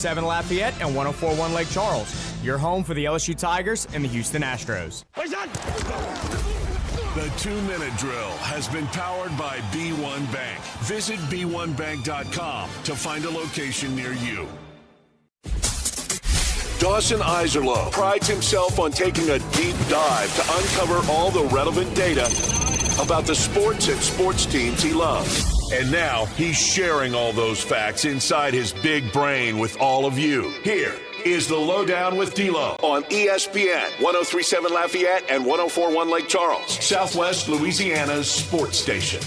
7 Lafayette and 104.1 Lake Charles. Your home for the LSU Tigers and the Houston Astros. The 2-minute drill has been powered by B1 Bank. Visit b1bank.com to find a location near you. Dawson Iserloh prides himself on taking a deep dive to uncover all the relevant data about the sports and sports teams he loves. And now he's sharing all those facts inside his big brain with all of you. Here is the LohDown with D-Loh on ESPN 103.7 Lafayette and 104.1 Lake Charles, Southwest Louisiana's sports station.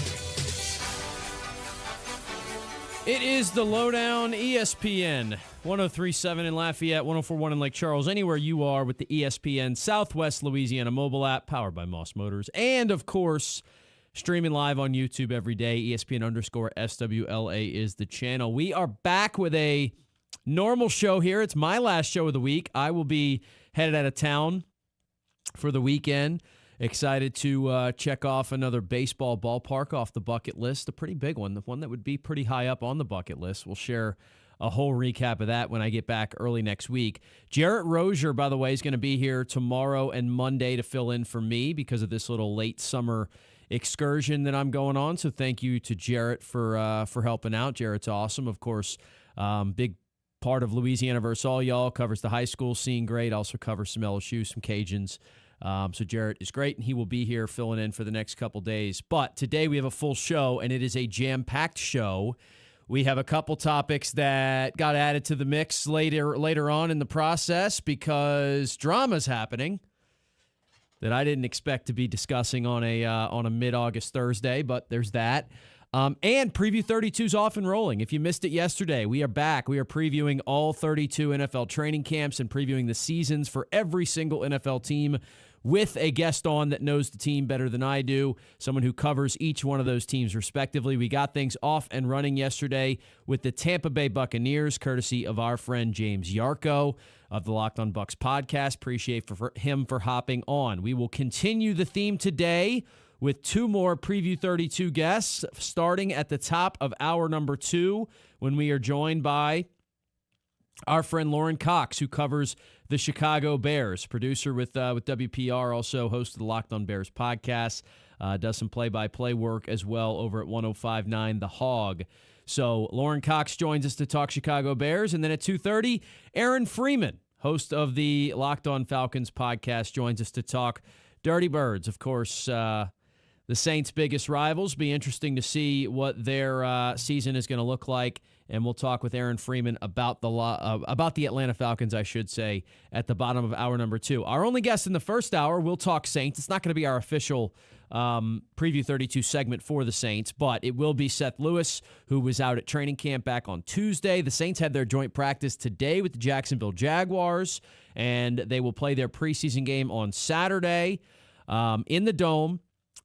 It is the LohDown, ESPN 103.7 in Lafayette, 104.1 in Lake Charles, anywhere you are with the ESPN Southwest Louisiana mobile app powered by Moss Motors. And, of course, streaming live on YouTube every day, ESPN_SWLA is the channel. We are back with a normal show here. It's my last show of the week. I will be headed out of town for the weekend. Excited to check off another baseball ballpark off the bucket list. A pretty big one, the one that would be pretty high up on the bucket list. We'll share a whole recap of that when I get back early next week. Jarrett Rozier, by the way, is going to be here tomorrow and Monday to fill in for me because of this little late summer excursion that I'm going on. So thank you to Jarrett for helping out. Jarrett's awesome. Of course, big part of Louisiana versus all y'all, covers the high school scene great, also covers some LSU, some Cajuns. So Jarrett is great, and he will be here filling in for the next couple days. But today we have a full show, and it is a jam-packed show. We have a couple topics that got added to the mix later on in the process because drama's happening that I didn't expect to be discussing on a mid-August Thursday, but there's that. And Preview 32 is off and rolling. If you missed it yesterday, we are back. We are previewing all 32 NFL training camps and previewing the seasons for every single NFL team with a guest on that knows the team better than I do, someone who covers each one of those teams respectively. We got things off and running yesterday with the Tampa Bay Buccaneers, courtesy of our friend James Yarko of the Locked on Bucs podcast. Appreciate him for hopping on. We will continue the theme today with two more Preview 32 guests, starting at the top of hour number 2 when we are joined by our friend Lauren Cox, who covers the Chicago Bears, producer with WPR, also host of the Locked on Bears podcast, does some play-by-play work as well over at 105.9 The Hog. So Lauren Cox joins us to talk Chicago Bears, and then at 2:30, Aaron Freeman, host of the Locked on Falcons podcast, joins us to talk Dirty Birds. Of course, the Saints' biggest rivals. Be interesting to see what their season is going to look like, and we'll talk with Aaron Freeman about the Atlanta Falcons, I should say, at the bottom of hour number 2. Our only guest in the first hour, we'll talk Saints. It's not going to be our official Preview 32 segment for the Saints, but it will be Seth Lewis, who was out at training camp back on Tuesday. The Saints had their joint practice today with the Jacksonville Jaguars, and they will play their preseason game on Saturday in the Dome.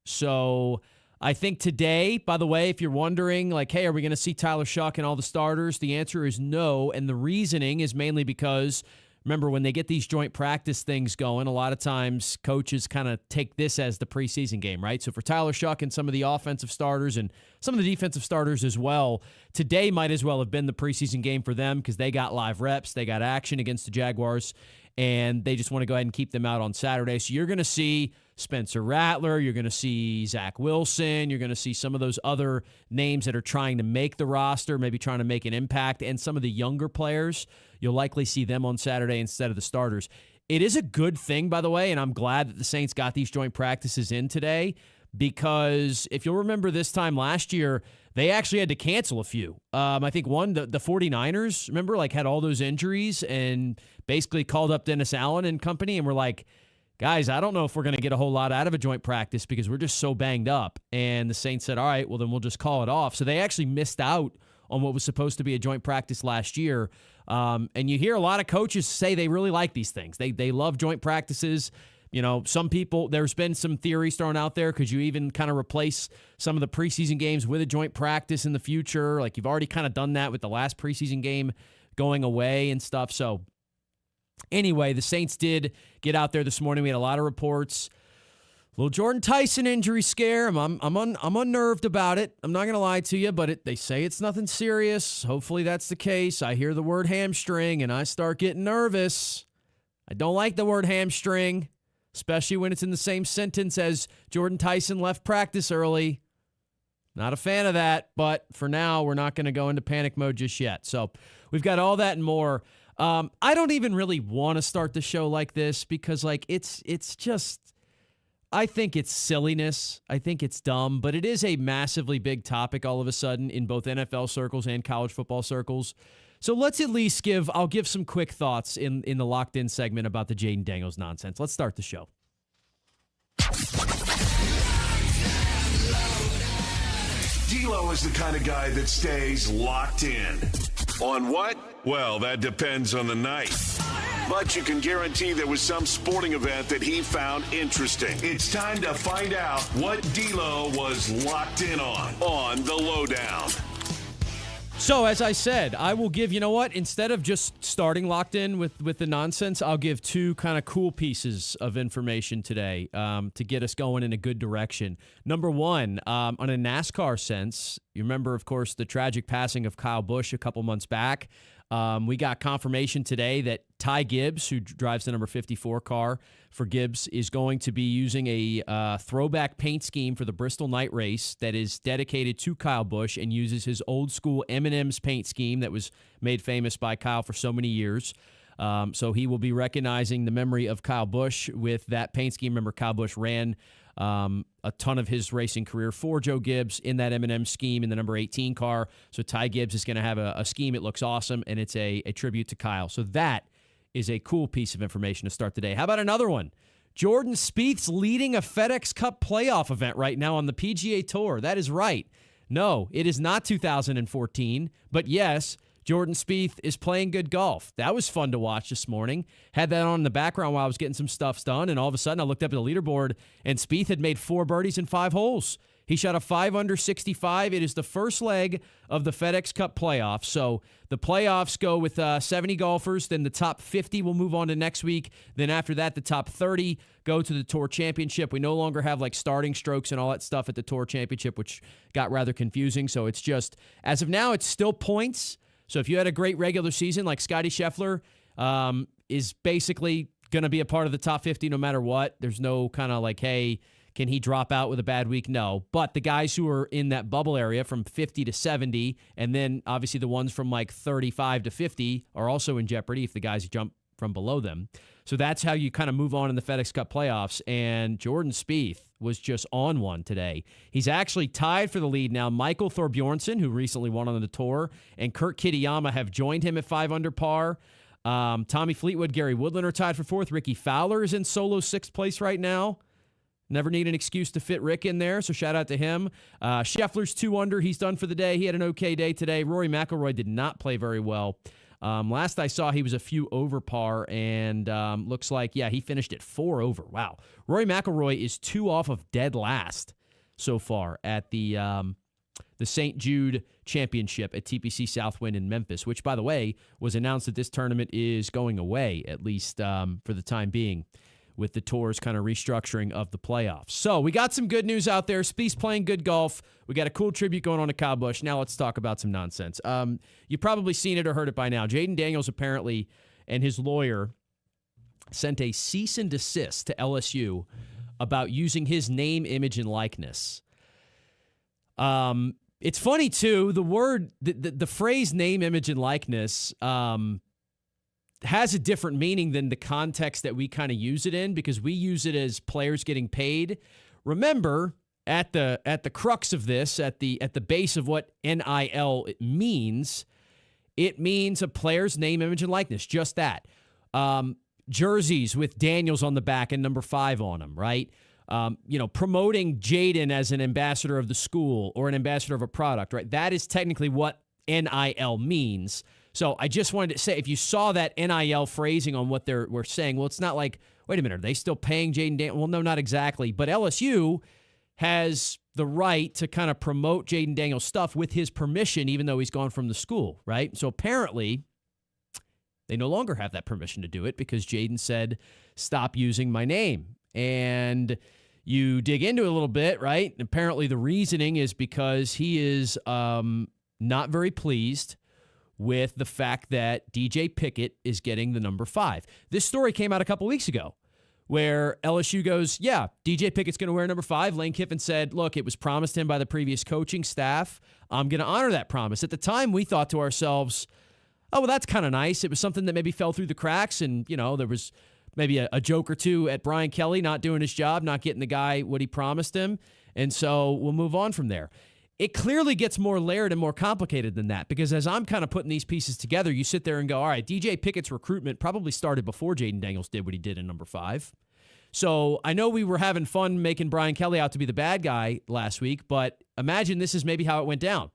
So I think today, by the way, if you're wondering, like, hey, are we going to see Tyler Shuck and all the starters? The answer is no, and the reasoning is mainly because, remember, when they get these joint practice things going, a lot of times coaches kind of take this as the preseason game, right? So for Tyler Shuck and some of the offensive starters and some of the defensive starters as well, today might as well have been the preseason game for them because they got live reps, they got action against the Jaguars, and they just want to go ahead and keep them out on Saturday. So you're going to see Spencer Rattler, you're going to see Zach Wilson, you're going to see some of those other names that are trying to make the roster, maybe trying to make an impact, and some of the younger players, you'll likely see them on Saturday instead of the starters. It is a good thing, by the way, and I'm glad that the Saints got these joint practices in today because if you'll remember this time last year, they actually had to cancel a few. I think one, the 49ers, remember, like had all those injuries and basically called up Dennis Allen and company and were like, guys, I don't know if we're going to get a whole lot out of a joint practice because we're just so banged up. And the Saints said, all right, well, then we'll just call it off. So they actually missed out on what was supposed to be a joint practice last year. And you hear a lot of coaches say they really like these things. They love joint practices. You know, some people, there's been some theories thrown out there. Could you even kind of replace some of the preseason games with a joint practice in the future? Like you've already kind of done that with the last preseason game going away and stuff. So anyway, the Saints did get out there this morning. We had a lot of reports. Little Jordan Tyson injury scare. I'm unnerved about it. I'm not gonna lie to you, but they say it's nothing serious. Hopefully that's the case. I hear the word hamstring and I start getting nervous. I don't like the word hamstring, especially when it's in the same sentence as Jordan Tyson left practice early. Not a fan of that, but for now, we're not going to go into panic mode just yet. So we've got all that and more. I don't even really want to start the show like this because, it's just, I think it's silliness. I think it's dumb, but it is a massively big topic all of a sudden in both NFL circles and college football circles. So let's at least I'll give some quick thoughts in the Locked In segment about the Jaden Daniels nonsense. Let's start the show. D-Loh is the kind of guy that stays locked in. On what? Well, that depends on the night. But you can guarantee there was some sporting event that he found interesting. It's time to find out what D-Loh was locked in on the LohDown. So, as I said, I will give, you know what, instead of just starting Locked In with the nonsense, I'll give two kind of cool pieces of information today to get us going in a good direction. Number one, on a NASCAR sense, you remember, of course, the tragic passing of Kyle Busch a couple months back. We got confirmation today that Ty Gibbs, who drives the number 54 car for Gibbs, is going to be using a throwback paint scheme for the Bristol Night Race that is dedicated to Kyle Busch and uses his old school M&M's paint scheme that was made famous by Kyle for so many years. So he will be recognizing the memory of Kyle Busch with that paint scheme. Remember, Kyle Busch ran a ton of his racing career for Joe Gibbs in that M&M scheme in the number 18 car. So Ty Gibbs is going to have a scheme. It looks awesome, and it's a tribute to Kyle. So that is a cool piece of information to start the day. How about another one? Jordan Spieth's leading a FedEx Cup playoff event right now on the PGA Tour. That is right. No, it is not 2014, but yes, Jordan Spieth is playing good golf. That was fun to watch this morning. Had that on in the background while I was getting some stuff done, and all of a sudden I looked up at the leaderboard, and Spieth had made 4 birdies in 5 holes. He shot a 5 under 65. It is the first leg of the FedEx Cup playoffs. So the playoffs go with 70 golfers. Then the top 50 will move on to next week. Then after that, the top 30 go to the Tour Championship. We no longer have starting strokes and all that stuff at the Tour Championship, which got rather confusing. So it's just, as of now, it's still points. So if you had a great regular season, like Scotty Scheffler is basically going to be a part of the top 50 no matter what. There's no kind of hey, can he drop out with a bad week? No. But the guys who are in that bubble area from 50 to 70, and then obviously the ones from 35 to 50 are also in jeopardy if the guys jump from below them. So that's how you kind of move on in the FedEx Cup playoffs. And Jordan Spieth was just on one today. He's actually tied for the lead now. Michael Thorbjornsen, who recently won on the tour, and Kurt Kitayama have joined him at 5 under par. Tommy Fleetwood, Gary Woodland are tied for 4th. Ricky Fowler is in solo 6th place right now. Never need an excuse to fit Rick in there, so shout out to him. Scheffler's 2 under. He's done for the day. He had an okay day today. Rory McIlroy did not play very well. Last I saw, he was a few over par, and looks like, he finished at 4 over. Wow. Rory McIlroy is 2 off of dead last so far at the St. Jude Championship at TPC Southwind in Memphis, which, by the way, was announced that this tournament is going away, at least for the time being, with the tour's kind of restructuring of the playoffs. So we got some good news out there. Spieth's playing good golf. We got a cool tribute going on to Kyle Busch. Now let's talk about some nonsense. You've probably seen it or heard it by now. Jaden Daniels apparently and his lawyer sent a cease and desist to LSU about using his name, image, and likeness. It's funny, too. The phrase name, image, and likeness has a different meaning than the context that we kind of use it in, because we use it as players getting paid. Remember, at the crux of this, at the base of what NIL means, it means a player's name, image, and likeness. Just that. Jerseys with Daniels on the back and number 5 on them, right? Promoting Jaden as an ambassador of the school or an ambassador of a product, right? That is technically what NIL means. So I just wanted to say, if you saw that NIL phrasing on what we're saying, well, it's not like, wait a minute, are they still paying Jaden Daniels? Well, no, not exactly. But LSU has the right to kind of promote Jaden Daniels' stuff with his permission, even though he's gone from the school, right? So apparently they no longer have that permission to do it because Jaden said, stop using my name. And You dig into it a little bit, right? Apparently the reasoning is because he is not very pleased with the fact that DJ Pickett is getting the number 5. This story came out a couple weeks ago where LSU goes, yeah, DJ Pickett's going to wear number 5. Lane Kiffin said, look, it was promised him by the previous coaching staff. I'm going to honor that promise. At the time, we thought to ourselves, oh, well, that's kind of nice. It was something that maybe fell through the cracks, and, there was maybe a joke or two at Brian Kelly not doing his job, not getting the guy what he promised him, and so we'll move on from there. It clearly gets more layered and more complicated than that, because as I'm kind of putting these pieces together, you sit there and go, all right, DJ Pickett's recruitment probably started before Jaden Daniels did what he did in number 5. So I know we were having fun making Brian Kelly out to be the bad guy last week, but imagine this is maybe how it went down.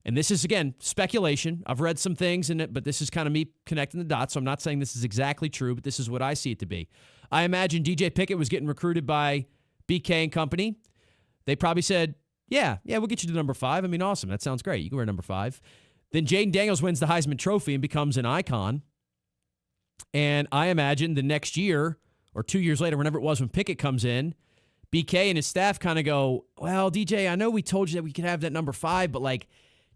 And this is, again, speculation. I've read some things in it, but this is kind of me connecting the dots, so I'm not saying this is exactly true, but this is what I see it to be. I imagine DJ Pickett was getting recruited by BK and company. They probably said, yeah, we'll get you to number 5. I mean, awesome. That sounds great. You can wear number 5. Then Jaden Daniels wins the Heisman Trophy and becomes an icon. And I imagine the next year or 2 years later, whenever it was when Pickett comes in, BK and his staff kind of go, well, DJ, I know we told you that we could have that number 5, but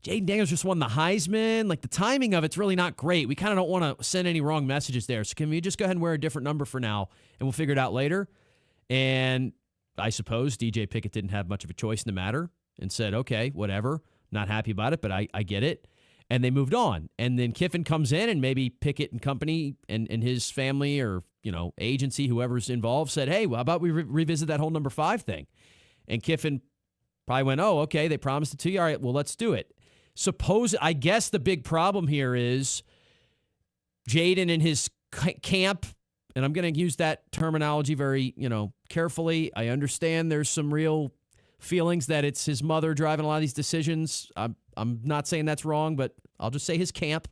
Jaden Daniels just won the Heisman. The timing of it's really not great. We kind of don't want to send any wrong messages there. So can we just go ahead and wear a different number for now, and we'll figure it out later? And I suppose DJ Pickett didn't have much of a choice in the matter and said, okay, whatever. Not happy about it, but I get it. And they moved on. And then Kiffin comes in, and maybe Pickett and company and his family or, agency, whoever's involved, said, hey, well, how about we revisit that whole number 5 thing? And Kiffin probably went, oh, okay, they promised it to you. All right, well, let's do it. I guess the big problem here is Jaden and his camp, and I'm going to use that terminology very, carefully. I understand there's some real feelings that it's his mother driving a lot of these decisions. I'm not saying that's wrong, but I'll just say his camp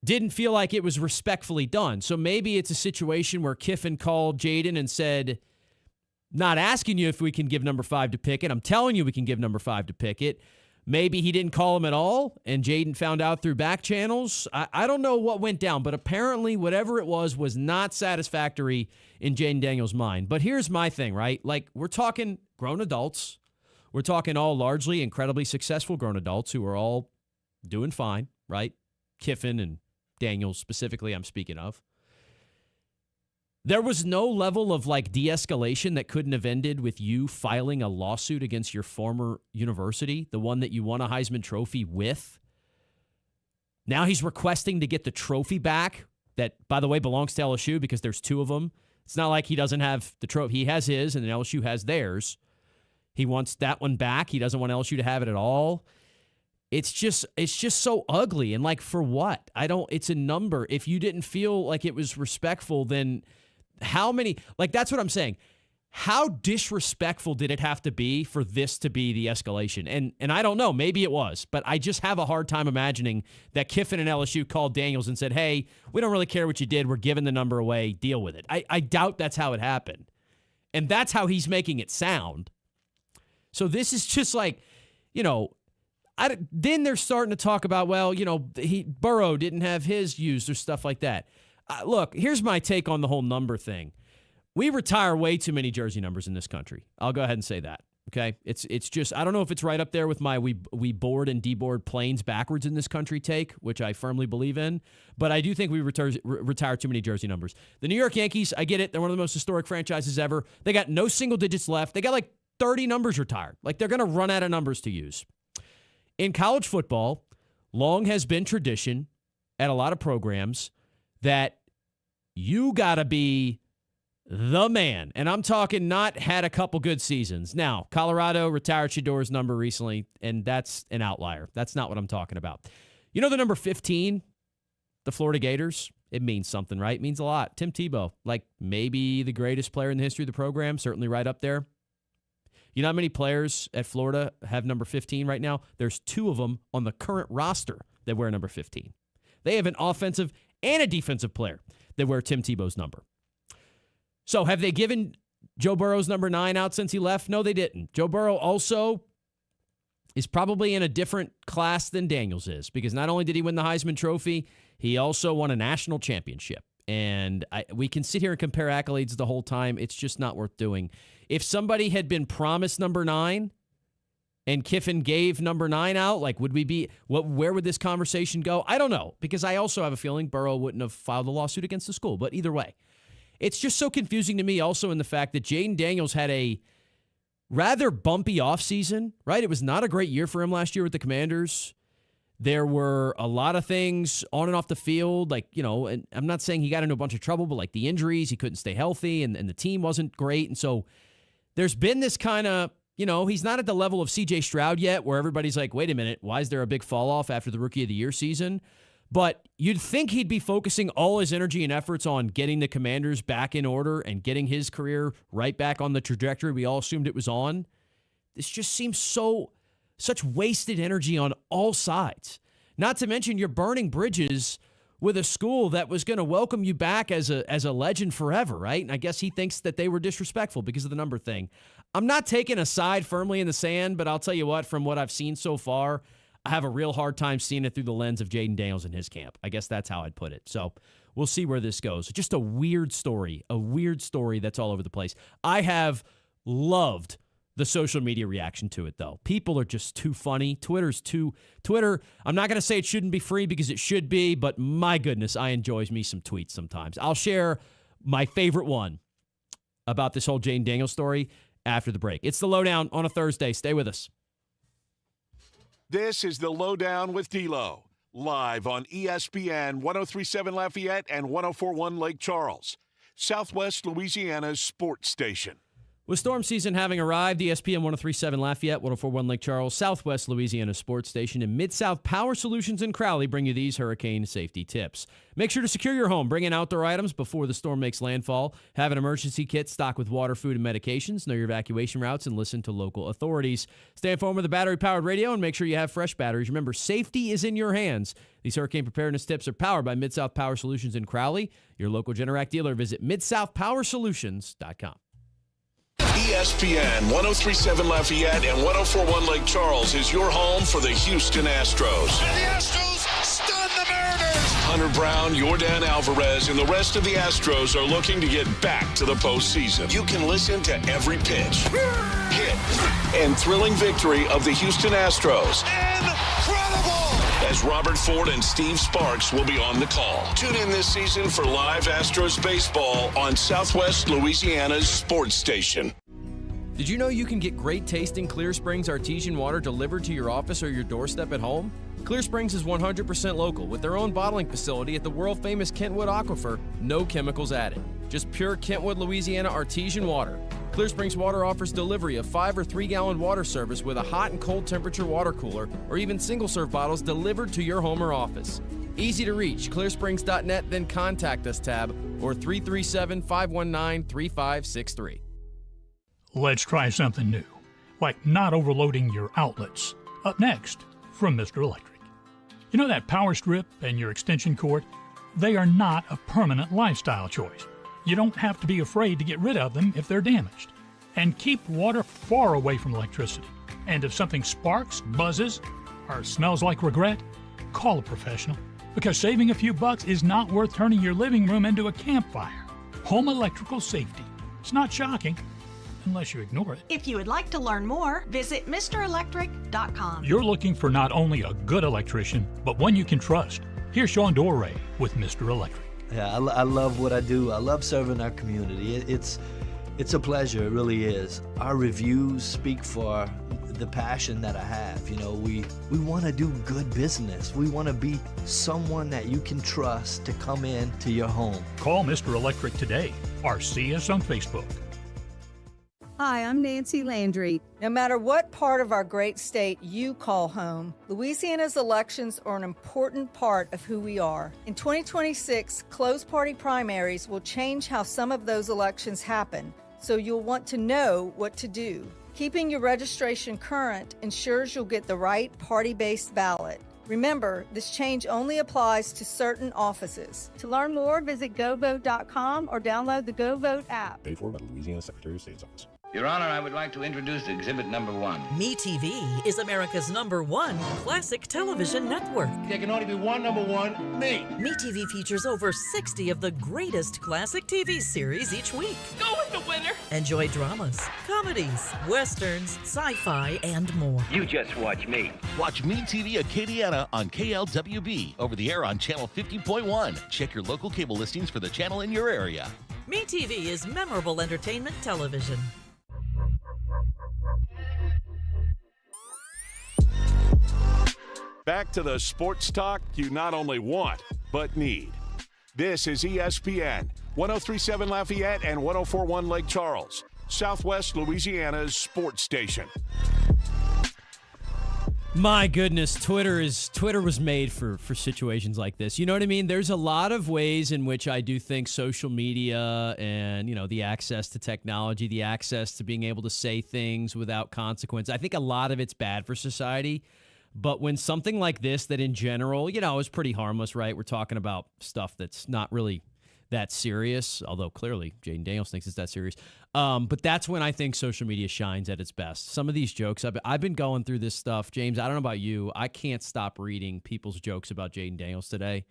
didn't feel like it was respectfully done. So maybe it's a situation where Kiffin called Jaden and said, not asking you if we can give number 5 to Pickett. I'm telling you we can give number 5 to Pickett. Maybe he didn't call him at all, and Jaden found out through back channels. I don't know what went down, but apparently whatever it was not satisfactory in Jaden Daniels' mind. But here's my thing, right? We're talking grown adults. We're talking all largely incredibly successful grown adults who are all doing fine, right? Kiffin and Daniels specifically I'm speaking of. There was no level of de-escalation that couldn't have ended with you filing a lawsuit against your former university, the one that you won a Heisman Trophy with. Now he's requesting to get the trophy back that, by the way, belongs to LSU because there's 2 of them. It's not like he doesn't have the trophy. He has his and then LSU has theirs. He wants that one back. He doesn't want LSU to have it at all. It's just so ugly. And for what? It's a number. If you didn't feel like it was respectful, then how many, that's what I'm saying. How disrespectful did it have to be for this to be the escalation? And I don't know, maybe it was, but I just have a hard time imagining that Kiffin and LSU called Daniels and said, hey, we don't really care what you did. We're giving the number away. Deal with it. I doubt that's how it happened. And that's how he's making it sound. So this is just then they're starting to talk about, Burrow didn't have his used or stuff like that. Look, here's my take on the whole number thing. We retire way too many jersey numbers in this country. I'll go ahead and say that. Okay, it's just I don't know if it's right up there with my we board and deboard planes backwards in this country take, which I firmly believe in. But I do think we retire too many jersey numbers. The New York Yankees, I get it. They're one of the most historic franchises ever. They got no single digits left. They got 30 numbers retired. They're going to run out of numbers to use. In college football, long has been tradition at a lot of programs that you got to be the man. And I'm talking not had a couple good seasons. Now, Colorado retired Shador's number recently, and that's an outlier. That's not what I'm talking about. You know the number 15, the Florida Gators? It means something, right? It means a lot. Tim Tebow, maybe the greatest player in the history of the program, certainly right up there. You know how many players at Florida have number 15 right now? There's 2 of them on the current roster that wear number 15. They have an offensive and a defensive player that wear Tim Tebow's number. So have they given Joe Burrow's number 9 out since he left? No, they didn't. Joe Burrow also is probably in a different class than Daniels is because not only did he win the Heisman Trophy, he also won a national championship. And we can sit here and compare accolades the whole time. It's just not worth doing. If somebody had been promised number 9 and Kiffin gave number 9 out, like, would we be, where would this conversation go? I don't know, because I also have a feeling Burrow wouldn't have filed a lawsuit against the school. But either way, it's just so confusing to me also in the fact that Jaden Daniels had a rather bumpy offseason, right? It was not a great year for him last year with the Commanders. There were a lot of things on and off the field, like, and I'm not saying he got into a bunch of trouble, but like the injuries, he couldn't stay healthy, and the team wasn't great. And so there's been this kind of, he's not at the level of C.J. Stroud yet, where everybody's like, wait a minute, why is there a big fall off after the Rookie of the Year season? But you'd think he'd be focusing all his energy and efforts on getting the Commanders back in order and getting his career right back on the trajectory we all assumed it was on. This just seems such wasted energy on all sides. Not to mention you're burning bridges with a school that was going to welcome you back as a legend forever, right? And I guess he thinks that they were disrespectful because of the number thing. I'm not taking a side firmly in the sand, but I'll tell you what, from what I've seen so far, I have a real hard time seeing it through the lens of Jaden Daniels and his camp. I guess that's how I'd put it. So we'll see where this goes. Just a weird story that's all over the place. I have loved the social media reaction to it, though. People are just too funny. Twitter, I'm not going to say it shouldn't be free because it should be, but my goodness, I enjoy me some tweets sometimes. I'll share my favorite one about this whole Jaden Daniels story after the break. It's the LohDown on a Thursday. Stay with us. This is the LohDown with D-Loh, live on ESPN 103.7 Lafayette and 104.1 Lake Charles, Southwest Louisiana's sports station. With storm season having arrived, ESPN 103.7 Lafayette, 104.1 Lake Charles, Southwest Louisiana Sports Station, and Mid-South Power Solutions in Crowley bring you these hurricane safety tips. Make sure to secure your home. Bring in outdoor items before the storm makes landfall. Have an emergency kit stocked with water, food, and medications. Know your evacuation routes and listen to local authorities. Stay informed with a battery-powered radio and make sure you have fresh batteries. Remember, safety is in your hands. These hurricane preparedness tips are powered by Mid-South Power Solutions in Crowley. Your local Generac dealer. Visit midsouthpowersolutions.com. ESPN 103.7 Lafayette and 104.1 Lake Charles is your home for the Houston Astros. And the Astros stun the Mariners. Hunter Brown, Yordan Alvarez, and the rest of the Astros are looking to get back to the postseason. You can listen to every pitch, hit, and thrilling victory of the Houston Astros. Incredible! As Robert Ford and Steve Sparks will be on the call. Tune in this season for live Astros baseball on Southwest Louisiana's sports station. Did you know you can get great tasting Clear Springs artesian water delivered to your office or your doorstep at home? Clear Springs is 100% local with their own bottling facility at the world-famous Kentwood Aquifer, no chemicals added. Just pure Kentwood, Louisiana artesian water. Clear Springs Water offers delivery of 5 or 3 gallon water service with a hot and cold temperature water cooler or even single-serve bottles delivered to your home or office. Easy to reach, clearsprings.net, then contact us tab or 337-519-3563. Let's try something new, like not overloading your outlets. Up next, from Mr. Electric. You know that power strip and your extension cord? They are not a permanent lifestyle choice. You don't have to be afraid to get rid of them if they're damaged. And keep water far away from electricity. And if something sparks, buzzes, or smells like regret, call a professional. Because saving a few bucks is not worth turning your living room into a campfire. Home electrical safety. It's not shocking, unless you ignore it. If you would like to learn more, visit MrElectric.com. You're looking for not only a good electrician, but one you can trust. Here's Sean Dorey with Mr. Electric. Yeah, I love what I do. I love serving our community. It's a pleasure, it really is. Our reviews speak for the passion that I have. You know, we want to do good business. We want to be someone that you can trust to come in to your home. Call Mr. Electric today or see us on Facebook. Hi, I'm Nancy Landry. No matter what part of our great state you call home, Louisiana's elections are an important part of who we are. In 2026, closed party primaries will change how some of those elections happen, so you'll want to know what to do. Keeping your registration current ensures you'll get the right party-based ballot. Remember, this change only applies to certain offices. To learn more, visit govote.com or download the GoVote app. Paid for by the Louisiana Secretary of State's Office. Your Honor, I would like to introduce exhibit number 1. MeTV is America's #1 classic television network. There can only be one number 1, me. MeTV features over 60 of the greatest classic TV series each week. Go with the winner. Enjoy dramas, comedies, westerns, sci-fi, and more. You just watch me. Watch MeTV Acadiana on KLWB, over the air on Channel 50.1. Check your local cable listings for the channel in your area. MeTV is memorable entertainment television. Back to the sports talk you not only want, but need. This is ESPN, 1037 Lafayette and 1041 Lake Charles, Southwest Louisiana's sports station. My goodness, Twitter was made for situations like this. You know what I mean? There's a lot of ways in which I do think social media and, the access to technology, the access to being able to say things without consequence, I think a lot of it's bad for society. But when something like this that in general, is pretty harmless, right? We're talking about stuff that's not really that serious, although clearly Jaden Daniels thinks it's that serious. But that's when I think social media shines at its best. Some of these jokes, I've been going through this stuff. James, I don't know about you. I can't stop reading people's jokes about Jaden Daniels today.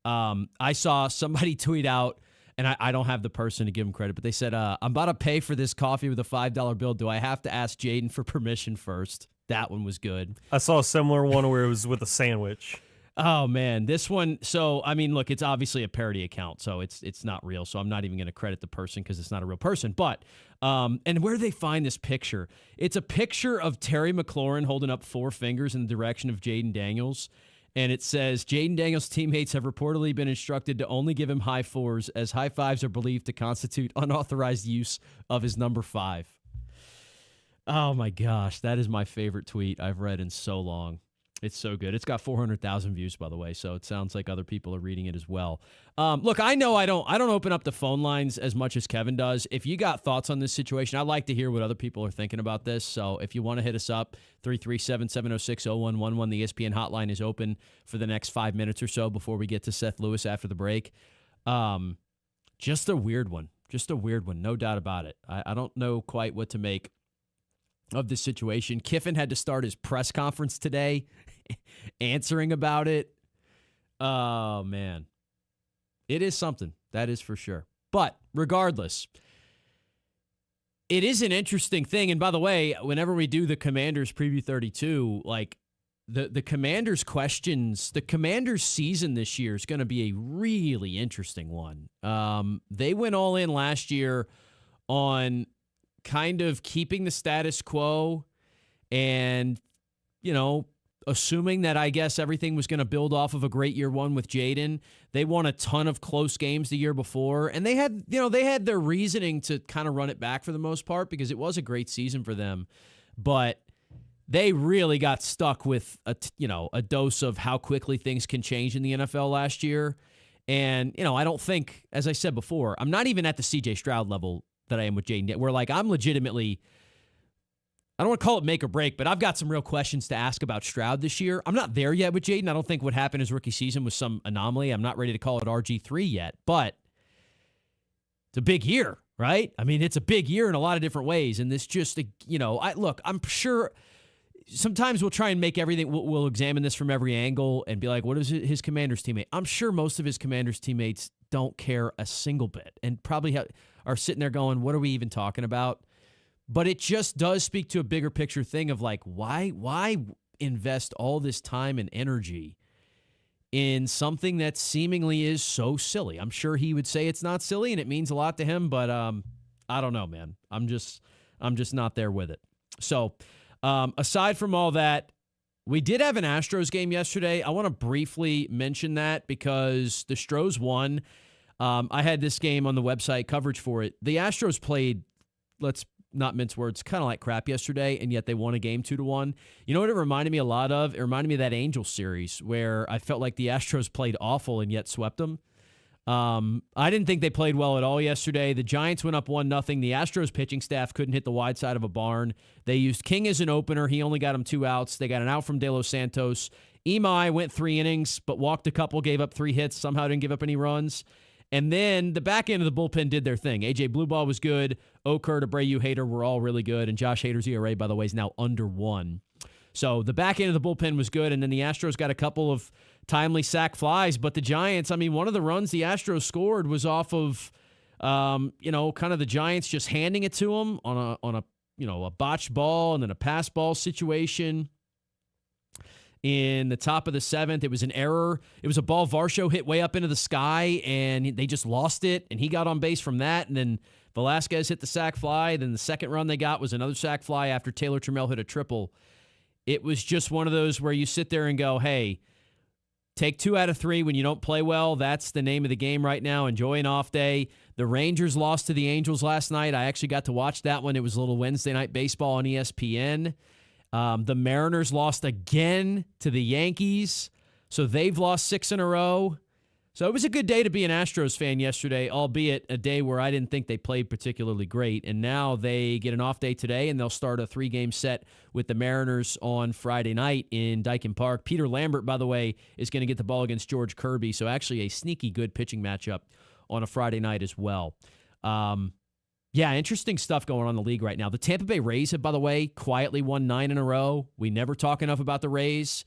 I saw somebody tweet out, and I don't have the person to give him credit, but they said, I'm about to pay for this coffee with a $5 bill. Do I have to ask Jaden for permission first? That one was good. I saw a similar one where it was with a sandwich. Oh, man. This one, so, I mean, look, it's obviously a parody account, so it's not real, so I'm not even going to credit the person because it's not a real person. But, and where do they find this picture? It's a picture of Terry McLaurin holding up 4 fingers in the direction of Jaden Daniels, and it says, Jaden Daniels' teammates have reportedly been instructed to only give him high 4s, as high 5s are believed to constitute unauthorized use of his number 5. Oh, my gosh. That is my favorite tweet I've read in so long. It's so good. It's got 400,000 views, by the way, so it sounds like other people are reading it as well. Look, I know I don't open up the phone lines as much as Kevin does. If you got thoughts on this situation, I'd like to hear what other people are thinking about this. So if you want to hit us up, 337-706-0111. The ESPN hotline is open for the next 5 minutes or so before we get to Seth Lewis after the break. Just a weird one. No doubt about it. I don't know quite what to make of this situation. Kiffin had to start his press conference today answering about it. Oh, man. It is something. That is for sure. But regardless, it is an interesting thing. And by the way, whenever we do the Commanders Preview 32, like the Commanders questions, the Commanders season this year is going to be a really interesting one. They went all in last year on kind of keeping the status quo and, assuming that I guess everything was going to build off of a great year one with Jaden. They won a ton of close games the year before, and they had their reasoning to kind of run it back for the most part because it was a great season for them. But they really got stuck with a dose of how quickly things can change in the NFL last year. And, I don't think, as I said before, I'm not even at the CJ Stroud level that I am with Jaden, where I'm legitimately, I don't want to call it make or break, but I've got some real questions to ask about Stroud this year. I'm not there yet with Jaden. I don't think what happened his rookie season was some anomaly. I'm not ready to call it RG3 yet, but it's a big year, right? I mean, it's a big year in a lot of different ways, and this just, I'm sure sometimes we'll try and make everything, we'll examine this from every angle and be like, what is his Commanders teammate? I'm sure most of his Commanders teammates don't care a single bit and probably are sitting there going, what are we even talking about? But it just does speak to a bigger picture thing of like, why invest all this time and energy in something that seemingly is so silly? I'm sure he would say it's not silly and it means a lot to him, but I don't know, man. I'm just not there with it. So aside from all that, we did have an Astros game yesterday. I want to briefly mention that because the Stros won. I had this game on the website, coverage for it. The Astros played, let's not mince words, kind of like crap yesterday, and yet they won a game 2-1. You know what it reminded me a lot of? It reminded me of that Angels series where I felt like the Astros played awful and yet swept them. I didn't think they played well at all yesterday. The Giants went up 1-0. The Astros pitching staff couldn't hit the wide side of a barn. They used King as an opener. He only got him 2 outs. They got an out from De Los Santos. Imai went 3 innings, but walked a couple, gave up 3 hits, somehow didn't give up any runs. And then the back end of the bullpen did their thing. A.J. Blueball was good. Okert, Abreu, Hader were all really good. And Josh Hader's ERA, by the way, is now under 1. So the back end of the bullpen was good. And then the Astros got a couple of timely sac flies. But the Giants, I mean, one of the runs the Astros scored was off of, kind of the Giants just handing it to them on a botched ball and then a pass ball situation. In the top of the 7th, it was an error. It was a ball Varsho hit way up into the sky, and they just lost it, and he got on base from that. And then Velasquez hit the sac fly. Then the second run they got was another sac fly after Taylor Trammell hit a triple. It was just one of those where you sit there and go, hey, take 2 out of 3 when you don't play well. That's the name of the game right now. Enjoy an off day. The Rangers lost to the Angels last night. I actually got to watch that one. It was a little Wednesday night baseball on ESPN. The Mariners lost again to the Yankees, so they've lost 6 in a row. So it was a good day to be an Astros fan yesterday, albeit a day where I didn't think they played particularly great. And now they get an off day today, and they'll start a 3-game set with the Mariners on Friday night in Daikin Park. Peter Lambert, by the way, is going to get the ball against George Kirby, so actually a sneaky good pitching matchup on a Friday night as well. Yeah, interesting stuff going on in the league right now. The Tampa Bay Rays have, by the way, quietly won 9 in a row. We never talk enough about the Rays.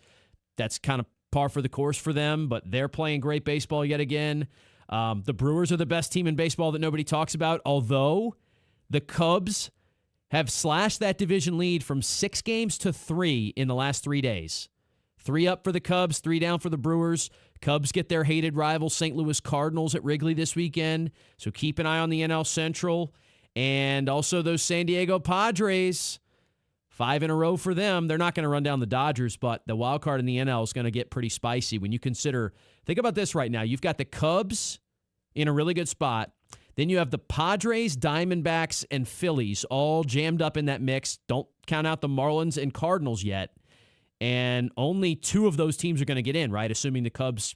That's kind of par for the course for them, but they're playing great baseball yet again. The Brewers are the best team in baseball that nobody talks about, although the Cubs have slashed that division lead from 6 games to 3 in the last 3 days. 3 up for the Cubs, 3 down for the Brewers. Cubs get their hated rival St. Louis Cardinals at Wrigley this weekend, so keep an eye on the NL Central. And also those San Diego Padres, 5 in a row for them. They're not going to run down the Dodgers, but the wild card in the NL is going to get pretty spicy when you consider, think about this right now. You've got the Cubs in a really good spot. Then you have the Padres, Diamondbacks, and Phillies all jammed up in that mix. Don't count out the Marlins and Cardinals yet. And only 2 of those teams are going to get in, right? Assuming the Cubs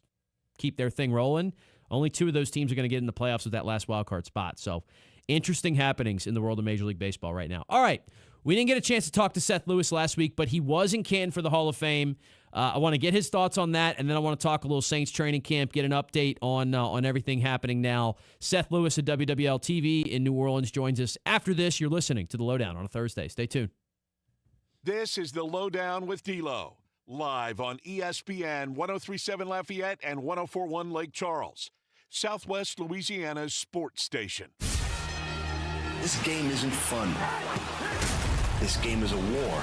keep their thing rolling. Only 2 of those teams are going to get in the playoffs with that last wild card spot. So interesting happenings in the world of Major League Baseball right now. All right, we didn't get a chance to talk to Seth Lewis last week, but he was in Canton for the Hall of Fame. I want to get his thoughts on that, and then I want to talk a little Saints training camp, get an update on everything happening now. Seth Lewis at WWL TV in New Orleans joins us after this. You're listening to The LohDown on a Thursday. Stay tuned. This is The LohDown with D-Loh, live on ESPN 103.7 Lafayette and 104.1 Lake Charles, Southwest Louisiana's sports station. This game isn't fun. This game is a war.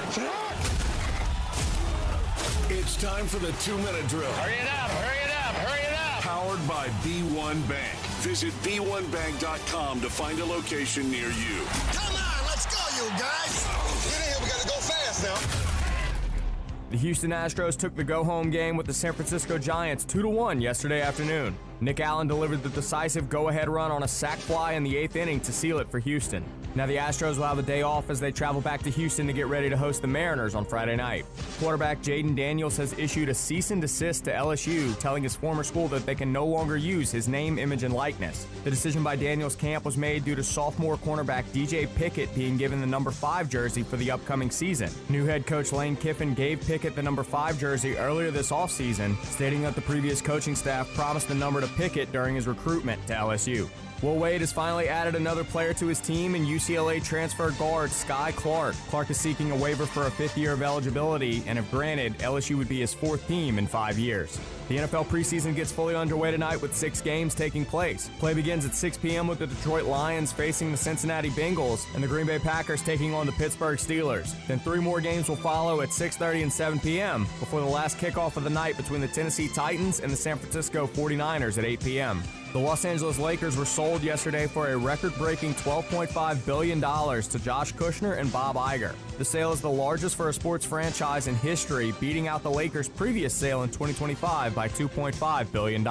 It's time for the 2-minute drill. Hurry it up, hurry it up, hurry it up. Powered by B1 Bank. Visit B1Bank.com to find a location near you. Come on, let's go, you guys. Get in here, we gotta go fast now. The Houston Astros took the go-home game with the San Francisco Giants 2-1 yesterday afternoon. Nick Allen delivered the decisive go-ahead run on a sac fly in the 8th inning to seal it for Houston. Now the Astros will have a day off as they travel back to Houston to get ready to host the Mariners on Friday night. Quarterback Jaden Daniels has issued a cease and desist to LSU, telling his former school that they can no longer use his name, image, and likeness. The decision by Daniels' camp was made due to sophomore cornerback DJ Pickett being given the number 5 jersey for the upcoming season. New head coach Lane Kiffin gave Pickett the number 5 jersey earlier this offseason, stating that the previous coaching staff promised the number to Pickett during his recruitment to LSU. Will Wade has finally added another player to his team in UCLA transfer guard Sky Clark. Clark is seeking a waiver for a 5th year of eligibility, and if granted, LSU would be his 4th team in 5 years. The NFL preseason gets fully underway tonight with 6 games taking place. Play begins at 6 p.m. with the Detroit Lions facing the Cincinnati Bengals and the Green Bay Packers taking on the Pittsburgh Steelers. Then 3 more games will follow at 6:30 and 7 p.m. before the last kickoff of the night between the Tennessee Titans and the San Francisco 49ers at 8 p.m. The Los Angeles Lakers were sold yesterday for a record-breaking $12.5 billion to Josh Kushner and Bob Iger. The sale is the largest for a sports franchise in history, beating out the Lakers' previous sale in 2025 by $2.5 billion.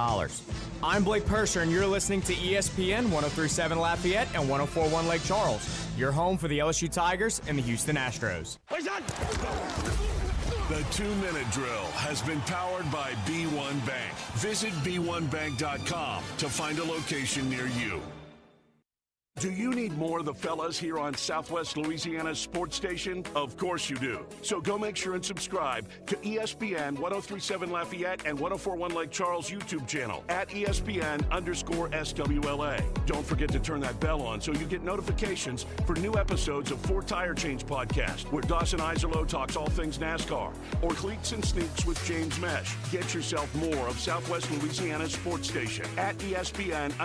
I'm Blake Persher, and you're listening to ESPN 103.7 Lafayette and 104.1 Lake Charles, your home for the LSU Tigers and the Houston Astros. The 2-minute drill has been powered by B1 Bank. Visit B1Bank.com to find a location near you. Do you need more of the fellas here on Southwest Louisiana's sports station? Of course you do. So go make sure and subscribe to ESPN 1037 Lafayette and 1041 Lake Charles YouTube channel at ESPN_SWLA. Don't forget to turn that bell on so you get notifications for new episodes of Fort Tire Change Podcast, where Dawson Iserloh talks all things NASCAR, or Cleats and Sneaks with James Mesh. Get yourself more of Southwest Louisiana's sports station at ESPN_SWLA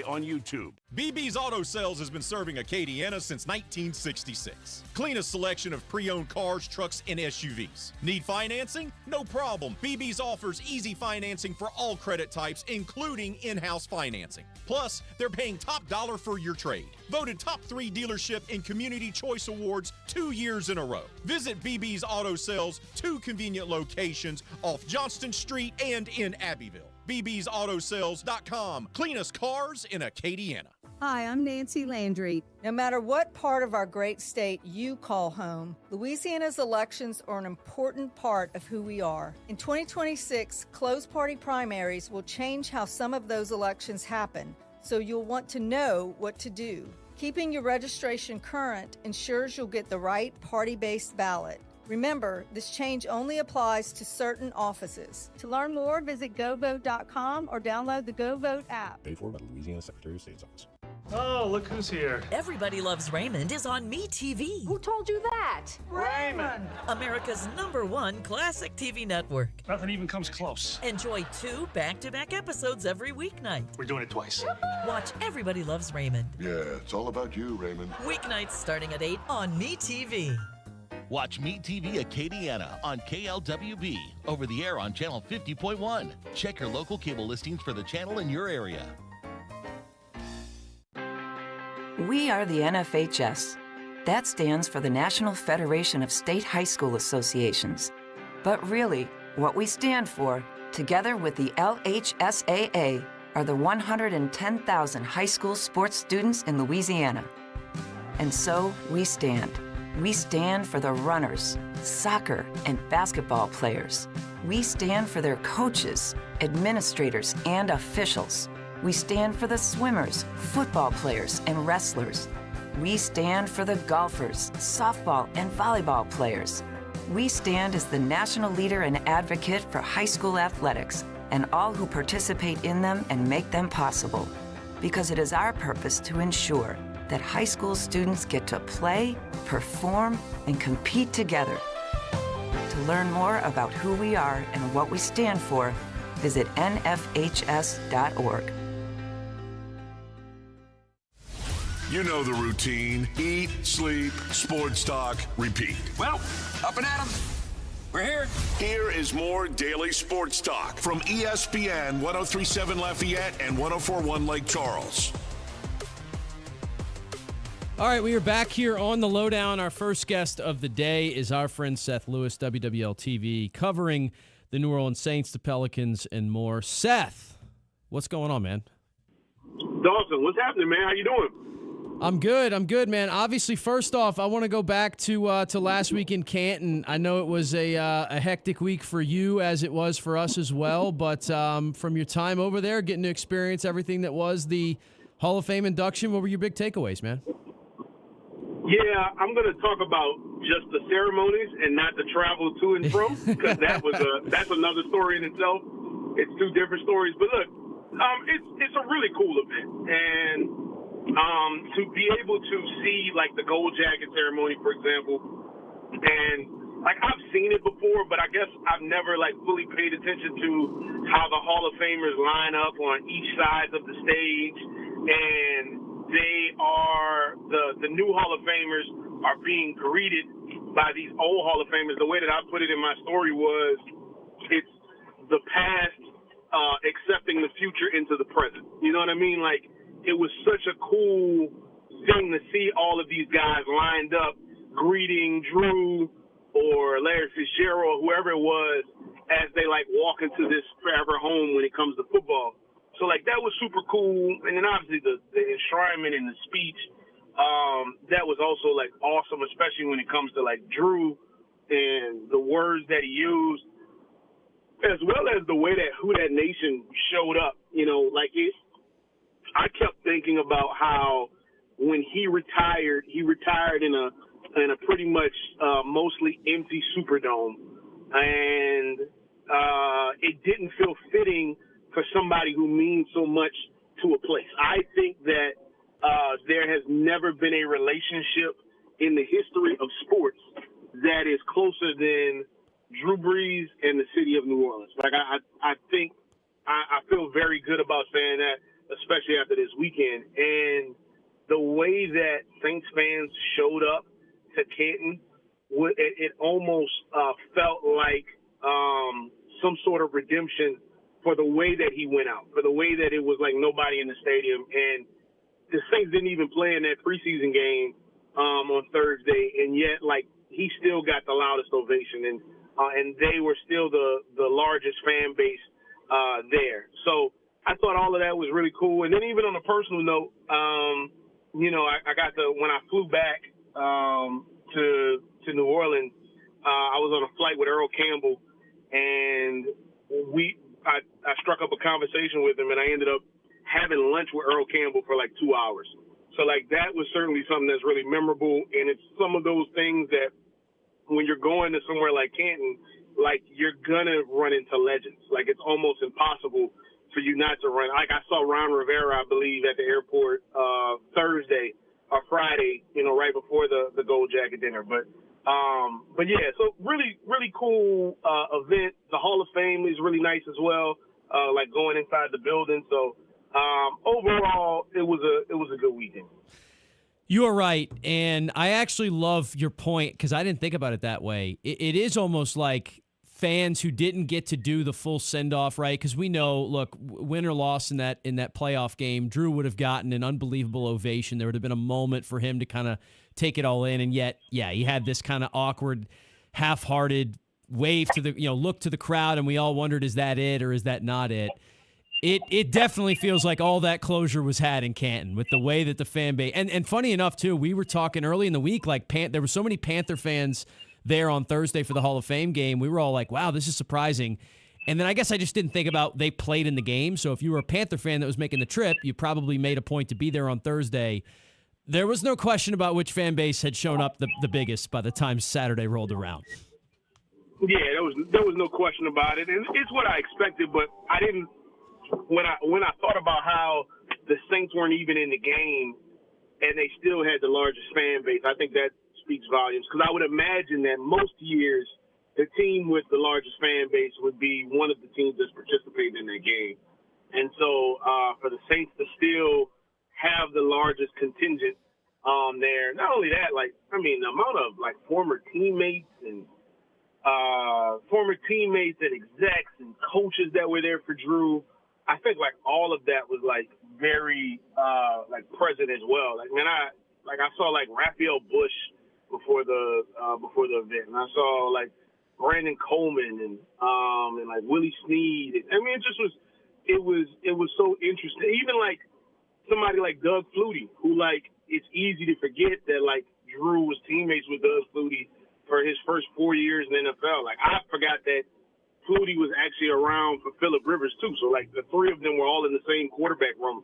on YouTube. BB's Auto Sales has been serving Acadiana since 1966. Cleanest selection of pre-owned cars, trucks, and SUVs. Need financing? No problem. BB's offers easy financing for all credit types, including in-house financing. Plus, they're paying top dollar for your trade. Voted top 3 dealership in Community Choice Awards 2 years in a row. Visit BB's Auto Sales, 2 convenient locations off Johnston Street and in Abbeville. bbsautosales.com. Cleanest cars in Acadiana. Hi, I'm Nancy Landry. No matter what part of our great state you call home, Louisiana's elections are an important part of who we are. In 2026, closed party primaries will change how some of those elections happen, so you'll want to know what to do. Keeping your registration current ensures you'll get the right party-based ballot. Remember, this change only applies to certain offices. To learn more, visit GoVote.com or download the GoVote app. Paid for by the Louisiana Secretary of State's office. Oh, look who's here. Everybody Loves Raymond is on MeTV. Who told you that? Raymond! America's #1 classic TV network. Nothing even comes close. Enjoy 2 back-to-back episodes every weeknight. We're doing it twice. Watch Everybody Loves Raymond. Yeah, it's all about you, Raymond. Weeknights starting at 8 on MeTV. Watch MeTV Acadiana on KLWB, over the air on channel 50.1. Check your local cable listings for the channel in your area. We are the NFHS. That stands for the National Federation of State High School Associations. But really, what we stand for, together with the LHSAA, are the 110,000 high school sports students in Louisiana. And so we stand. We stand for the runners, soccer and basketball players. We stand for their coaches, administrators, and officials. We stand for the swimmers, football players, and wrestlers. We stand for the golfers, softball, and volleyball players. We stand as the national leader and advocate for high school athletics and all who participate in them and make them possible. Because it is our purpose to ensure that high school students get to play, perform, and compete together. To learn more about who we are and what we stand for, visit nfhs.org. You know the routine. Eat, sleep, sports talk, repeat. Well, up and at 'em. We're here. Here is more daily sports talk from ESPN 1037 Lafayette and 1041 Lake Charles. All right, we are back here on the LohDown. Our first guest of the day is our friend Seth Lewis, WWL TV, covering the New Orleans Saints, the Pelicans, and more. Seth, what's going on, man? Dawson, what's happening, man? How you doing? I'm good, man. Obviously, first off, I want to go back to last week in Canton. I know it was a hectic week for you, as it was for us as well. But from your time over there, getting to experience everything that was the Hall of Fame induction, what were your big takeaways, man? Yeah, I'm going to talk about just the ceremonies and not the travel to and from, because that's another story in itself. It's 2 different stories. But look, it's a really cool event, and to be able to see like the gold jacket ceremony, for example, and like I've seen it before, but I guess I've never like fully paid attention to how the Hall of Famers line up on each side of the stage, and they are the new Hall of Famers are being greeted by these old Hall of Famers. The way that I put it in my story was it's the past accepting the future into the present. You know what I mean? Like, it was such a cool thing to see all of these guys lined up greeting Drew or Larry Fitzgerald, whoever it was, as they like walk into this forever home when it comes to football. So like that was super cool. And then obviously the enshrinement and the speech, that was also like awesome, especially when it comes to like Drew and the words that he used, as well as the way that Who That Nation showed up. You know, like I kept thinking about how when he retired in a pretty much mostly empty Superdome, and it didn't feel fitting for somebody who means so much to a place. I think that there has never been a relationship in the history of sports that is closer than Drew Brees and the city of New Orleans. Like I think I feel very good about saying that, especially after this weekend. And the way that Saints fans showed up to Canton, it almost felt like some sort of redemption for the way that he went out, for the way that it was like nobody in the stadium. And the Saints didn't even play in that preseason game on Thursday, and yet, like, he still got the loudest ovation, and they were still the largest fan base there. So I thought all of that was really cool. And then even on a personal note, I got when I flew back to New Orleans, I was on a flight with Earl Campbell, and I struck up a conversation with him, and I ended up having lunch with Earl Campbell for like 2 hours. So like that was certainly something that's really memorable, and it's some of those things that when you're going to somewhere like Canton, like you're gonna run into legends. Like it's almost impossible for you not to run. Like I saw Ron Rivera, I believe, at the airport Thursday or Friday, right before the Gold Jacket dinner. But yeah, so really, really cool event. The Hall of Fame is really nice as well, like going inside the building. So overall, it was a good weekend. You are right, and I actually love your point because I didn't think about it that way. It is almost like fans who didn't get to do the full send-off, right? Because we know, look, win or loss in that playoff game, Drew would have gotten an unbelievable ovation. There would have been a moment for him to kind of take it all in, and yet, yeah, he had this kind of awkward, half-hearted wave to the, look to the crowd, and we all wondered, is that it or is that not it? It definitely feels like all that closure was had in Canton with the way that the fan base, and funny enough too, we were talking early in the week, like there were so many Panther fans there on Thursday for the Hall of Fame game. We were all like, wow, this is surprising. And then I guess I just didn't think about they played in the game. So if you were a Panther fan that was making the trip, you probably made a point to be there on Thursday. There was no question about which fan base had shown up the biggest by the time Saturday rolled around. Yeah, there was no question about it, and it's what I expected. But I didn't. When I thought about how the Saints weren't even in the game and they still had the largest fan base, I think that speaks volumes. Because I would imagine that most years the team with the largest fan base would be one of the teams that's participating in that game. And so for the Saints to still have the largest contingent there, not only that, the amount of former teammates and execs and coaches that were there for Drew, I think all of that was very present as well. I saw Raphael Bush before the event, and I saw Brandon Coleman and Willie Snead. It was so interesting. Even somebody like Doug Flutie, who it's easy to forget that Drew was teammates with Doug Flutie for his first 4 years in the NFL. I forgot that Flutie was actually around for Phillip Rivers too. So the three of them were all in the same quarterback room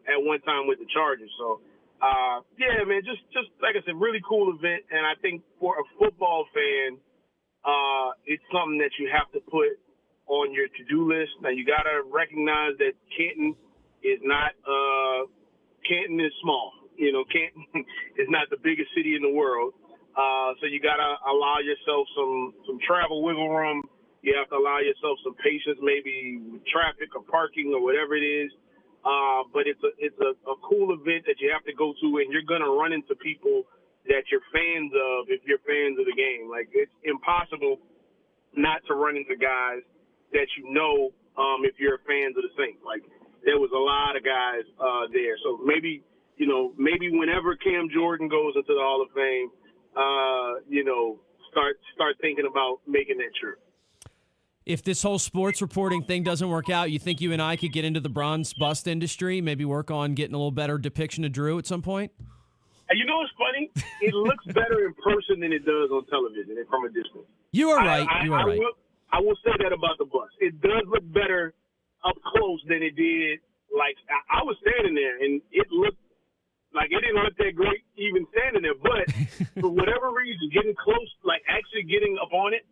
at one time with the Chargers. So yeah, man, just like I said, really cool event. And I think for a football fan, it's something that you have to put on your to-do list. Now you got to recognize that Canton is small. Canton is not the biggest city in the world. So you got to allow yourself some travel wiggle room. You have to allow yourself some patience, maybe with traffic or parking or whatever it is. But it's a cool event that you have to go to, and you're going to run into people that you're fans of if you're fans of the game. It's impossible not to run into guys that if you're fans of the Saints. There was a lot of guys there. So maybe whenever Cam Jordan goes into the Hall of Fame, start thinking about making that trip. If this whole sports reporting thing doesn't work out, you think you and I could get into the bronze bust industry, maybe work on getting a little better depiction of Drew at some point? And what's funny? It looks better in person than it does on television and from a distance. You are right. I will say that about the bust. It does look better up close than it did like I was standing there, and it looked like it didn't look that great even standing there. But for whatever reason, getting close, like actually getting up on it,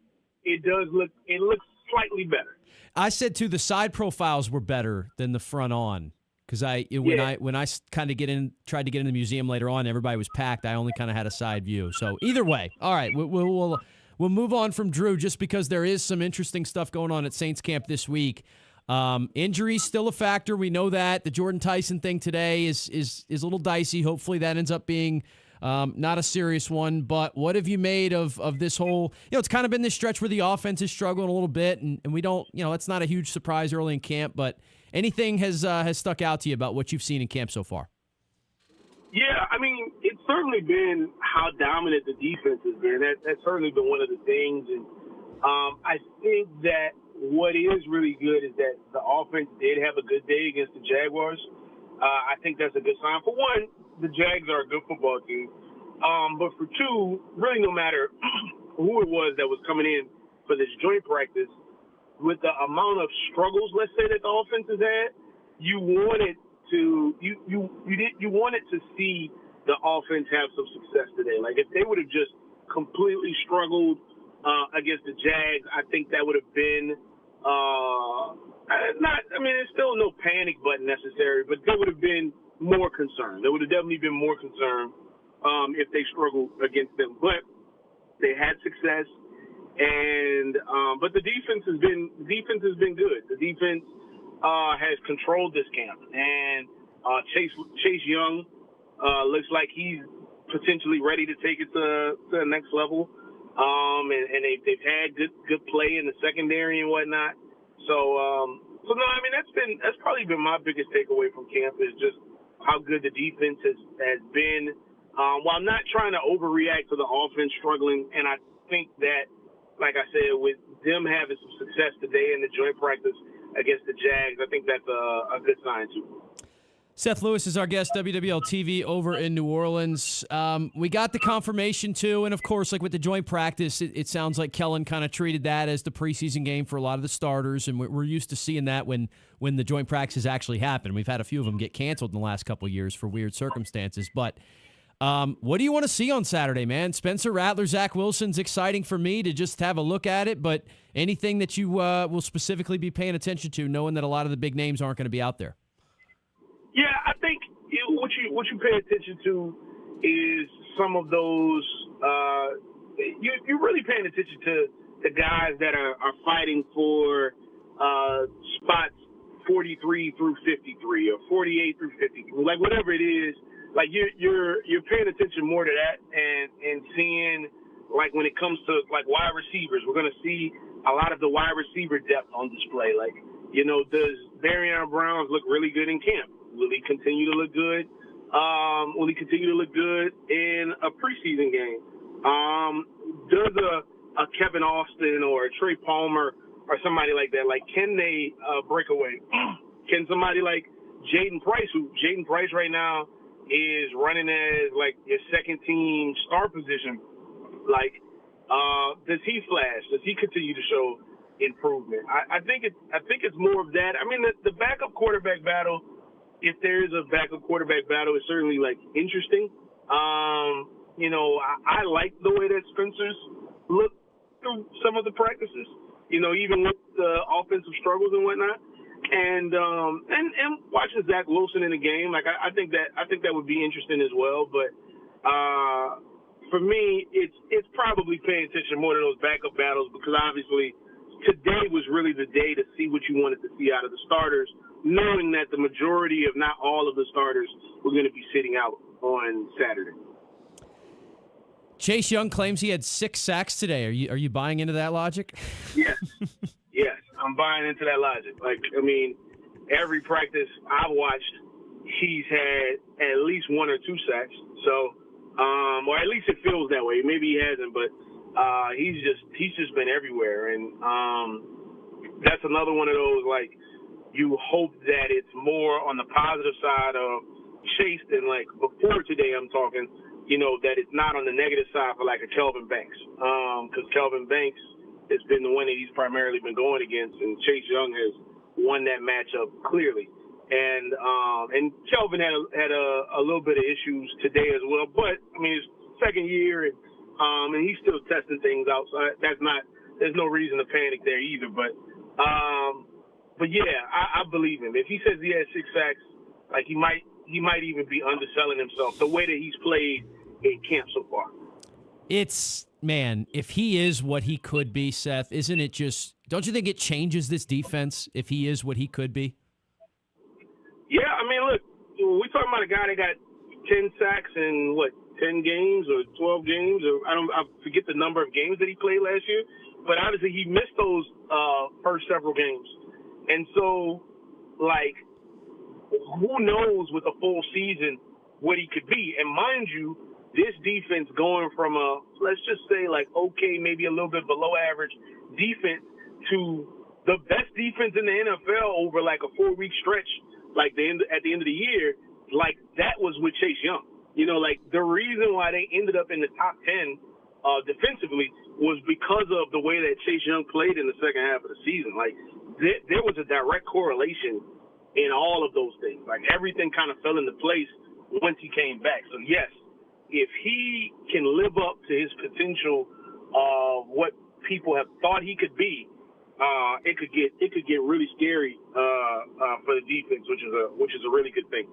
it looks slightly better. I said too, the side profiles were better than the front on. Because when I kind of tried to get in the museum later on, everybody was packed. I only kind of had a side view. So either way, all right, we'll move on from Drew just because there is some interesting stuff going on at Saints camp this week. Injuries still a factor. We know that the Jordan Tyson thing today is a little dicey. Hopefully that ends up being not a serious one. But what have you made of this whole? It's kind of been this stretch where the offense is struggling a little bit, and we don't. It's not a huge surprise early in camp, but. Anything has stuck out to you about what you've seen in camp so far? Yeah, I mean, it's certainly been how dominant the defense has been. That's certainly been one of the things. And I think that what is really good is that the offense did have a good day against the Jaguars. I think that's a good sign. For one, the Jags are a good football team. But for two, really no matter who it was that was coming in for this joint practice, with the amount of struggles, let's say, that the offense has had, you wanted to see the offense have some success today. Like if they would have just completely struggled against the Jags, I think that would have been there's still no panic button necessary, but there would have been more concern. There would have definitely been more concern if they struggled against them. But they had success. And but the defense has been good. The defense has controlled this camp, and Chase Young looks like he's potentially ready to take it to the next level. And they've had good play in the secondary and whatnot. So no, I mean that's probably been my biggest takeaway from camp is just how good the defense has been. While I'm not trying to overreact to the offense struggling, and I think that. Like I said, with them having some success today in the joint practice against the Jags, I think that's a good sign, too. Seth Lewis is our guest, WWL TV over in New Orleans. We got the confirmation, too, and, of course, like with the joint practice, it sounds like Kellen kind of treated that as the preseason game for a lot of the starters, and we're used to seeing that when the joint practices actually happen. We've had a few of them get canceled in the last couple of years for weird circumstances, but what do you want to see on Saturday, man? Spencer Rattler, Zach Wilson's exciting for me to just have a look at it, but anything that you will specifically be paying attention to, knowing that a lot of the big names aren't going to be out there? Yeah, I think what you pay attention to is some of those. You're really paying attention to the guys that are fighting for spots 43 through 53 or 48 through 53, like whatever it is. Like you're paying attention more to that and seeing like when it comes to like wide receivers, we're gonna see a lot of the wide receiver depth on display. Like, does Barrion Browns look really good in camp? Will he continue to look good? Will he continue to look good in a preseason game? Does a Kevin Austin or a Trey Palmer or somebody like that, like can they break away? Can somebody like Jaden Price, who Jaden Price right now is running as like your second team star position, like does he flash? Does he continue to show improvement? I think it's more of that. I mean the backup quarterback battle, if there is a backup quarterback battle, is certainly like interesting. I like the way that Spencer's looked through some of the practices, even with the offensive struggles and whatnot. And watching Zach Wilson in the game, like I think that would be interesting as well. But for me, it's probably paying attention more to those backup battles because obviously today was really the day to see what you wanted to see out of the starters, knowing that the majority, if not all of the starters, were going to be sitting out on Saturday. Chase Young claims he had 6 sacks today. Are you buying into that logic? Yes. Yes, I'm buying into that logic. Like, I mean, every practice I've watched, he's had at least 1 or 2 sacks. So, or at least it feels that way. Maybe he hasn't, but he's just been everywhere. And that's another one of those, like, you hope that it's more on the positive side of Chase than, like, before today I'm talking, that it's not on the negative side for, like, a Kelvin Banks. Because Kelvin Banks has been the one that he's primarily been going against, and Chase Young has won that matchup clearly. And Kelvin had a little bit of issues today as well. But I mean, it's second year, and he's still testing things out. So there's no reason to panic there either. But yeah, I believe him. If he says he has 6 sacks, like he might even be underselling himself the way that he's played in camp so far. If he is what he could be, Seth, isn't it just, don't you think it changes this defense if he is what he could be? Yeah, I mean, look, we're talking about a guy that got 10 sacks in, 10 games or 12 games? Or I forget the number of games that he played last year. But obviously he missed those first several games. And so, who knows with a full season what he could be. And mind you, this defense going from let's just say okay, maybe a little bit below average defense to the best defense in the NFL over a 4-week stretch, at the end of the year, that was with Chase Young. The reason why they ended up in the top 10 defensively was because of the way that Chase Young played in the second half of the season. There was a direct correlation in all of those things. Everything kind of fell into place once he came back. So yes, if he can live up to his potential of what people have thought he could be, it could get really scary for the defense, which is a really good thing.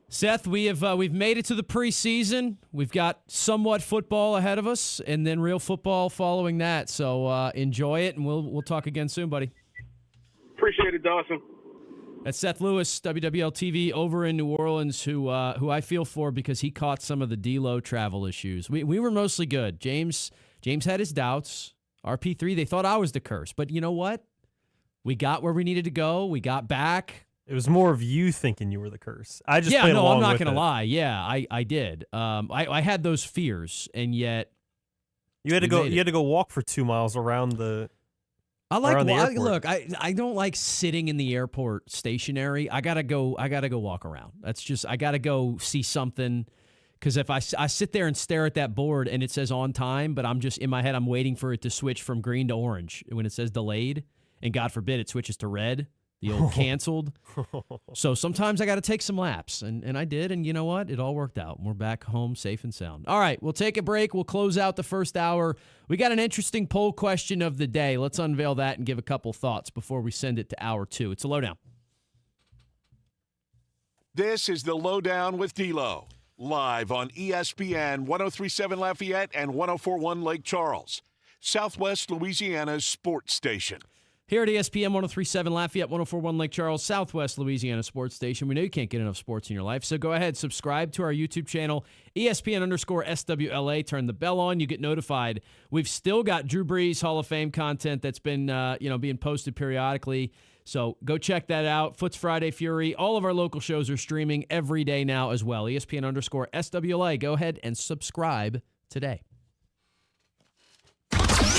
Seth, we've made it to the preseason. We've got somewhat football ahead of us, and then real football following that. So enjoy it, and we'll talk again soon, buddy. Appreciate it, Dawson. That's Seth Lewis, WWL TV over in New Orleans, who I feel for because he caught some of the D-Loh travel issues. We were mostly good. James had his doubts. RP3, they thought I was the curse. But you know what? We got where we needed to go. We got back. It was more of you thinking you were the curse. I just played along I'm not with going to it. lie. Yeah, I did. I had those fears, and yet you had to go. You had to go walk for 2 miles around the. I don't like sitting in the airport stationary. I gotta go walk around. That's just, I gotta go see something. Because if I sit there and stare at that board and it says on time, but I'm just in my head, I'm waiting for it to switch from green to orange when it says delayed, and God forbid it switches to red, the old canceled. So sometimes I got to take some laps, and I did, and you know what? It all worked out. We're back home safe and sound. All right, we'll take a break. We'll close out the first hour. We got an interesting poll question of the day. Let's unveil that and give a couple thoughts before we send it to hour 2. It's a LohDown. This is the LohDown with D-Loh, live on ESPN 103.7 Lafayette and 104.1 Lake Charles, Southwest Louisiana's sports station. Here at ESPN 103.7 Lafayette, 104.1 Lake Charles, Southwest Louisiana sports station. We know you can't get enough sports in your life, so go ahead, subscribe to our YouTube channel, ESPN_SWLA. Turn the bell on, you get notified. We've still got Drew Brees Hall of Fame content that's been being posted periodically, so go check that out. Foots Friday Fury, all of our local shows are streaming every day now as well. ESPN_SWLA. Go ahead and subscribe today.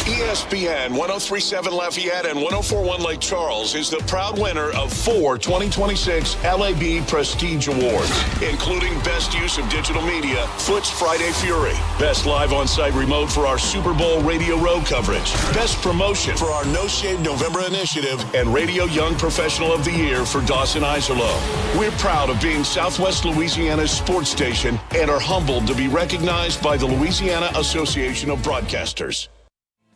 ESPN 103.7 Lafayette and 104.1 Lake Charles is the proud winner of 4 2026 LAB Prestige Awards, including Best Use of Digital Media, Foots Friday Fury, Best Live On-Site Remote for our Super Bowl Radio Road coverage, Best Promotion for our No Shave November initiative, and Radio Young Professional of the Year for Dawson Iserloh. We're proud of being Southwest Louisiana's sports station and are humbled to be recognized by the Louisiana Association of Broadcasters.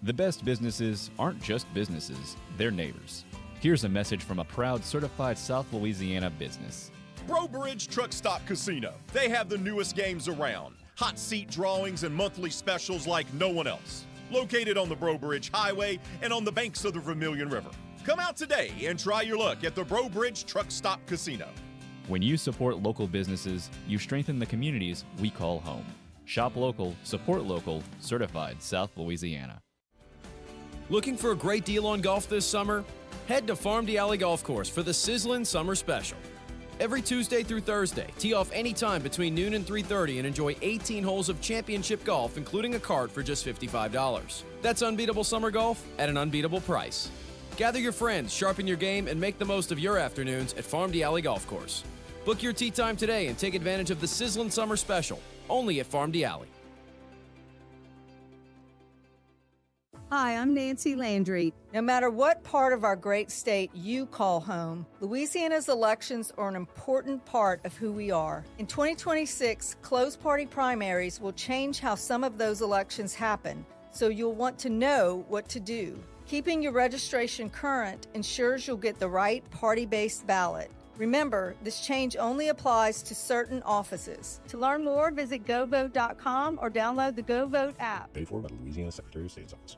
The best businesses aren't just businesses, they're neighbors. Here's a message from a proud certified South Louisiana business. Bro Bridge Truck Stop Casino. They have the newest games around. Hot seat drawings and monthly specials like no one else. Located on the Bro Bridge Highway and on the banks of the Vermilion River. Come out today and try your luck at the Bro Bridge Truck Stop Casino. When you support local businesses, you strengthen the communities we call home. Shop local, support local, certified South Louisiana. Looking for a great deal on golf this summer? Head to Farm Alley Golf Course for the Sizzlin' Summer Special. Every Tuesday through Thursday, tee off anytime between noon and 3:30 and enjoy 18 holes of championship golf, including a cart for just $55. That's unbeatable summer golf at an unbeatable price. Gather your friends, sharpen your game, and make the most of your afternoons at Farm Alley Golf Course. Book your tee time today and take advantage of the Sizzlin' Summer Special, only at Farm Alley. Hi, I'm Nancy Landry. No matter what part of our great state you call home, Louisiana's elections are an important part of who we are. In 2026, closed party primaries will change how some of those elections happen, so you'll want to know what to do. Keeping your registration current ensures you'll get the right party-based ballot. Remember, this change only applies to certain offices. To learn more, visit govote.com or download the GoVote app. Paid for by the Louisiana Secretary of State's office.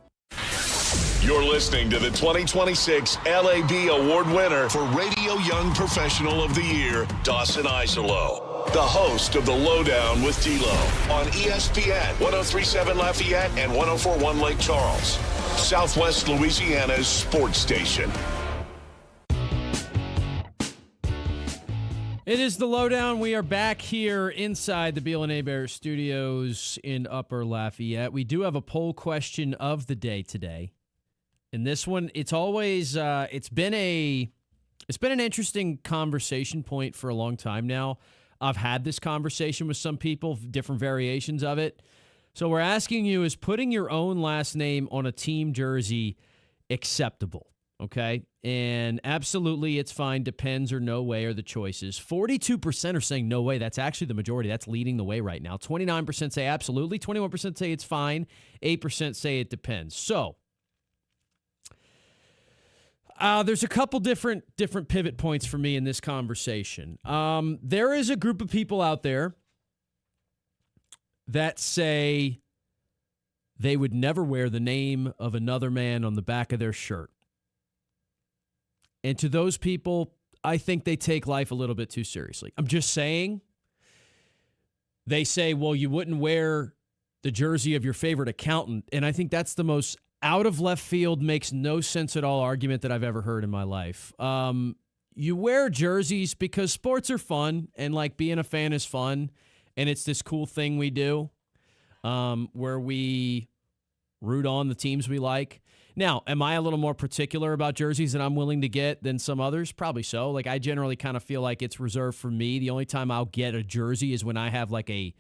You're listening to the 2026 LAB Award winner for Radio Young Professional of the Year, Dawson Iserloh, the host of the LohDown with D-Loh on ESPN 103.7 Lafayette and 104.1 Lake Charles, Southwest Louisiana's sports station. It is the LohDown. We are back here inside the Beal and Hebert studios in Upper Lafayette. We do have a poll question of the day today. And this one, it's always it's been an interesting conversation point for a long time now. I've had this conversation with some people, different variations of it. So we're asking you, is putting your own last name on a team jersey acceptable? Okay? And absolutely it's fine, depends, or no way are the choices. 42% are saying no way. That's actually the majority. That's leading the way right now. 29% say absolutely. 21% say it's fine. 8% say it depends. So there's a couple different pivot points for me in this conversation. There is a group of people out there that say they would never wear the name of another man on the back of their shirt. And to those people, I think they take life a little bit too seriously. I'm just saying. They say, well, you wouldn't wear the jersey of your favorite accountant. And I think that's the most out of left field, makes no sense at all argument that I've ever heard in my life. You wear jerseys because sports are fun and like being a fan is fun. And it's this cool thing we do where we root on the teams we like. Now, am I a little more particular about jerseys that I'm willing to get than some others? Probably so. Like, I generally kind of feel like it's reserved for me. The only time I'll get a jersey is when I have like a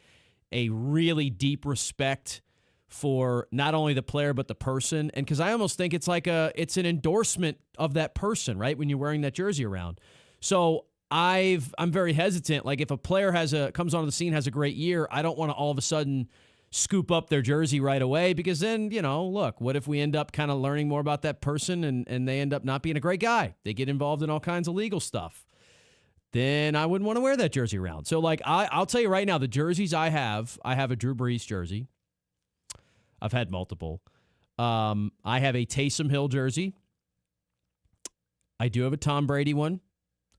really deep respect for not only the player but the person, and because I almost think it's like it's an endorsement of that person, right? When you're wearing that jersey around. So I'm very hesitant. Like, if a player comes onto the scene, has a great year, I don't want to all of a sudden scoop up their jersey right away, because then, look, what if we end up kind of learning more about that person and they end up not being a great guy? They get involved in all kinds of legal stuff. Then I wouldn't want to wear that jersey around. So, like, I'll tell you right now, the jerseys I have a Drew Brees jersey. I've had multiple. I have a Taysom Hill jersey. I do have a Tom Brady one.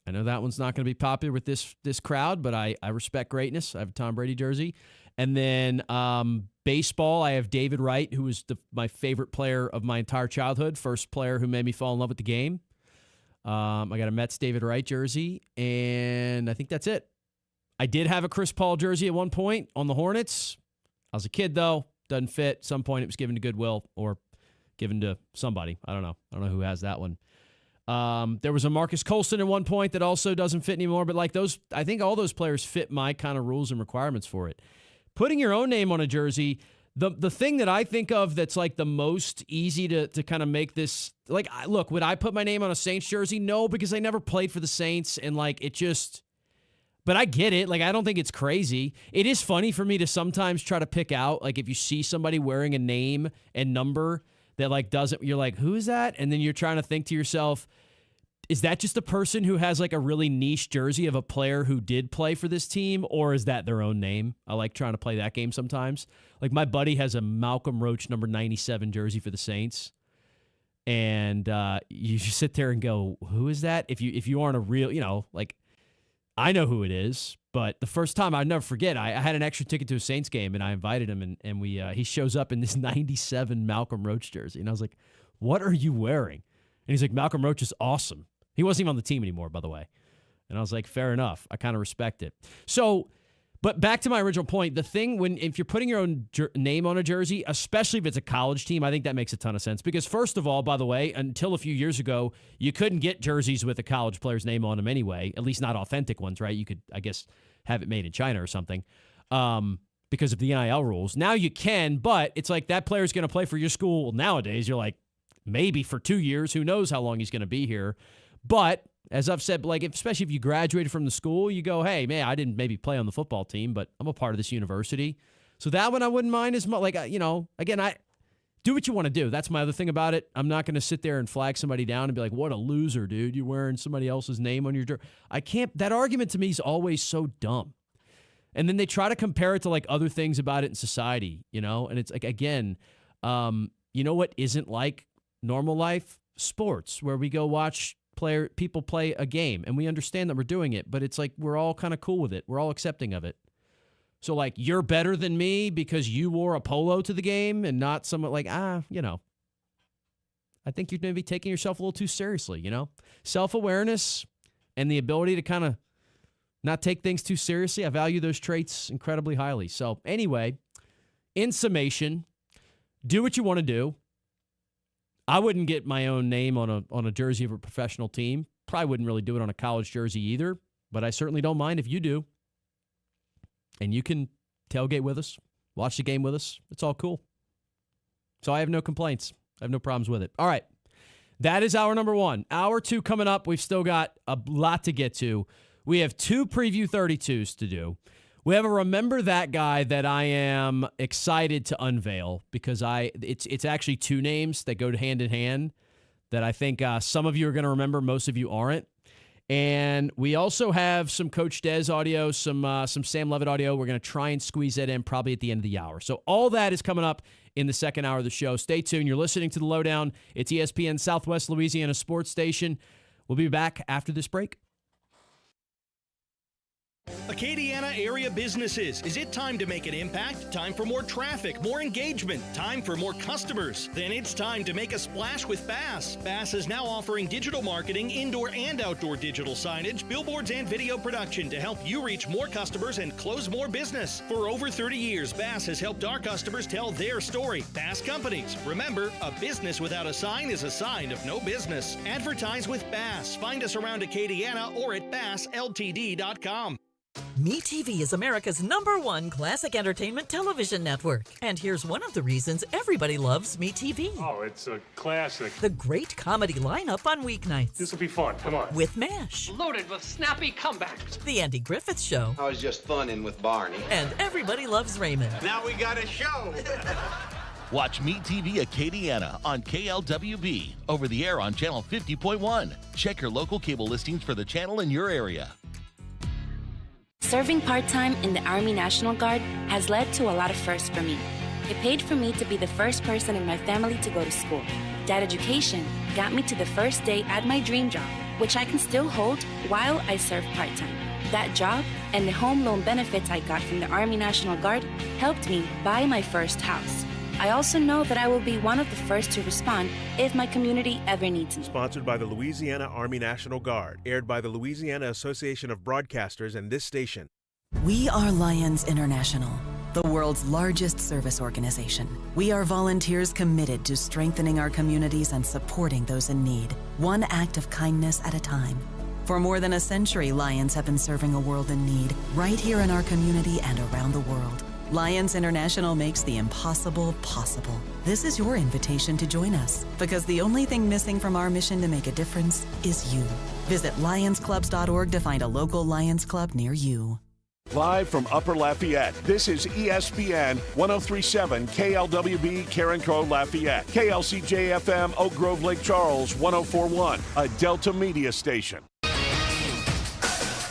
I know that one's not going to be popular with this crowd, but I respect greatness. I have a Tom Brady jersey. And then baseball, I have David Wright, who was my favorite player of my entire childhood, first player who made me fall in love with the game. I got a Mets David Wright jersey, and I think that's it. I did have a Chris Paul jersey at one point on the Hornets. I was a kid, though. Doesn't fit. At some point, it was given to Goodwill or given to somebody. I don't know. I don't know who has that one. There was a Marcus Colston at one point that also doesn't fit anymore, but like those, I think all those players fit my kind of rules and requirements for it. Putting your own name on a jersey, the thing that I think of that's like the most easy to kind of make this, like, look, would I put my name on a Saints jersey? No, because I never played for the Saints, and like it just, but I get it. Like, I don't think it's crazy. It is funny for me to sometimes try to pick out, like, if you see somebody wearing a name and number that like doesn't, you're like, who is that? And then you're trying to think to yourself, is that just a person who has like a really niche jersey of a player who did play for this team, or is that their own name? I like trying to play that game sometimes. Like, my buddy has a Malcolm Roach number 97 jersey for the Saints. And you just sit there and go, who is that? If you aren't a real, like, I know who it is, but the first time, I'll never forget, I had an extra ticket to a Saints game, and I invited him, and he shows up in this 97 Malcolm Roach jersey. And I was like, what are you wearing? And he's like, Malcolm Roach is awesome. He wasn't even on the team anymore, by the way. And I was like, fair enough. I kind of respect it. So, but back to my original point, the thing if you're putting your own name on a jersey, especially if it's a college team, I think that makes a ton of sense. Because first of all, by the way, until a few years ago, you couldn't get jerseys with a college player's name on them anyway, at least not authentic ones, right? You could, I guess, have it made in China or something. because of the NIL rules. Now you can, but it's like that player's going to play for your school. Nowadays, you're like, maybe for 2 years. Who knows how long he's going to be here. But as I've said, like especially if you graduated from the school, you go, hey, man, I didn't maybe play on the football team, but I'm a part of this university. So that one I wouldn't mind as much. Like, again, I do what you want to do. That's my other thing about it. I'm not going to sit there and flag somebody down and be like, what a loser, dude. You're wearing somebody else's name on your jersey. I can't. That argument to me is always so dumb. And then they try to compare it to like other things about it in society, and it's like, again, you know what isn't like normal life? Sports, where we go watch people play a game and we understand that we're doing it, but it's like we're all kind of cool with it. We're all accepting of it. So like you're better than me because you wore a polo to the game and not someone like, I think you're maybe taking yourself a little too seriously, Self-awareness and the ability to kind of not take things too seriously. I value those traits incredibly highly. So anyway, in summation, do what you want to do. I wouldn't get my own name on a jersey of a professional team. Probably wouldn't really do it on a college jersey either, but I certainly don't mind if you do. And you can tailgate with us, watch the game with us. It's all cool. So I have no complaints. I have no problems with it. All right. That is hour number 1. Hour 2 coming up. We've still got a lot to get to. We have 2 Preview 32s to do. We have a Remember That guy that I am excited to unveil because it's actually 2 names that go hand in hand that I think some of you are going to remember, most of you aren't. And we also have some Coach Des audio, some Sam Levitt audio. We're going to try and squeeze that in probably at the end of the hour. So all that is coming up in the second hour of the show. Stay tuned. You're listening to The LohDown. It's ESPN Southwest Louisiana Sports Station. We'll be back after this break. Acadiana area businesses. Is it time to make an impact? Time for more traffic, more engagement, time for more customers? Then it's time to make a splash with Bass. Bass is now offering digital marketing, indoor and outdoor digital signage, billboards, and video production to help you reach more customers and close more business. For over 30 years, Bass has helped our customers tell their story. Bass Companies. Remember, a business without a sign is a sign of no business. Advertise with Bass. Find us around Acadiana or at bassltd.com. MeTV is America's #1 classic entertainment television network. And here's one of the reasons everybody loves MeTV. Oh, it's a classic. The great comedy lineup on weeknights. This will be fun. Come on. With MASH. Loaded with snappy comebacks. The Andy Griffith Show. I was just funning with Barney. And Everybody Loves Raymond. Now we got a show. Watch MeTV Acadiana on KLWB, over the air on Channel 50.1. Check your local cable listings for the channel in your area. Serving part-time in the Army National Guard has led to a lot of firsts for me. It paid for me to be the first person in my family to go to school. That education got me to the first day at my dream job, which I can still hold while I serve part-time. That job and the home loan benefits I got from the Army National Guard helped me buy my first house. I also know that I will be one of the first to respond if my community ever needs me. Sponsored by the Louisiana Army National Guard. Aired by the Louisiana Association of Broadcasters and this station. We are Lions International, the world's largest service organization. We are volunteers committed to strengthening our communities and supporting those in need, one act of kindness at a time. For more than a century, Lions have been serving a world in need, right here in our community and around the world. Lions International makes the impossible possible. This is your invitation to join us, because the only thing missing from our mission to make a difference is you. Visit lionsclubs.org to find a local Lions Club near you. Live from Upper Lafayette, this is ESPN 1037 KLWB Carencro Lafayette, KLCJ-FM Oak Grove Lake Charles 1041, a Delta Media station.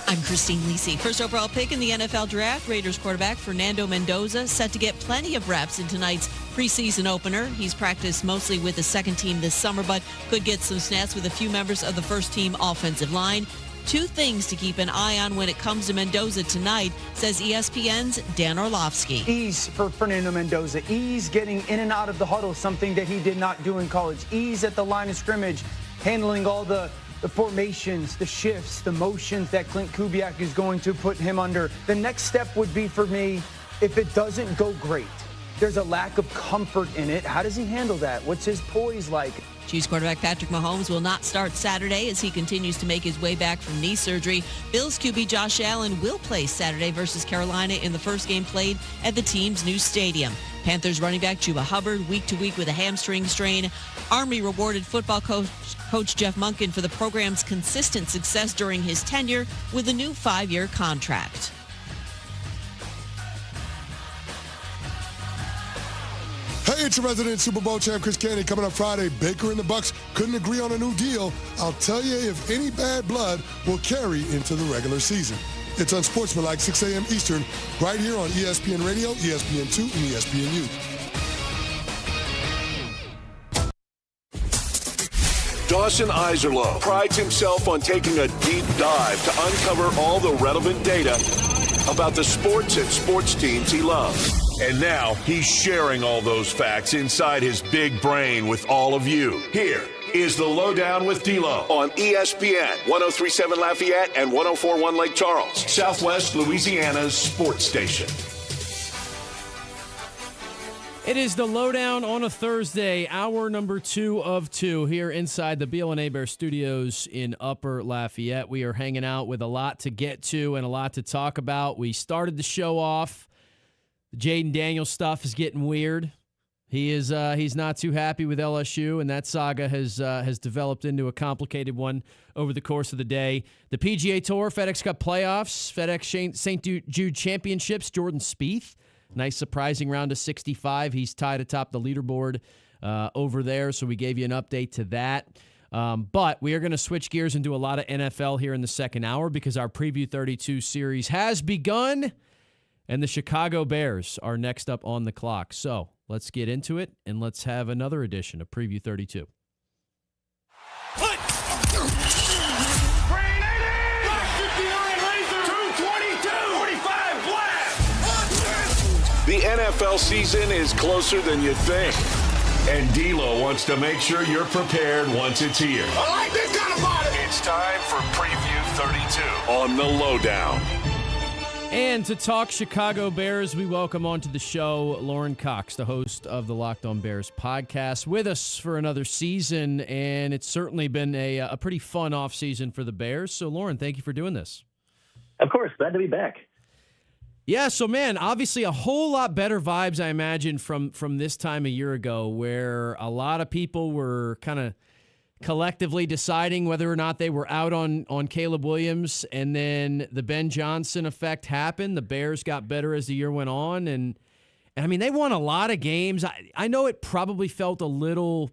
I'm Christine Lisi. First overall pick in the NFL Draft, Raiders quarterback Fernando Mendoza set to get plenty of reps in tonight's preseason opener. He's practiced mostly with the second team this summer, but could get some snaps with a few members of the first team offensive line. 2 things to keep an eye on when it comes to Mendoza tonight, says ESPN's Dan Orlovsky. Ease for Fernando Mendoza. Ease getting in and out of the huddle, something that he did not do in college. Ease at the line of scrimmage, handling all the formations, the shifts, the motions that Clint Kubiak is going to put him under. The next step would be for me, if it doesn't go great, there's a lack of comfort in it. How does he handle that? What's his poise like? Chiefs quarterback Patrick Mahomes will not start Saturday as he continues to make his way back from knee surgery. Bills QB Josh Allen will play Saturday versus Carolina in the first game played at the team's new stadium. Panthers running back Chuba Hubbard week to week with a hamstring strain. Army rewarded football coach Jeff Monken for the program's consistent success during his tenure with a new 5-year contract. Hey, it's your resident Super Bowl champ, Chris Candy. Coming up Friday, Baker and the Bucks couldn't agree on a new deal. I'll tell you if any bad blood will carry into the regular season. It's Unsportsmanlike, 6 a.m. Eastern, right here on ESPN Radio, ESPN2, and ESPNU. Dawson Iserloh prides himself on taking a deep dive to uncover all the relevant data about the sports and sports teams he loves. And now he's sharing all those facts inside his big brain with all of you. Here is the LohDown with D-Loh on ESPN 103.7 Lafayette and 104.1 Lake Charles, Southwest Louisiana's sports station. It is the LohDown on a Thursday, hour number 2 of 2 here inside the BLNA Bear Studios in Upper Lafayette. We are hanging out with a lot to get to and a lot to talk about. We started the show off. The Jaden Daniels stuff is getting weird. He's not too happy with LSU, and that saga has developed into a complicated one over the course of the day. The PGA Tour, FedEx Cup playoffs, FedEx St. Jude Championships, Jordan Spieth. Nice surprising round of 65. He's tied atop the leaderboard over there, so we gave you an update to that. But we are going to switch gears and do a lot of NFL here in the second hour because our Preview 32 series has begun, and the Chicago Bears are next up on the clock. So let's get into it, and let's have another edition of Preview 32. The NFL season is closer than you think. And D-Loh wants to make sure you're prepared once it's here. I like this kind of party. It's time for Preview 32 on the LohDown. And to talk Chicago Bears, we welcome onto the show Lauren Cox, the host of the Locked On Bears podcast, with us for another season. And it's certainly been a pretty fun offseason for the Bears. So, Lauren, thank you for doing this. Of course. Glad to be back. Yeah, so, man, obviously a whole lot better vibes, I imagine, from this time a year ago where a lot of people were kind of collectively deciding whether or not they were out on Caleb Williams, and then the Ben Johnson effect happened. The Bears got better as the year went on, and I mean, they won a lot of games. I know it probably felt a little,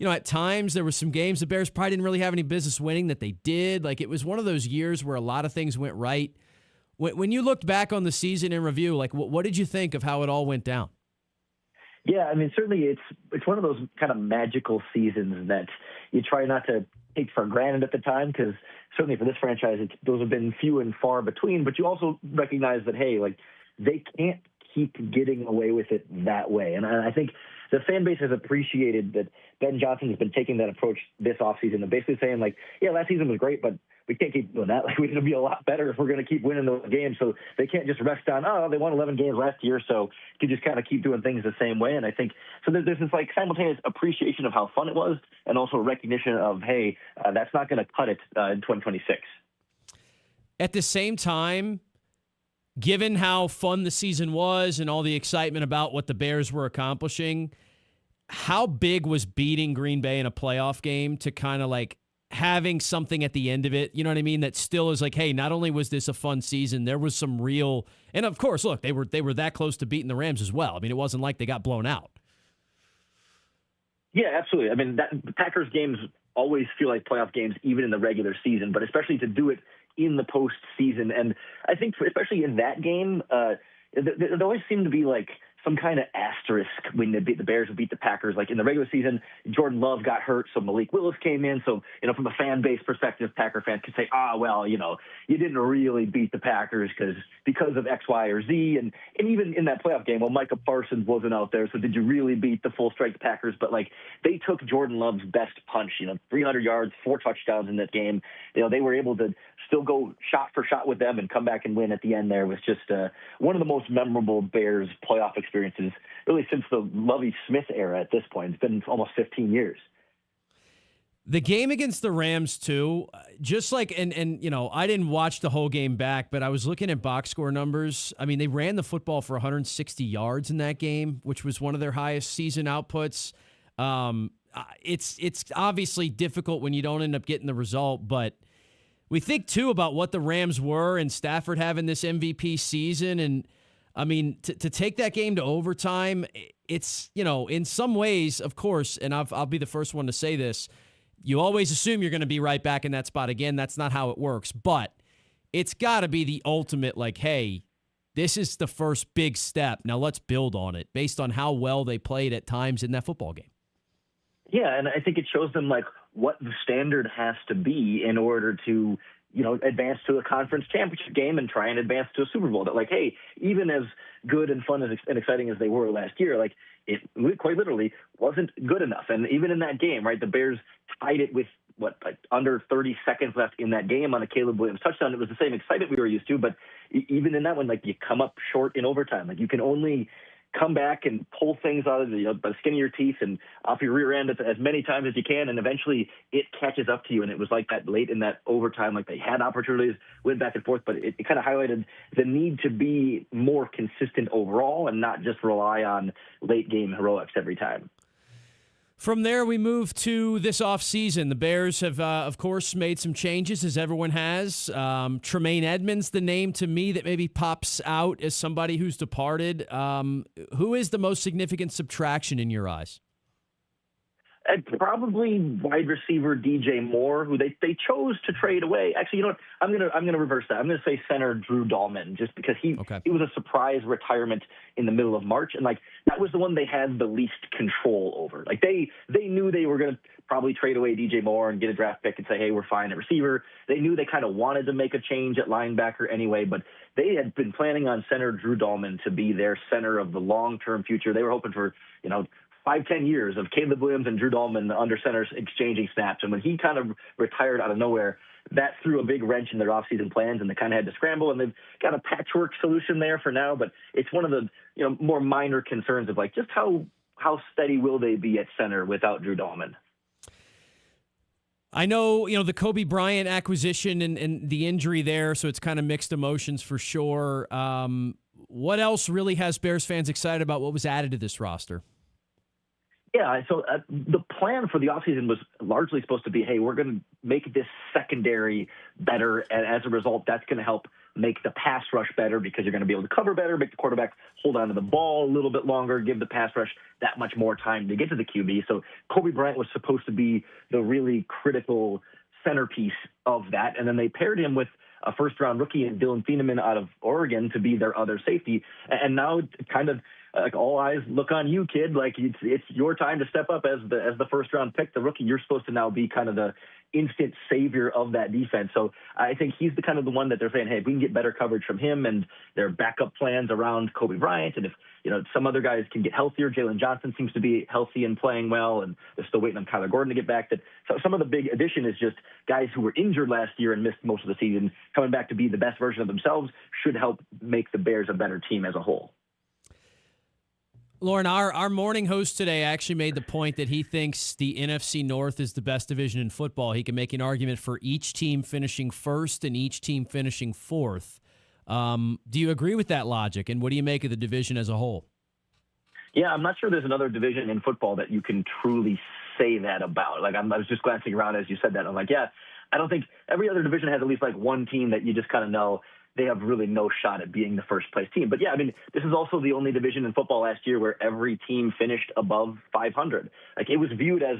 at times there were some games the Bears probably didn't really have any business winning that they did. Like, it was one of those years where a lot of things went right. When you looked back on the season in review, like what did you think of how it all went down? Yeah, I mean, certainly it's one of those kind of magical seasons that you try not to take for granted at the time, because certainly for this franchise, those have been few and far between. But you also recognize that, hey, like, they can't keep getting away with it that way. And I think the fan base has appreciated that Ben Johnson has been taking that approach this offseason and basically saying, like, yeah, last season was great, but we can't keep doing that. Like, we're going to be a lot better if we're going to keep winning those games. So they can't just rest on, they won 11 games last year, so you can just kind of keep doing things the same way. And I think so there's this like simultaneous appreciation of how fun it was, and also recognition of, hey, that's not going to cut it in 2026. At the same time, given how fun the season was and all the excitement about what the Bears were accomplishing, how big was beating Green Bay in a playoff game to kind of like having something at the end of it, you know what I mean? That still is like, hey, not only was this a fun season, there was some real, and of course, look, they were that close to beating the Rams as well. I mean, it wasn't like they got blown out. Yeah, absolutely. I mean, the Packers games always feel like playoff games, even in the regular season, but especially to do it in the postseason. And I think especially in that game, there always seemed to be like some kind of asterisk when the Bears would beat the Packers. Like in the regular season, Jordan Love got hurt, so Malik Willis came in. So, from a fan base perspective, Packer fans could say, well, you didn't really beat the Packers because of X, Y, or Z. And even in that playoff game, well, Micah Parsons wasn't out there, so did you really beat the full-strength Packers? But, like, they took Jordan Love's best punch, 300 yards, 4 touchdowns in that game. They were able to still go shot for shot with them and come back and win at the end there was just one of the most memorable Bears playoff experiences, really since the Lovie Smith era at this point. It's been almost 15 years. The game against the Rams, too, just like, and I didn't watch the whole game back, but I was looking at box score numbers. I mean, they ran the football for 160 yards in that game, which was one of their highest season outputs. It's obviously difficult when you don't end up getting the result, but we think, too, about what the Rams were and Stafford having this MVP season. And, I mean, to take that game to overtime, it's, in some ways, of course, and I'll be the first one to say this, you always assume you're going to be right back in that spot again. That's not how it works. But it's got to be the ultimate, like, hey, this is the first big step. Now let's build on it based on how well they played at times in that football game. Yeah, and I think it shows them, like, what the standard has to be in order to, advance to a conference championship game and try and advance to a Super Bowl. That, like, hey, even as good and fun and exciting as they were last year, like, it quite literally wasn't good enough. And even in that game, right, the Bears tied it with, under 30 seconds left in that game on a Caleb Williams touchdown. It was the same excitement we were used to, but even in that one, like, you come up short in overtime. Like, you can only come back and pull things out of by the skin of your teeth and off your rear end as many times as you can, and eventually it catches up to you. And it was like that late in that overtime, like they had opportunities, went back and forth, but it kind of highlighted the need to be more consistent overall and not just rely on late game heroics every time. From there, we move to this offseason. The Bears have, of course, made some changes, as everyone has. Tremaine Edmonds, the name to me that maybe pops out as somebody who's departed. Who is the most significant subtraction in your eyes? Probably wide receiver DJ Moore, who they chose to trade away. Actually, you know what? I'm gonna reverse that. I'm gonna say center Drew Dahlman, just because he was a surprise retirement in the middle of March, and like that was the one they had the least control over. Like they knew they were gonna probably trade away DJ Moore and get a draft pick and say, hey, we're fine at receiver. They knew they kind of wanted to make a change at linebacker anyway, but they had been planning on center Drew Dahlman to be their center of the long-term future. They were hoping for 5-10 years of Caleb Williams and Drew Dahlman under centers exchanging snaps. And when he kind of retired out of nowhere, that threw a big wrench in their offseason plans, and they kind of had to scramble. And they've got a patchwork solution there for now, but it's one of the more minor concerns of like just how steady will they be at center without Drew Dahlman. I know, the Kobe Bryant acquisition and the injury there, so it's kind of mixed emotions for sure. What else really has Bears fans excited about what was added to this roster? Yeah, so the plan for the offseason was largely supposed to be, hey, we're going to make this secondary better, and as a result, that's going to help make the pass rush better because you're going to be able to cover better, make the quarterback hold on to the ball a little bit longer, give the pass rush that much more time to get to the QB. So Kobe Bryant was supposed to be the really critical centerpiece of that, and then they paired him with a first-round rookie and Dylan Thieneman out of Oregon to be their other safety, and now kind of like all eyes look on you, kid. Like it's your time to step up as the first round pick, the rookie. You're supposed to now be kind of the instant savior of that defense. So I think he's the kind of the one that they're saying, hey, if we can get better coverage from him and their backup plans around Kobe Bryant, and if some other guys can get healthier, Jalen Johnson seems to be healthy and playing well, and they're still waiting on Kyler Gordon to get back. That so some of the big addition is just guys who were injured last year and missed most of the season coming back to be the best version of themselves should help make the Bears a better team as a whole. Lauren, our morning host today actually made the point that he thinks the NFC North is the best division in football. He can make an argument for each team finishing first and each team finishing fourth. Do you agree with that logic, and what do you make of the division as a whole? Yeah, I'm not sure there's another division in football that you can truly say that about. Like I was just glancing around as you said that. I'm like, yeah, I don't think every other division has at least like one team that you just kind of know they have really no shot at being the first place team. But yeah, I mean, this is also the only division in football last year where every team finished above 500. Like it was viewed as,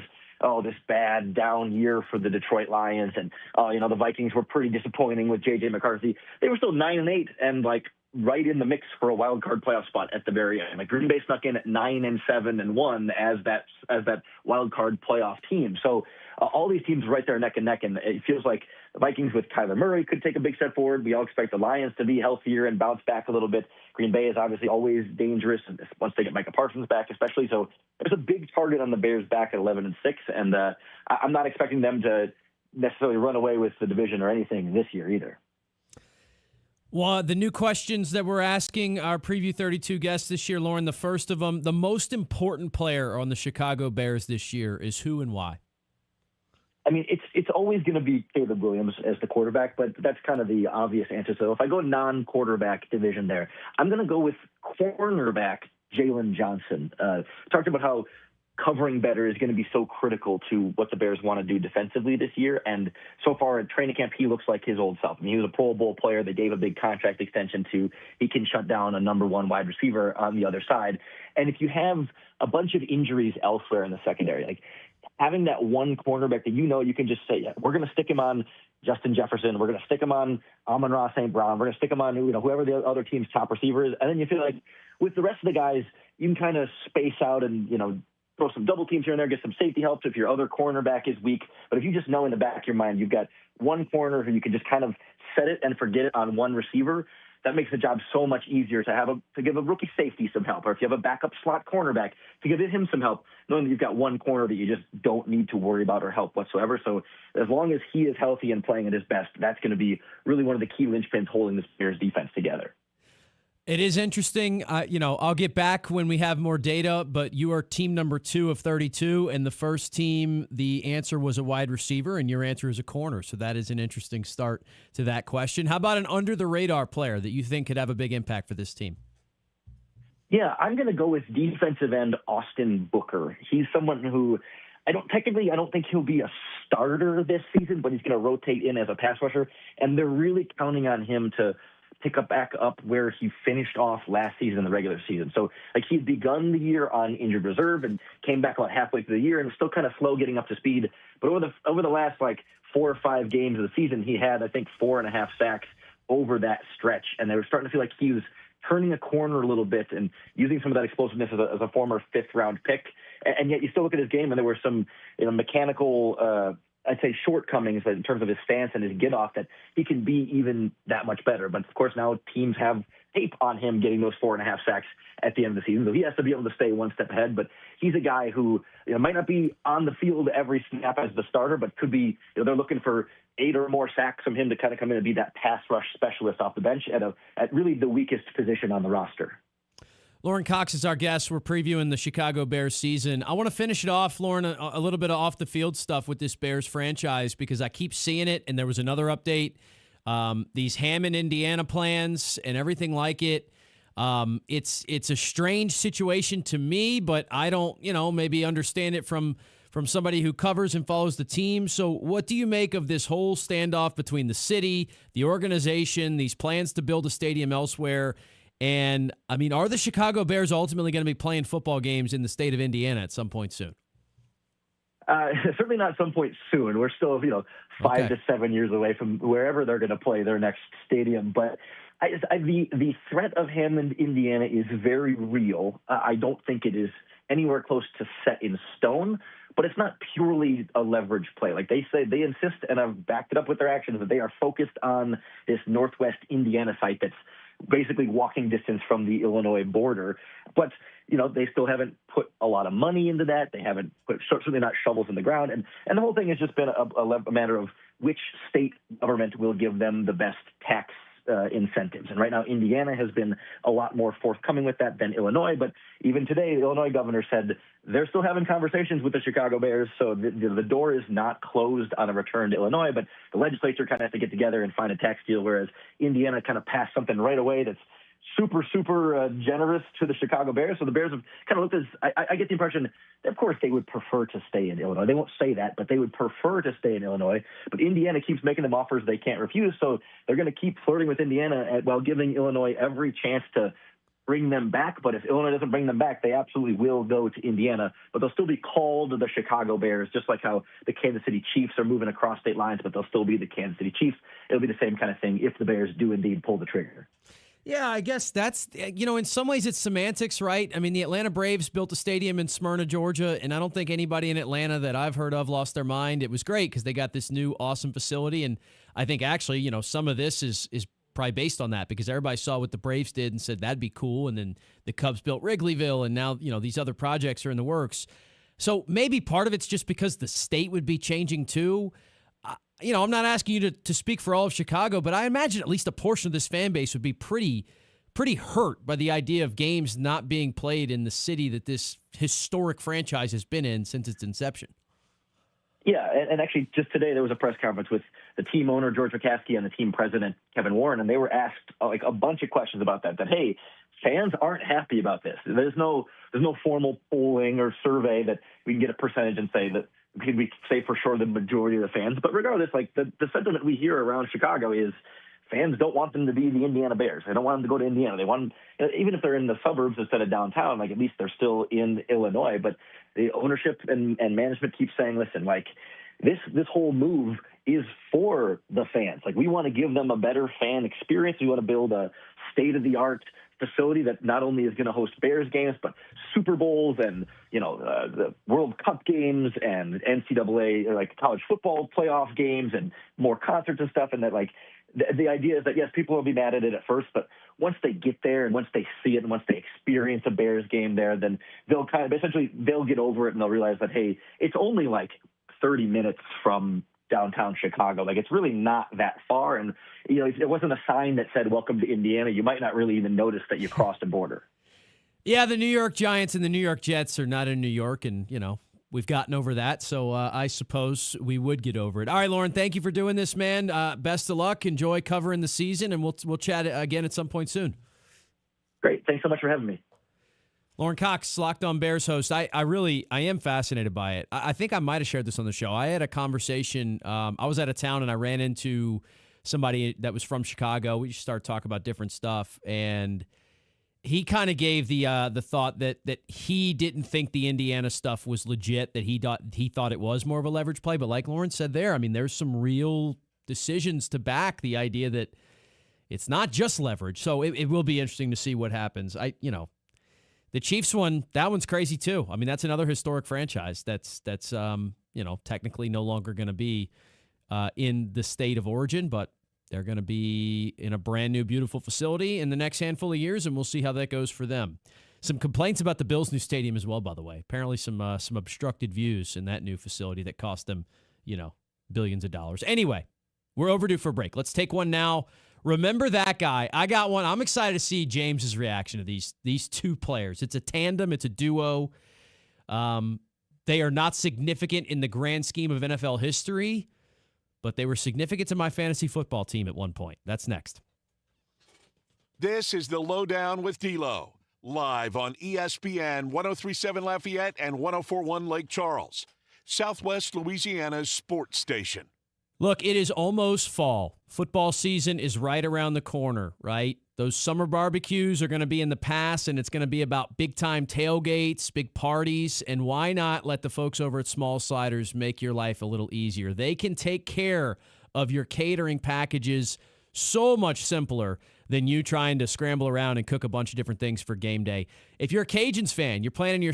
this bad down year for the Detroit Lions. And, the Vikings were pretty disappointing with J.J. McCarthy. They were still 9-8 and like right in the mix for a wild card playoff spot at the very end. Like Green Bay snuck in at 9-7-1 as that wild card playoff team. So all these teams right there neck and neck, and it feels like the Vikings with Kyler Murray could take a big step forward. We all expect the Lions to be healthier and bounce back a little bit. Green Bay is obviously always dangerous once they get Micah Parsons back, especially. So there's a big target on the Bears back at 11-6, and I'm not expecting them to necessarily run away with the division or anything this year either. Well, the new questions that we're asking our Preview 32 guests this year, Lauren, the first of them, the most important player on the Chicago Bears this year is who and why? I mean, it's always going to be Caleb Williams as the quarterback, but that's kind of the obvious answer. So if I go non-quarterback division there, I'm going to go with cornerback Jalen Johnson. Talked about how covering better is going to be so critical to what the Bears want to do defensively this year. And so far in training camp, he looks like his old self. I mean, he was a Pro Bowl player. They gave a big contract extension to. He can shut down a number one wide receiver on the other side. And if you have a bunch of injuries elsewhere in the secondary, like having that one cornerback that you can just say, yeah, we're going to stick him on Justin Jefferson. We're going to stick him on Amon-Ra St. Brown. We're going to stick him on whoever the other team's top receiver is. And then you feel like with the rest of the guys, you can kind of space out and, throw some double teams here and there, get some safety help if your other cornerback is weak. But if you just know in the back of your mind you've got one corner who you can just kind of set it and forget it on one receiver, that makes the job so much easier to give a rookie safety some help, or if you have a backup slot cornerback, to give him some help, knowing that you've got one corner that you just don't need to worry about or help whatsoever. So as long as he is healthy and playing at his best, that's going to be really one of the key linchpins holding this Bears defense together. It is interesting. I'll get back when we have more data, but you are team number 2 of 32, and the first team, the answer was a wide receiver, and your answer is a corner. So that is an interesting start to that question. How about an under-the-radar player that you think could have a big impact for this team? Yeah, I'm going to go with defensive end Austin Booker. He's someone who I don't think he'll be a starter this season, but he's going to rotate in as a pass rusher, and they're really counting on him to pick back up where he finished off last season in the regular season. So he's begun the year on injured reserve and came back about halfway through the year and was still kind of slow getting up to speed. But over the last 4 or 5 games of the season, he had, I think, 4.5 sacks over that stretch. And they were starting to feel like he was turning a corner a little bit and using some of that explosiveness as a former 5th-round pick. And yet you still look at his game and there were some mechanical I'd say shortcomings in terms of his stance and his get off that he can be even that much better. But of course now teams have tape on him getting those 4.5 sacks at the end of the season. So he has to be able to stay one step ahead, but he's a guy who might not be on the field every snap as the starter, but could be, they're looking for 8 or more sacks from him to kind of come in and be that pass rush specialist off the bench at really the weakest position on the roster. Lauren Cox is our guest. We're previewing the Chicago Bears season. I want to finish it off, Lauren, a little bit of off-the-field stuff with this Bears franchise because I keep seeing it, and there was another update. These Hammond, Indiana plans and everything like it. It's a strange situation to me, but I don't, maybe understand it from somebody who covers and follows the team. So what do you make of this whole standoff between the city, the organization, these plans to build a stadium elsewhere? And, are the Chicago Bears ultimately going to be playing football games in the state of Indiana at some point soon? Certainly not some point soon. We're still, 5 to 7 years away from wherever they're going to play their next stadium. But the threat of Hammond, Indiana is very real. I don't think it is anywhere close to set in stone, but it's not purely a leverage play. Like they say, they insist, and I've backed it up with their actions, that they are focused on this Northwest Indiana site that's basically walking distance from the Illinois border. But, they still haven't put a lot of money into that. They haven't put, certainly not shovels in the ground. And the whole thing has just been a matter of which state government will give them the best tax incentives. And right now, Indiana has been a lot more forthcoming with that than Illinois. But even today, the Illinois governor said they're still having conversations with the Chicago Bears. So the door is not closed on a return to Illinois, but the legislature kind of has to get together and find a tax deal, whereas Indiana kind of passed something right away that's super generous to the Chicago Bears. So the Bears have kind of looked at, I get the impression, of course, they would prefer to stay in Illinois. They won't say that, but they would prefer to stay in Illinois. But Indiana keeps making them offers they can't refuse. So they're going to keep flirting with Indiana while giving Illinois every chance to bring them back. But if Illinois doesn't bring them back, they absolutely will go to Indiana. But they'll still be called the Chicago Bears, just like how the Kansas City Chiefs are moving across state lines, but they'll still be the Kansas City Chiefs. It'll be the same kind of thing if the Bears do indeed pull the trigger. Yeah, I guess that's, in some ways it's semantics, right? The Atlanta Braves built a stadium in Smyrna, Georgia, and I don't think anybody in Atlanta that I've heard of lost their mind. It was great because they got this new awesome facility, and I think actually, some of this is probably based on that because everybody saw what the Braves did and said that'd be cool, and then the Cubs built Wrigleyville, and now, these other projects are in the works. So maybe part of it's just because the state would be changing too. I'm not asking you to speak for all of Chicago, but I imagine at least a portion of this fan base would be pretty hurt by the idea of games not being played in the city that this historic franchise has been in since its inception. Yeah, and actually just today there was a press conference with the team owner, George McCaskey, and the team president, Kevin Warren, and they were asked like a bunch of questions about that, hey, fans aren't happy about this. There's no formal polling or survey that we can get a percentage and say that we say for sure the majority of the fans. But regardless, like the sentiment we hear around Chicago is fans don't want them to be the Indiana Bears. They don't want them to go to Indiana. They want them, even if they're in the suburbs instead of downtown, like at least they're still in Illinois. But the ownership and management keep saying, listen, like this whole move is for the fans. Like we want to give them a better fan experience. We want to build a state-of-the-art facility that not only is going to host Bears games, but Super Bowls and, the World Cup games and NCAA, like college football playoff games and more concerts and stuff. And that like, the idea is that, yes, people will be mad at it at first, but once they get there and once they see it and once they experience a Bears game there, then they'll they'll get over it and they'll realize that, hey, it's only like 30 minutes from downtown Chicago. Like it's really not that far. And, if there wasn't a sign that said, welcome to Indiana, you might not really even notice that you crossed a border. Yeah, the New York Giants and the New York Jets are not in New York, and, we've gotten over that, so I suppose we would get over it. All right, Lauren, thank you for doing this, man. Best of luck. Enjoy covering the season, and we'll chat again at some point soon. Great. Thanks so much for having me. Lauren Cox, Locked On Bears host. I am fascinated by it. I think I might have shared this on the show. I had a conversation. I was out of town, and I ran into somebody that was from Chicago. We just started talking about different stuff, and he kind of gave the thought that he didn't think the Indiana stuff was legit, that he thought it was more of a leverage play. But like Lauren said there, I mean, there's some real decisions to back the idea that it's not just leverage. So it will be interesting to see what happens. The Chiefs one, that one's crazy too. I mean, that's another historic franchise that's technically no longer going to be in the state of origin, but they're going to be in a brand new, beautiful facility in the next handful of years, and we'll see how that goes for them. Some complaints about the Bills' new stadium as well, by the way. Apparently some obstructed views in that new facility that cost them, billions of dollars. Anyway, we're overdue for a break. Let's take one now. Remember that guy. I got one. I'm excited to see James's reaction to these two players. It's a tandem. It's a duo. They are not significant in the grand scheme of NFL history, but they were significant to my fantasy football team at one point. That's next. This is the LohDown with D-Loh, live on ESPN 103.7 Lafayette and 104.1 Lake Charles, Southwest Louisiana's sports station. Look, it is almost fall. Football season is right around the corner, right? Those summer barbecues are going to be in the past, and it's going to be about big-time tailgates, big parties, and why not let the folks over at Small Sliders make your life a little easier? They can take care of your catering packages so much simpler than you trying to scramble around and cook a bunch of different things for game day. If you're a Cajuns fan, you're planning your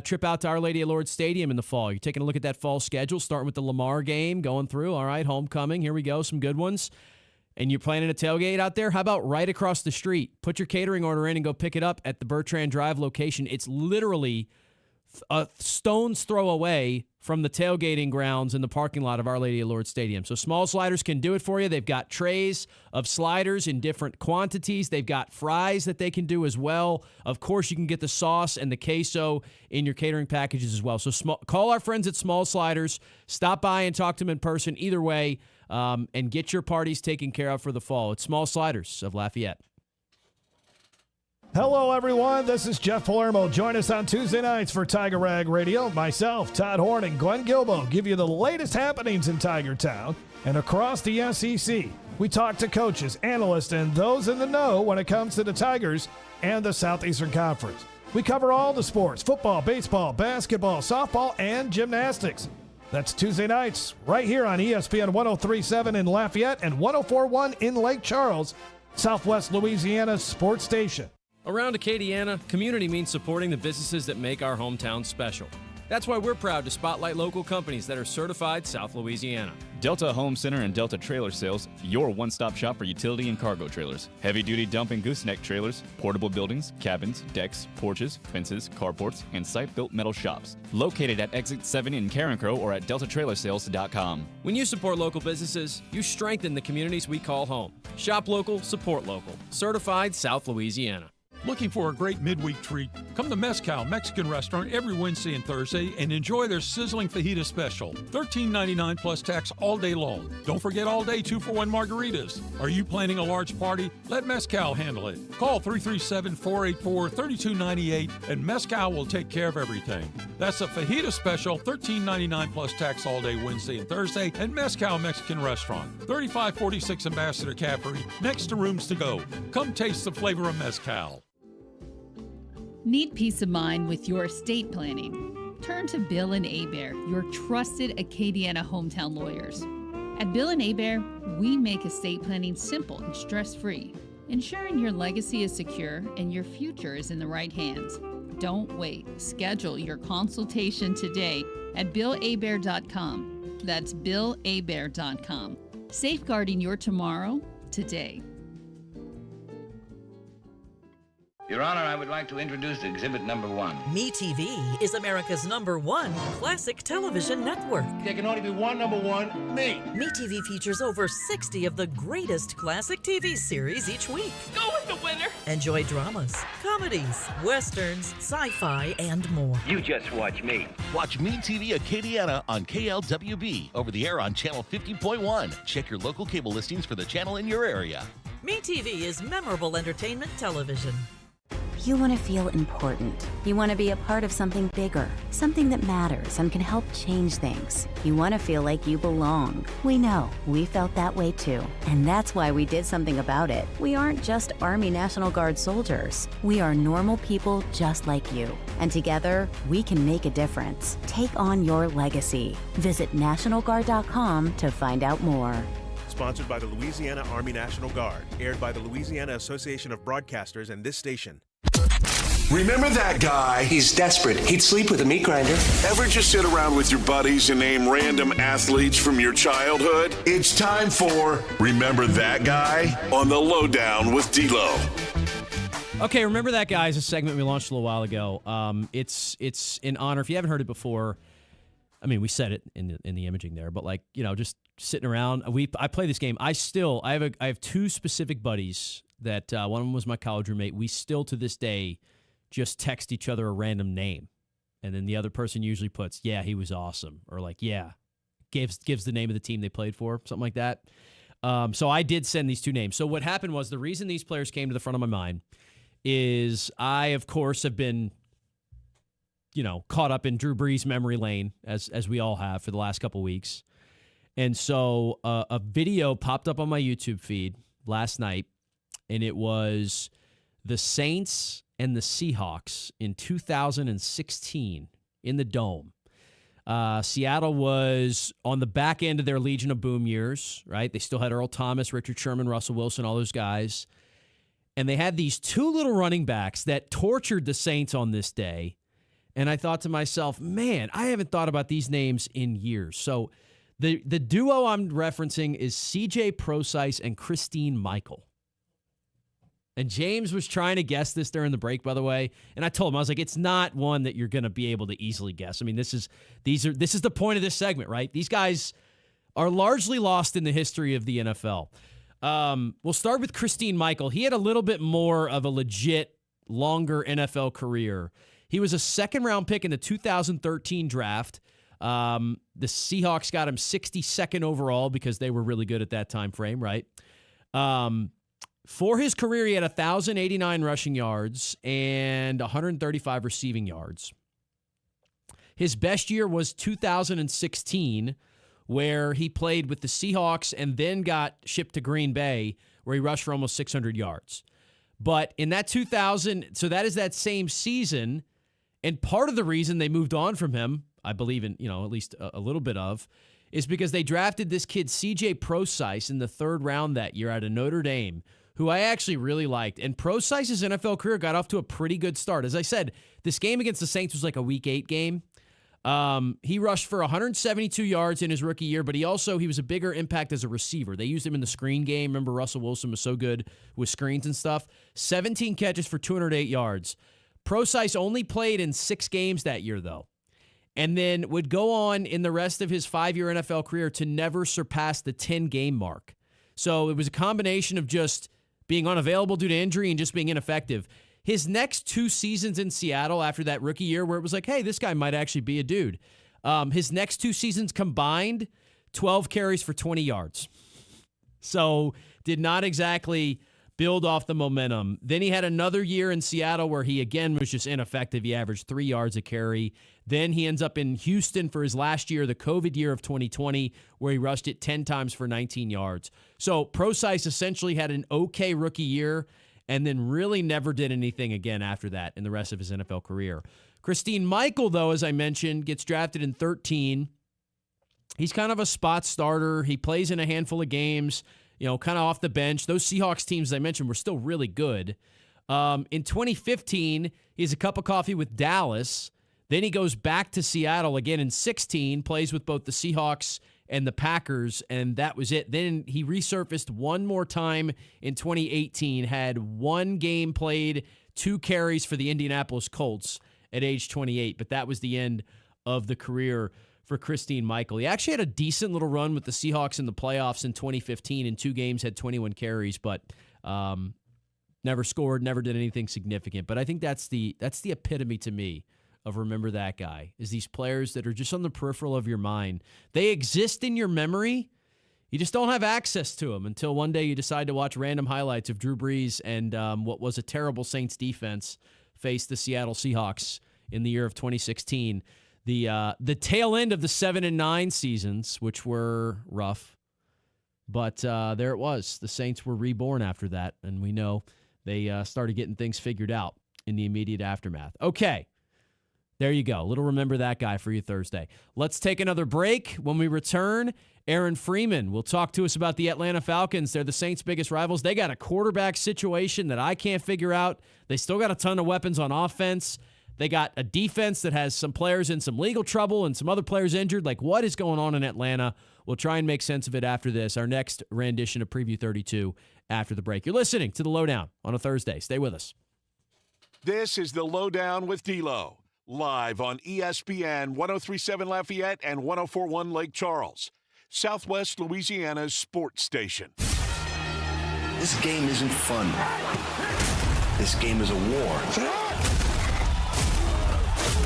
trip out to Our Lady of Lourdes Stadium in the fall. You're taking a look at that fall schedule, starting with the Lamar game, going through. All right, homecoming. Here we go, some good ones. And you're planning a tailgate out there? How about right across the street? Put your catering order in and go pick it up at the Bertrand Drive location. It's literally a stone's throw away from the tailgating grounds in the parking lot of Our Lady of Lourdes Stadium. So Small Sliders can do it for you. They've got trays of sliders in different quantities. They've got fries that they can do as well. Of course, you can get the sauce and the queso in your catering packages as well. So call our friends at Small Sliders. Stop by and talk to them in person. Either way, and get your parties taken care of for the fall. It's Small Sliders of Lafayette. Hello, everyone. This is Jeff Palermo. Join us on Tuesday nights for Tiger Rag Radio. Myself, Todd Horn, and Glenn Gilbo give you the latest happenings in Tiger Town and across the SEC. We talk to coaches, analysts, and those in the know when it comes to the Tigers and the Southeastern Conference. We cover all the sports: football, baseball, basketball, softball, and gymnastics. That's Tuesday nights right here on ESPN 103.7 in Lafayette and 104.1 in Lake Charles, Southwest Louisiana's sports station. Around Acadiana, community means supporting the businesses that make our hometown special. That's why we're proud to spotlight local companies that are certified South Louisiana. Delta Home Center and Delta Trailer Sales, your one-stop shop for utility and cargo trailers. Heavy-duty dump and gooseneck trailers, portable buildings, cabins, decks, porches, fences, carports, and site-built metal shops. Located at Exit 7 in Carencro or at deltatrailersales.com. When you support local businesses, you strengthen the communities we call home. Shop local, support local. Certified South Louisiana. Looking for a great midweek treat? Come to Mezcal Mexican Restaurant every Wednesday and Thursday and enjoy their sizzling fajita special. $13.99 plus tax all day long. Don't forget all day 2-for-1 margaritas. Are you planning a large party? Let Mezcal handle it. Call 337-484-3298 and Mezcal will take care of everything. That's a fajita special, $13.99 plus tax all day Wednesday and Thursday at Mezcal Mexican Restaurant, 3546 Ambassador Caffrey, next to Rooms to Go. Come taste the flavor of Mezcal. Need peace of mind with your estate planning? Turn to Bill and Hebert, your trusted Acadiana hometown lawyers. At Bill and Hebert, we make estate planning simple and stress-free, ensuring your legacy is secure and your future is in the right hands. Don't wait. Schedule your consultation today at BillHebert.com. That's BillHebert.com. Safeguarding your tomorrow today. Your Honor, I would like to introduce exhibit number 1. MeTV is America's #1 classic television network. There can only be one number 1, me. MeTV features over 60 of the greatest classic TV series each week. Go with the winner. Enjoy dramas, comedies, westerns, sci-fi, and more. You just watch me. Watch MeTV Acadiana on KLWB over the air on channel 50.1. Check your local cable listings for the channel in your area. MeTV is memorable entertainment television. You want to feel important. You want to be a part of something bigger, something that matters and can help change things. You want to feel like you belong. We know. We felt that way too. And that's why we did something about it. We aren't just Army National Guard soldiers. We are normal people just like you. And together, we can make a difference. Take on your legacy. Visit NationalGuard.com to find out more. Sponsored by the Louisiana Army National Guard. Aired by the Louisiana Association of Broadcasters and this station. Remember that guy? He's desperate. He'd sleep with a meat grinder. Ever just sit around with your buddies and name random athletes from your childhood? It's time for Remember That Guy on the LohDown with D-Loh. Okay, Remember That Guy is a segment we launched a little while ago. It's in honor, if you haven't heard it before, I mean, we said it in the imaging there, but like, you know, just sitting around. I play this game. I have two specific buddies that one of them was my college roommate. We still to this day just text each other a random name, and then the other person usually puts, "Yeah, he was awesome," or like, "Yeah," gives the name of the team they played for, something like that. So I did send these two names. So what happened was the reason these players came to the front of my mind is I, of course, have been, you know, caught up in Drew Brees memory lane as we all have for the last couple weeks. And so a video popped up on my YouTube feed last night, and it was the Saints and the Seahawks in 2016 in the Dome. Seattle was on the back end of their Legion of Boom years, right? They still had Earl Thomas, Richard Sherman, Russell Wilson, all those guys. And they had these two little running backs that tortured the Saints on this day. And I thought to myself, man, I haven't thought about these names in years. So the duo I'm referencing is CJ Prosise and Christine Michael. And James was trying to guess this during the break, by the way. And I told him, I was like, it's not one that you're going to be able to easily guess. I mean, this is the point of this segment, right? These guys are largely lost in the history of the NFL. We'll start with Christine Michael. He had a little bit more of a legit, longer NFL career. He was a second-round pick in the 2013 draft. The Seahawks got him 62nd overall because they were really good at that time frame, right? For his career, he had 1,089 rushing yards and 135 receiving yards. His best year was 2016, where he played with the Seahawks and then got shipped to Green Bay, where he rushed for almost 600 yards. But in that 2000, so that is that same season, and part of the reason they moved on from him, I believe in, at least a little bit of, is because they drafted this kid, CJ Prosise, in the third round that year out of Notre Dame, who I actually really liked. And Prosise's NFL career got off to a pretty good start. As I said, this game against the Saints was like a Week 8 game. He rushed for 172 yards in his rookie year, but he was a bigger impact as a receiver. They used him in the screen game. Remember, Russell Wilson was so good with screens and stuff. 17 catches for 208 yards. Prosise only played in 6 games that year, though, and then would go on in the rest of his 5-year NFL career to never surpass the 10-game mark. So it was a combination of just being unavailable due to injury and just being ineffective. His next 2 seasons in Seattle after that rookie year where it was like, hey, this guy might actually be a dude. His next 2 seasons combined, 12 carries for 20 yards. So did not exactly build off the momentum. Then he had another year in Seattle where he, again, was just ineffective. He averaged 3 yards a carry. Then he ends up in Houston for his last year, the COVID year of 2020, where he rushed it 10 times for 19 yards. So Prosise essentially had an okay rookie year and then really never did anything again after that in the rest of his NFL career. Christine Michael, though, as I mentioned, gets drafted in 13. He's kind of a spot starter. He plays in a handful of games, kind of off the bench. Those Seahawks teams, as I mentioned, were still really good. In 2015, he has a cup of coffee with Dallas. Then he goes back to Seattle again in 16, plays with both the Seahawks and the Packers, and that was it. Then he resurfaced one more time in 2018, had 1 game played, 2 carries for the Indianapolis Colts at age 28, but that was the end of the career for Christine Michael. He actually had a decent little run with the Seahawks in the playoffs in 2015. In 2 games, had 21 carries, but never scored, never did anything significant. But I think that's the epitome to me of remember that guy, is these players that are just on the peripheral of your mind. They exist in your memory. You just don't have access to them until one day you decide to watch random highlights of Drew Brees and what was a terrible Saints defense face the Seattle Seahawks in the year of 2016. The tail end of the 7-9 seasons, which were rough. But there it was. The Saints were reborn after that, and we know they started getting things figured out in the immediate aftermath. Okay. There you go. Little remember that guy for you Thursday. Let's take another break. When we return, Aaron Freeman will talk to us about the Atlanta Falcons. They're the Saints' biggest rivals. They got a quarterback situation that I can't figure out. They still got a ton of weapons on offense. They got a defense that has some players in some legal trouble and some other players injured. Like, what is going on in Atlanta? We'll try and make sense of it after this. Our next rendition of Preview 32 after the break. You're listening to the LohDown on a Thursday. Stay with us. This is the LohDown with D-Loh. Live on ESPN 103.7 Lafayette and 104.1 Lake Charles, Southwest Louisiana's sports station. This game isn't fun. This game is a war.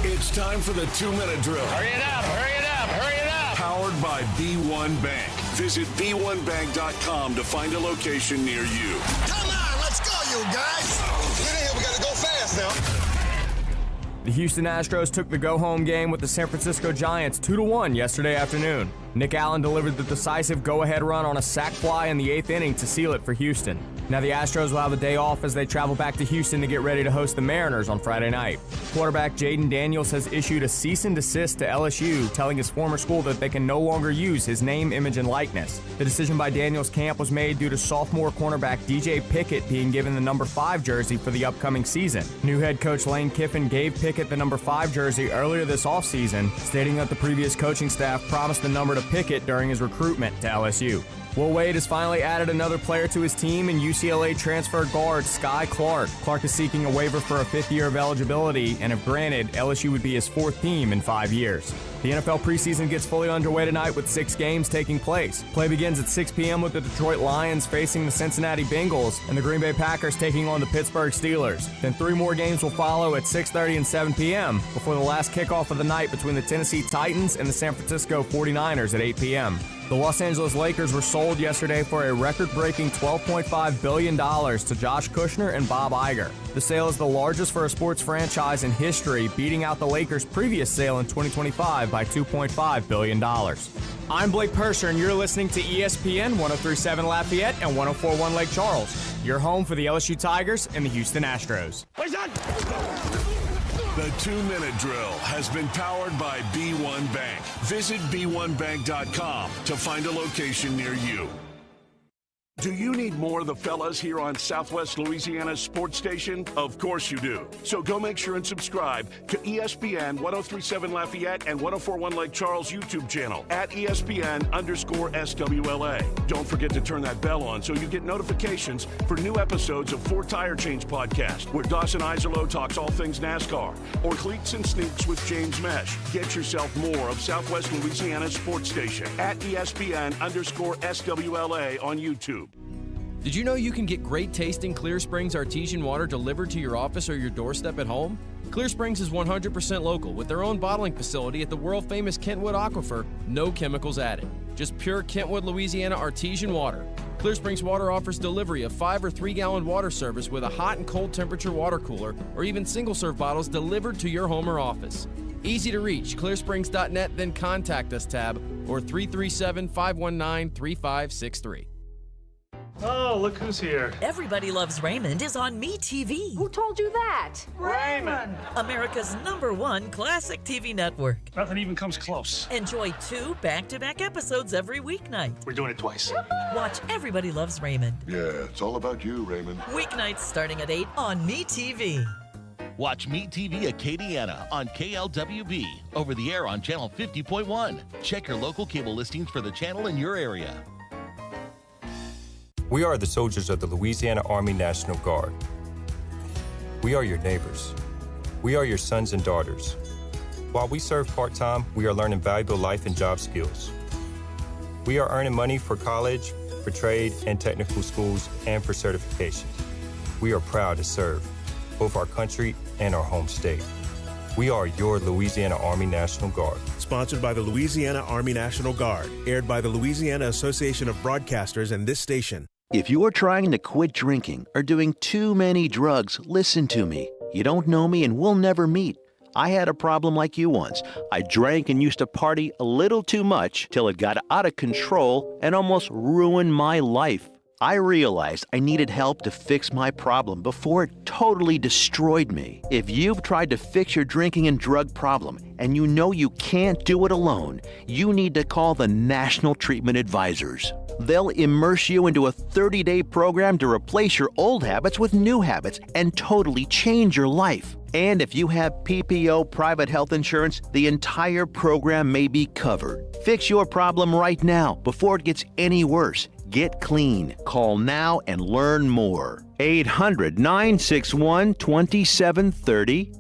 It's time for the 2-minute drill. Hurry it up, hurry it up, hurry it up. Powered by B1 Bank. Visit b1bank.com to find a location near you. Come on, let's go, you guys. Get in here, we gotta go fast now. The Houston Astros took the go-home game with the San Francisco Giants 2-1 yesterday afternoon. Nick Allen delivered the decisive go-ahead run on a sac fly in the 8th inning to seal it for Houston. Now the Astros will have a day off as they travel back to Houston to get ready to host the Mariners on Friday night. Quarterback Jaden Daniels has issued a cease and desist to LSU, telling his former school that they can no longer use his name, image, and likeness. The decision by Daniels' camp was made due to sophomore cornerback DJ Pickett being given the number 5 jersey for the upcoming season. New head coach Lane Kiffin gave Pickett the number 5 jersey earlier this offseason, stating that the previous coaching staff promised the number to Pickett during his recruitment to LSU. Will Wade has finally added another player to his team in UCLA transfer guard Sky Clark. Clark is seeking a waiver for a 5th year of eligibility, and if granted, LSU would be his 4th team in 5 years. The NFL preseason gets fully underway tonight with 6 games taking place. Play begins at 6 p.m. with the Detroit Lions facing the Cincinnati Bengals and the Green Bay Packers taking on the Pittsburgh Steelers. Then 3 more games will follow at 6:30 and 7 p.m. before the last kickoff of the night between the Tennessee Titans and the San Francisco 49ers at 8 p.m. The Los Angeles Lakers were sold yesterday for a record-breaking $12.5 billion to Josh Kushner and Bob Iger. The sale is the largest for a sports franchise in history, beating out the Lakers' previous sale in 2025 by $2.5 billion. I'm Blake Purser, and you're listening to ESPN 103.7 Lafayette and 104.1 Lake Charles, your home for the LSU Tigers and the Houston Astros. The 2-minute drill has been powered by B1 Bank. Visit b1bank.com to find a location near you. Do you need more of the fellas here on Southwest Louisiana's sports station? Of course you do. So go make sure and subscribe to ESPN 1037 Lafayette and 1041 Lake Charles YouTube channel at ESPN_SWLA. Don't forget to turn that bell on so you get notifications for new episodes of Fort Tire Change Podcast, where Dawson Iserloh talks all things NASCAR, or Cleats and Sneaks with James Mesh. Get yourself more of Southwest Louisiana's sports station at ESPN_SWLA on YouTube. Did you know you can get great tasting Clear Springs artesian water delivered to your office or your doorstep at home? Clear Springs is 100% local with their own bottling facility at the world-famous Kentwood Aquifer, no chemicals added. Just pure Kentwood, Louisiana artesian water. Clear Springs Water offers delivery of 5 or 3 gallon water service with a hot and cold temperature water cooler or even single-serve bottles delivered to your home or office. Easy to reach, clearsprings.net, then contact us tab or 337-519-3563. Oh, look who's here. Everybody Loves Raymond is on MeTV. Who told you that? Raymond! America's #1 classic TV network. Nothing even comes close. Enjoy 2 back-to-back episodes every weeknight. We're doing it twice. Watch Everybody Loves Raymond. Yeah, it's all about you, Raymond. Weeknights starting at 8 on MeTV. Watch Meet TV Acadiana on KLWB, over the air on channel 50.1. Check your local cable listings for the channel in your area. We are the soldiers of the Louisiana Army National Guard. We are your neighbors. We are your sons and daughters. While we serve part-time, we are learning valuable life and job skills. We are earning money for college, for trade and technical schools, and for certifications. We are proud to serve both our country and our home state. We are your Louisiana Army National Guard. Sponsored by the Louisiana Army National Guard. Aired by the Louisiana Association of Broadcasters and this station. If you're trying to quit drinking or doing too many drugs, listen to me. You don't know me and we'll never meet. I had a problem like you once. I drank and used to party a little too much till it got out of control and almost ruined my life. I realized I needed help to fix my problem before it totally destroyed me. If you've tried to fix your drinking and drug problem and you know you can't do it alone, you need to call the National Treatment Advisors. They'll immerse you into a 30-day program to replace your old habits with new habits and totally change your life. And if you have PPO private health insurance, the entire program may be covered. Fix your problem right now before it gets any worse. Get clean. Call now and learn more. 800-961-2730.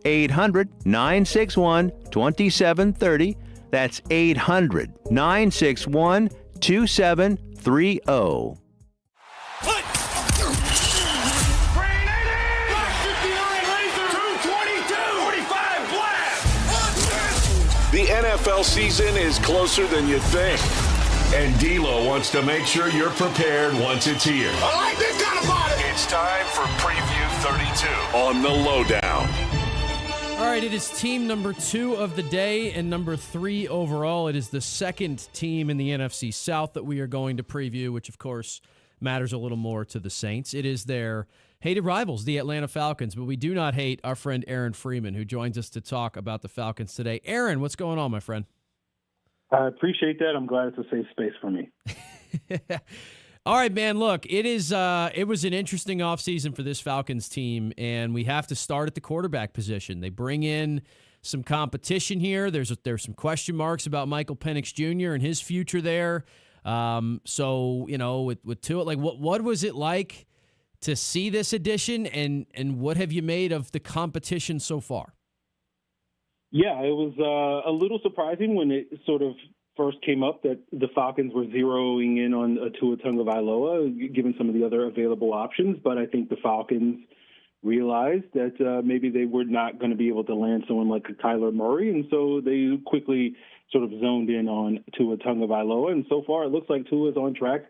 800-961-2730. That's 800-961-2730. The NFL season is closer than you think. And D-Loh wants to make sure you're prepared once it's here. I like this kind of party. It's time for Preview 32 on the LohDown. All right, it is team number 2 of the day and number 3 overall. It is the second team in the NFC South that we are going to preview, which, of course, matters a little more to the Saints. It is their hated rivals, the Atlanta Falcons, but we do not hate our friend Aaron Freeman, who joins us to talk about the Falcons today. Aaron, what's going on, my friend? I appreciate that. I'm glad it's a safe space for me. All right, man, look, it was an interesting offseason for this Falcons team, and we have to start at the quarterback position. They bring in some competition here. There's some question marks about Michael Penix Jr. and his future there. So, you know, with Tua, like what was it like to see this addition, and what have you made of the competition so far? Yeah, it was a little surprising when it sort of first came up that the Falcons were zeroing in on Tua Tagovailoa, given some of the other available options. But I think the Falcons realized that maybe they were not going to be able to land someone like Kyler Murray, and so they quickly sort of zoned in on Tua Tagovailoa. And so far, it looks like Tua is on track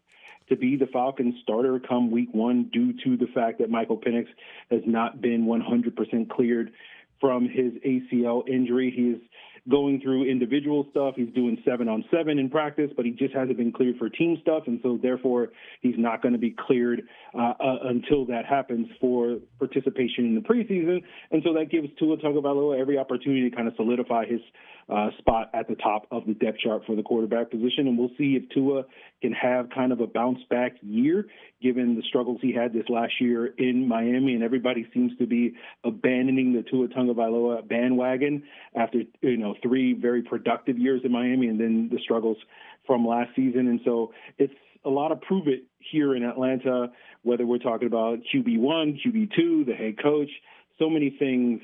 to be the Falcons starter come week 1 due to the fact that Michael Penix has not been 100% cleared from his ACL injury. He has going through individual stuff. He's doing 7-on-7 in practice, but he just hasn't been cleared for team stuff, and so therefore he's not going to be cleared until that happens for participation in the preseason. And so that gives Tua Tagovailoa every opportunity to kind of solidify his spot at the top of the depth chart for the quarterback position. And we'll see if Tua can have kind of a bounce-back year, given the struggles he had this last year in Miami. And everybody seems to be abandoning the Tua Tagovailoa bandwagon after, 3 very productive years in Miami and then the struggles from last season. And so it's a lot of prove it here in Atlanta, whether we're talking about QB1, QB2, the head coach, so many things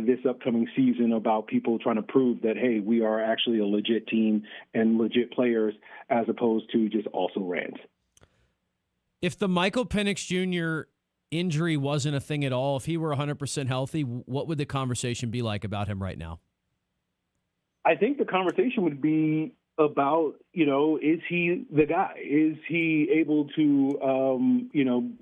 this upcoming season about people trying to prove that, hey, we are actually a legit team and legit players as opposed to just also Rams. If the Michael Penix Jr. injury wasn't a thing at all, if he were 100% healthy, what would the conversation be like about him right now? I think the conversation would be about, is he the guy? Is he able to,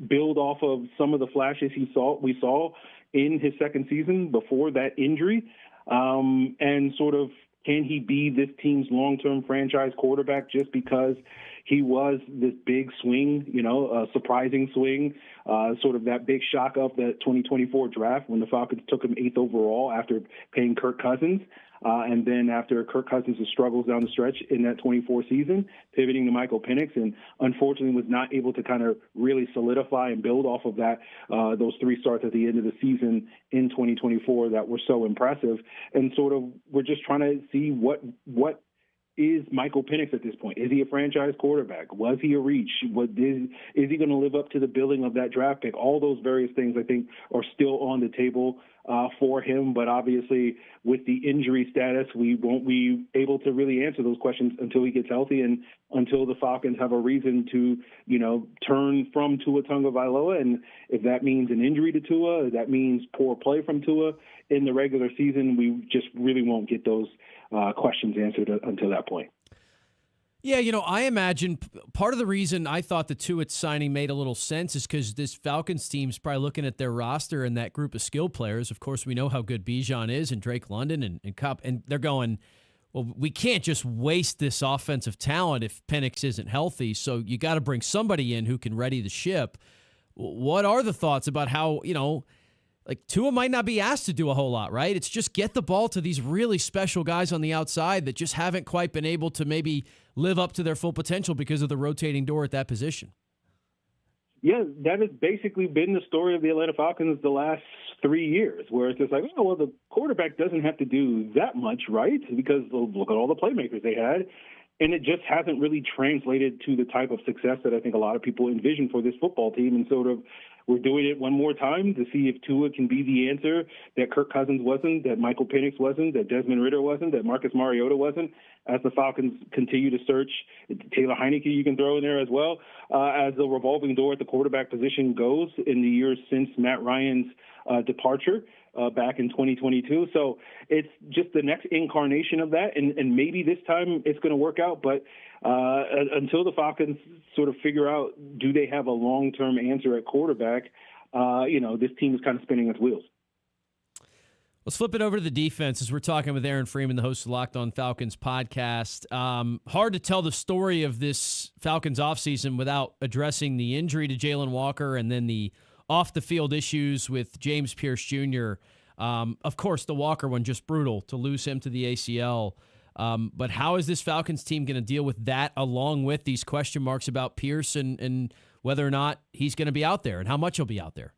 build off of some of the flashes we saw in his second season before that injury? And sort of, can he be this team's long-term franchise quarterback just because he was this big swing, a surprising swing, sort of that big shock of the 2024 draft when the Falcons took him 8th overall after paying Kirk Cousins. And then after Kirk Cousins' struggles down the stretch in that 24 season, pivoting to Michael Penix, and unfortunately was not able to kind of really solidify and build off of that, those 3 starts at the end of the season in 2024 that were so impressive. And sort of we're just trying to see what is Michael Penix at this point? Is he a franchise quarterback? Was he a reach? Is he going to live up to the billing of that draft pick? All those various things, I think, are still on the table for him. But obviously, with the injury status, we won't be able to really answer those questions until he gets healthy and until the Falcons have a reason to, turn from Tua Tagovailoa. And if that means an injury to Tua, if that means poor play from Tua in the regular season, we just really won't get those questions answered until that point. Yeah, I imagine part of the reason I thought the Tua signing made a little sense is because this Falcons team's probably looking at their roster and that group of skill players. Of course, we know how good Bijan is and Drake London and Cup, and they're going, well, we can't just waste this offensive talent if Penix isn't healthy, so you got to bring somebody in who can ready the ship. What are the thoughts about how, like Tua might not be asked to do a whole lot, right? It's just get the ball to these really special guys on the outside that just haven't quite been able to maybe live up to their full potential because of the rotating door at that position. Yeah, that has basically been the story of the Atlanta Falcons the last 3 years, where it's just like, oh, well, the quarterback doesn't have to do that much, right? Because look at all the playmakers they had. And it just hasn't really translated to the type of success that I think a lot of people envision for this football team. And sort of we're doing it one more time to see if Tua can be the answer that Kirk Cousins wasn't, that Michael Penix wasn't, that Desmond Ridder wasn't, that Marcus Mariota wasn't, as the Falcons continue to search. Taylor Heineke you can throw in there as well, as the revolving door at the quarterback position goes in the years since Matt Ryan's departure back in 2022. So it's just the next incarnation of that, and maybe this time it's going to work out. But until the Falcons sort of figure out, do they have a long-term answer at quarterback, this team is kind of spinning its wheels. Let's flip it over to the defense as we're talking with Aaron Freeman, the host of the Locked On Falcons podcast. Hard to tell the story of this Falcons offseason without addressing the injury to Jalen Walker and then the off-the-field issues with James Pierce Jr. Of course, the Walker one, just brutal to lose him to the ACL. But how is this Falcons team going to deal with that along with these question marks about Pierce and whether or not he's going to be out there and how much he'll be out there?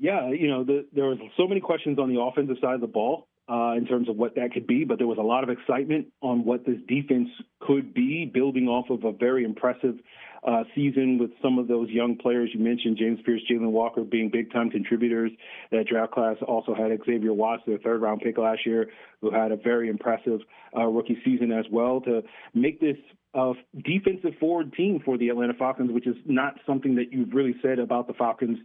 Yeah, there was so many questions on the offensive side of the ball in terms of what that could be, but there was a lot of excitement on what this defense could be, building off of a very impressive season with some of those young players you mentioned, James Pierce, Jalen Walker being big-time contributors. That draft class also had Xavier Watts, their third-round pick last year, who had a very impressive rookie season as well, to make this defensive forward team for the Atlanta Falcons, which is not something that you've really said about the Falcons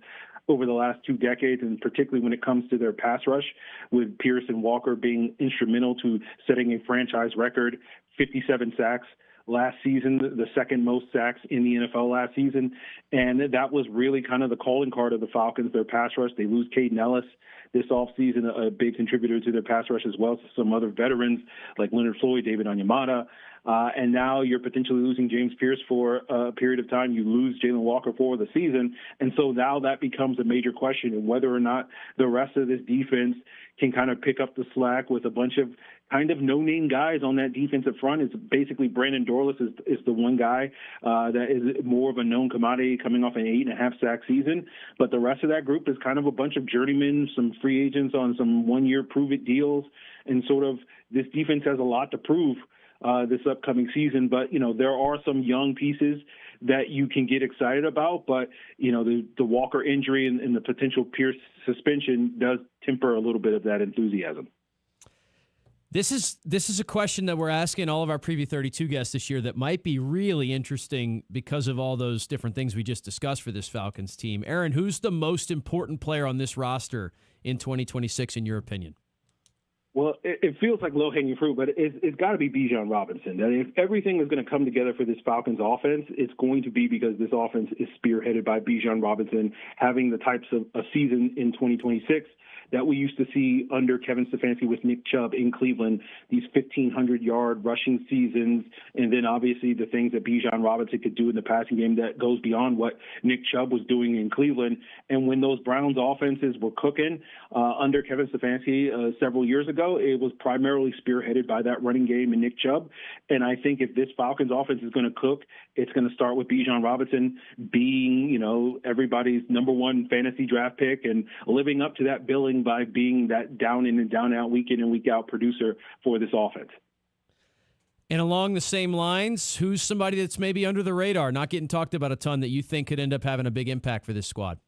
over the last 2 decades, and particularly when it comes to their pass rush, with Pierce and Walker being instrumental to setting a franchise record, 57 sacks last season, the second most sacks in the NFL last season. And that was really kind of the calling card of the Falcons, their pass rush. They lose Caden Ellis this offseason, a big contributor to their pass rush, as well as some other veterans like Leonard Floyd, David Onyemata. And now you're potentially losing James Pierce for a period of time. You lose Jalen Walker for the season. And so now that becomes a major question of whether or not the rest of this defense can kind of pick up the slack with a bunch of kind of no-name guys on that defensive front. It's basically Brandon Dorlus is the one guy that is more of a known commodity coming off an 8.5 sack season. But the rest of that group is kind of a bunch of journeymen, some free agents on some one-year prove-it deals. And sort of this defense has a lot to prove this upcoming season. But, there are some young pieces that you can get excited about. But, the Walker injury and the potential Pierce suspension does temper a little bit of that enthusiasm. This is a question that we're asking all of our Preview 32 guests this year that might be really interesting because of all those different things we just discussed for this Falcons team. Aaron, who's the most important player on this roster in 2026, in your opinion? Well, it feels like low-hanging fruit, but it's got to be Bijan Robinson. That if everything is going to come together for this Falcons offense, it's going to be because this offense is spearheaded by Bijan Robinson having the types of a season in 2026 that we used to see under Kevin Stefanski with Nick Chubb in Cleveland, these 1,500-yard rushing seasons, and then obviously the things that Bijan Robinson could do in the passing game that goes beyond what Nick Chubb was doing in Cleveland. And when those Browns offenses were cooking under Kevin Stefanski several years ago, it was primarily spearheaded by that running game and Nick Chubb. And I think if this Falcons offense is going to cook, it's going to start with Bijan Robinson being, everybody's number one fantasy draft pick and living up to that billing by being that down in and down out, week in and week out producer for this offense. And along the same lines, who's somebody that's maybe under the radar, not getting talked about a ton, that you think could end up having a big impact for this squad?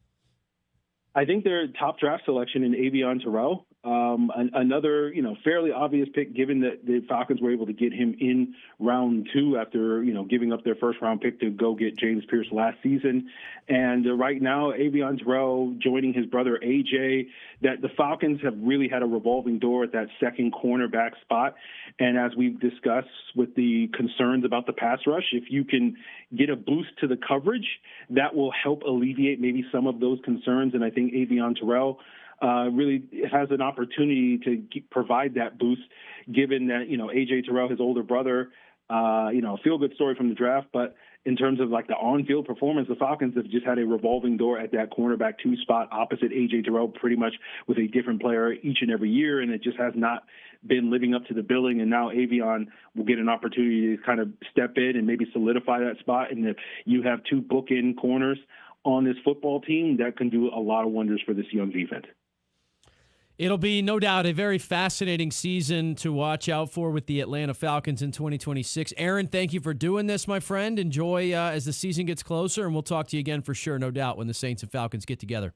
I think their top draft selection in Avion Terrell, another, fairly obvious pick given that the Falcons were able to get him in round 2 after, giving up their first round pick to go get James Pierce last season. And right now, Avion Terrell joining his brother AJ, that the Falcons have really had a revolving door at that second cornerback spot. And as we've discussed with the concerns about the pass rush, if you can get a boost to the coverage, that will help alleviate maybe some of those concerns. And I think Avion Terrell really has an opportunity to provide that boost, given that, AJ Terrell, his older brother, a feel-good story from the draft, but in terms of like the on-field performance, the Falcons have just had a revolving door at that cornerback 2 spot opposite AJ Terrell, pretty much with a different player each and every year, and it just has not been living up to the billing. And now Avion will get an opportunity to kind of step in and maybe solidify that spot. And if you have 2 bookend corners on this football team, that can do a lot of wonders for this young defense. It'll be, no doubt, a very fascinating season to watch out for with the Atlanta Falcons in 2026. Aaron, thank you for doing this, my friend. Enjoy as the season gets closer, and we'll talk to you again for sure, no doubt, when the Saints and Falcons get together.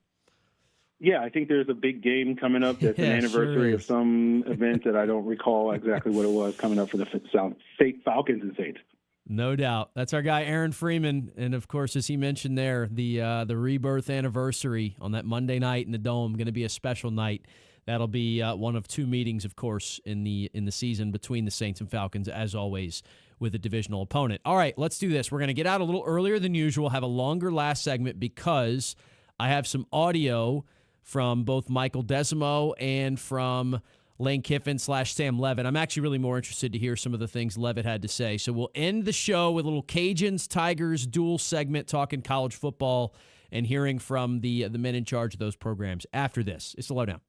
Yeah, I think there's a big game coming up that's an anniversary of some event that I don't recall exactly what it was coming up for the Falcons and Saints. No doubt. That's our guy, Aaron Freeman. And, of course, as he mentioned there, the rebirth anniversary on that Monday night in the Dome, going to be a special night. That'll be one of 2 meetings, of course, in the season between the Saints and Falcons, as always, with a divisional opponent. All right, let's do this. We're going to get out a little earlier than usual, have a longer last segment because I have some audio from both Michael Desimo and from Lane Kiffin / Sam Levitt. I'm actually really more interested to hear some of the things Levitt had to say. So we'll end the show with a little Cajuns, Tigers dual segment talking college football and hearing from the men in charge of those programs after this. It's the LohDown.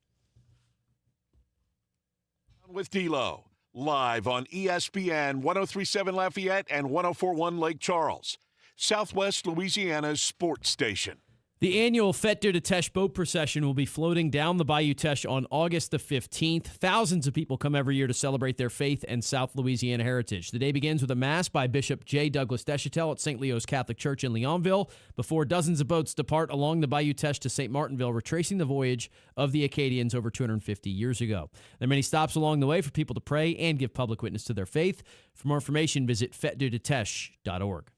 With D-Loh, live on ESPN 103.7 Lafayette and 104.1 Lake Charles, Southwest Louisiana's sports station. The annual Fête de Teche boat procession will be floating down the Bayou Teche on August the 15th. Thousands of people come every year to celebrate their faith and South Louisiana heritage. The day begins with a mass by Bishop J. Douglas Deschantel at St. Leo's Catholic Church in Leonville before dozens of boats depart along the Bayou Teche to St. Martinville, retracing the voyage of the Acadians over 250 years ago. There are many stops along the way for people to pray and give public witness to their faith. For more information, visit fêtedeteche.org.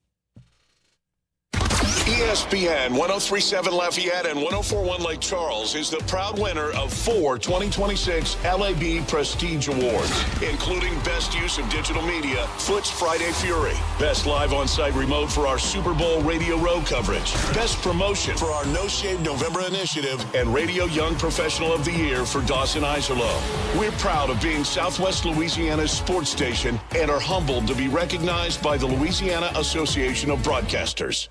ESPN 1037 Lafayette and 1041 Lake Charles is the proud winner of 4 2026 LAB Prestige Awards, including Best Use of Digital Media, Foot's Friday Fury, Best Live On-Site Remote for our Super Bowl Radio Row coverage, Best Promotion for our No Shave November initiative, and Radio Young Professional of the Year for Dawson Iserloh. We're proud of being Southwest Louisiana's sports station and are humbled to be recognized by the Louisiana Association of Broadcasters.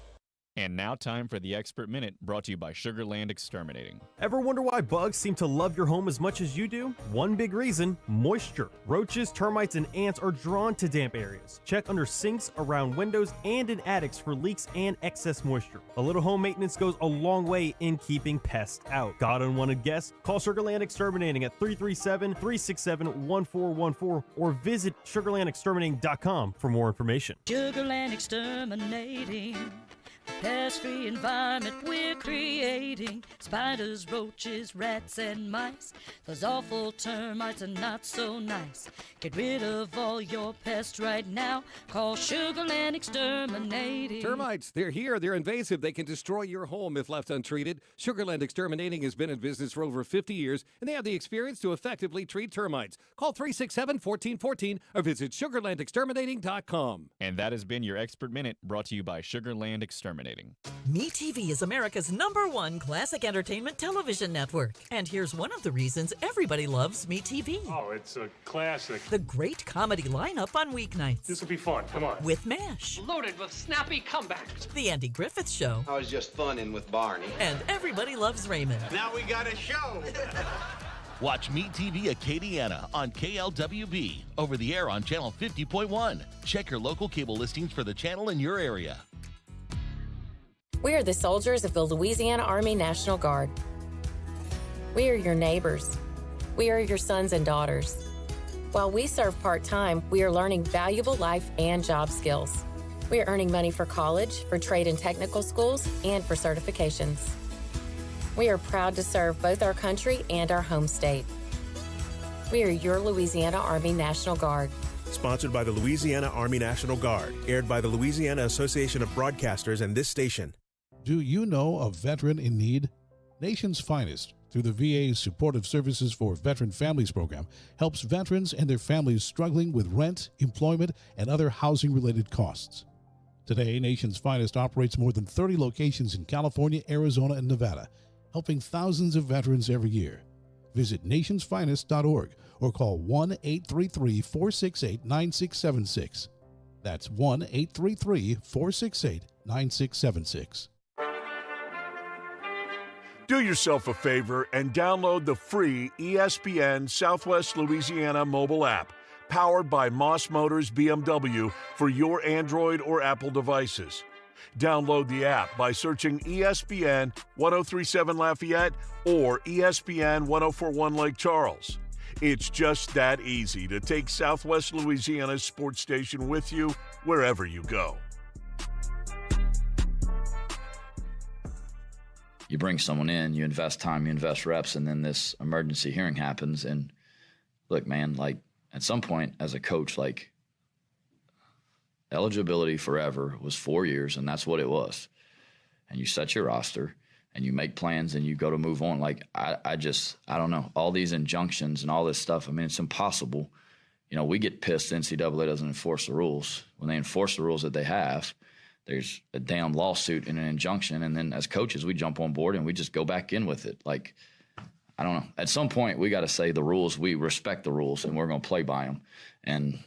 And now time for the Expert Minute, brought to you by Sugarland Exterminating. Ever wonder why bugs seem to love your home as much as you do? One big reason: moisture. Roaches, termites, and ants are drawn to damp areas. Check under sinks, around windows, and in attics for leaks and excess moisture. A little home maintenance goes a long way in keeping pests out. Got unwanted guests? Call Sugarland Exterminating at 337-367-1414 or visit sugarlandexterminating.com for more information. Sugarland Exterminating. Pest-free environment we're creating. Spiders, roaches, rats, and mice. Those awful termites are not so nice. Get rid of all your pests right now. Call Sugarland Exterminating. Termites, they're here. They're invasive. They can destroy your home if left untreated. Sugarland Exterminating has been in business for over 50 years, and they have the experience to effectively treat termites. Call 367-1414 or visit sugarlandexterminating.com. And that has been your Expert Minute, brought to you by Sugarland Exterminating. MeTV is America's #1 classic entertainment television network. And here's one of the reasons everybody loves MeTV. Oh, it's a classic. The great comedy lineup on weeknights. This will be fun. Come on. With MASH. Loaded with snappy comebacks. The Andy Griffith Show. I was just funning with Barney. And Everybody Loves Raymond. Now we got a show. Watch MeTV Acadiana on KLWB, over the air on channel 50.1. Check your local cable listings for the channel in your area. We are the soldiers of the Louisiana Army National Guard. We are your neighbors. We are your sons and daughters. While we serve part-time, we are learning valuable life and job skills. We are earning money for college, for trade and technical schools, and for certifications. We are proud to serve both our country and our home state. We are your Louisiana Army National Guard. Sponsored by the Louisiana Army National Guard. Aired by the Louisiana Association of Broadcasters and this station. Do you know a veteran in need? Nation's Finest, through the VA's Supportive Services for Veteran Families program, helps veterans and their families struggling with rent, employment, and other housing-related costs. Today, Nation's Finest operates more than 30 locations in California, Arizona, and Nevada, helping thousands of veterans every year. Visit nationsfinest.org or call 1-833-468-9676. That's 1-833-468-9676. Do yourself a favor and download the free ESPN Southwest Louisiana mobile app, powered by Moss Motors BMW, for your Android or Apple devices. Download the app by searching ESPN 1037 Lafayette or ESPN 1041 Lake Charles. It's just that easy to take Southwest Louisiana's sports station with you wherever you go. You bring someone in, you invest time, you invest reps, and then this emergency hearing happens. And look, man, like at some point as a coach, like eligibility forever was 4 years, and that's what it was. And you set your roster and you make plans and you go to move on. Like I don't know, all these injunctions and all this stuff. I mean, it's impossible. You know, we get pissed the NCAA doesn't enforce the rules. When they enforce the rules that they have, there's a damn lawsuit and an injunction, and then as coaches, we jump on board and we just go back in with it. Like, I don't know. At some point, we got to say the rules. We respect the rules, and we're going to play by them. And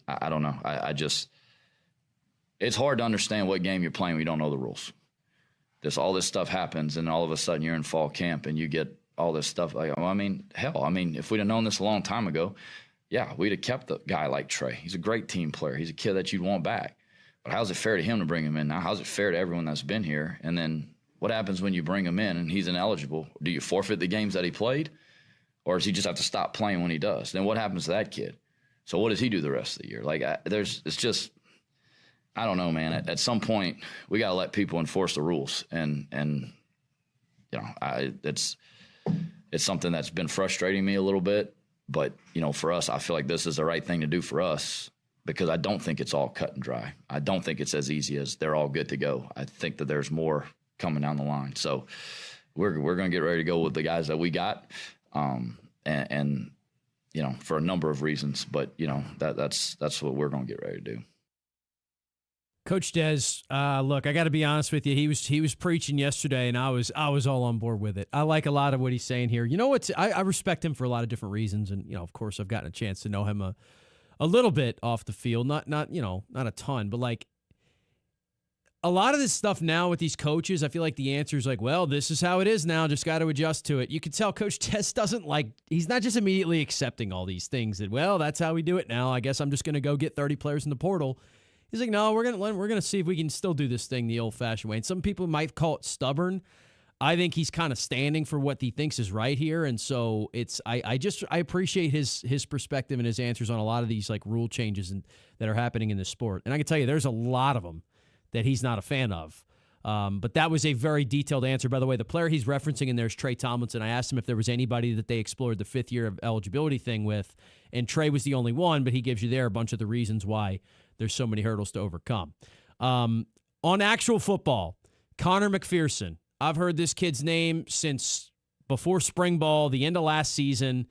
I don't know. I just – it's hard to understand what game you're playing when you don't know the rules. All this stuff happens, and all of a sudden you're in fall camp, and you get all this stuff. Like, well, I mean, hell, if we'd have known this a long time ago, yeah, we'd have kept a guy like Trey. He's a great team player. He's a kid that you'd want back. But how's it fair to him to bring him in now? How's it fair to everyone that's been here? And then what happens when you bring him in and he's ineligible? Do you forfeit the games that he played? Or does he just have to stop playing when he does? Then what happens to that kid? So what does he do the rest of the year? Like, it's just, I don't know, man. At some point, we got to let people enforce the rules. And you know, it's something that's been frustrating me a little bit. But, you know, for us, I feel like this is the right thing to do for us. because I don't think it's all cut and dry. I don't think it's as easy as they're all good to go. I think that there's more coming down the line. So we're going to get ready to go with the guys that we got, and you know, for a number of reasons. But you know, that's what we're going to get ready to do. Coach Des, look, I got to be honest with you. He was preaching yesterday, and I was all on board with it. I like a lot of what he's saying here. You know what? I respect him for a lot of different reasons, and you know, of course, I've gotten a chance to know him a little bit off the field, not a ton, but like a lot of this stuff now with these coaches, I feel like the answer is like, well, this is how it is now. Just got to adjust to it. You can tell Coach Des doesn't he's not just immediately accepting all these things that, well, that's how we do it now. I guess I'm just going to go get 30 players in the portal. He's like, no, we're gonna see if we can still do this thing the old-fashioned way. And some people might call it stubborn. I think he's kind of standing for what he thinks is right here, and so I appreciate his perspective and his answers on a lot of these like rule changes that are happening in this sport. And I can tell you, there's a lot of them that he's not a fan of. But that was a very detailed answer. By the way, the player he's referencing in there is Trey Tomlinson. I asked him if there was anybody that they explored the 5th year of eligibility thing with, and Trey was the only one, but he gives you there a bunch of the reasons why there's so many hurdles to overcome. On actual football, Connor McPherson. I've heard this kid's name since before spring ball, the end of last season.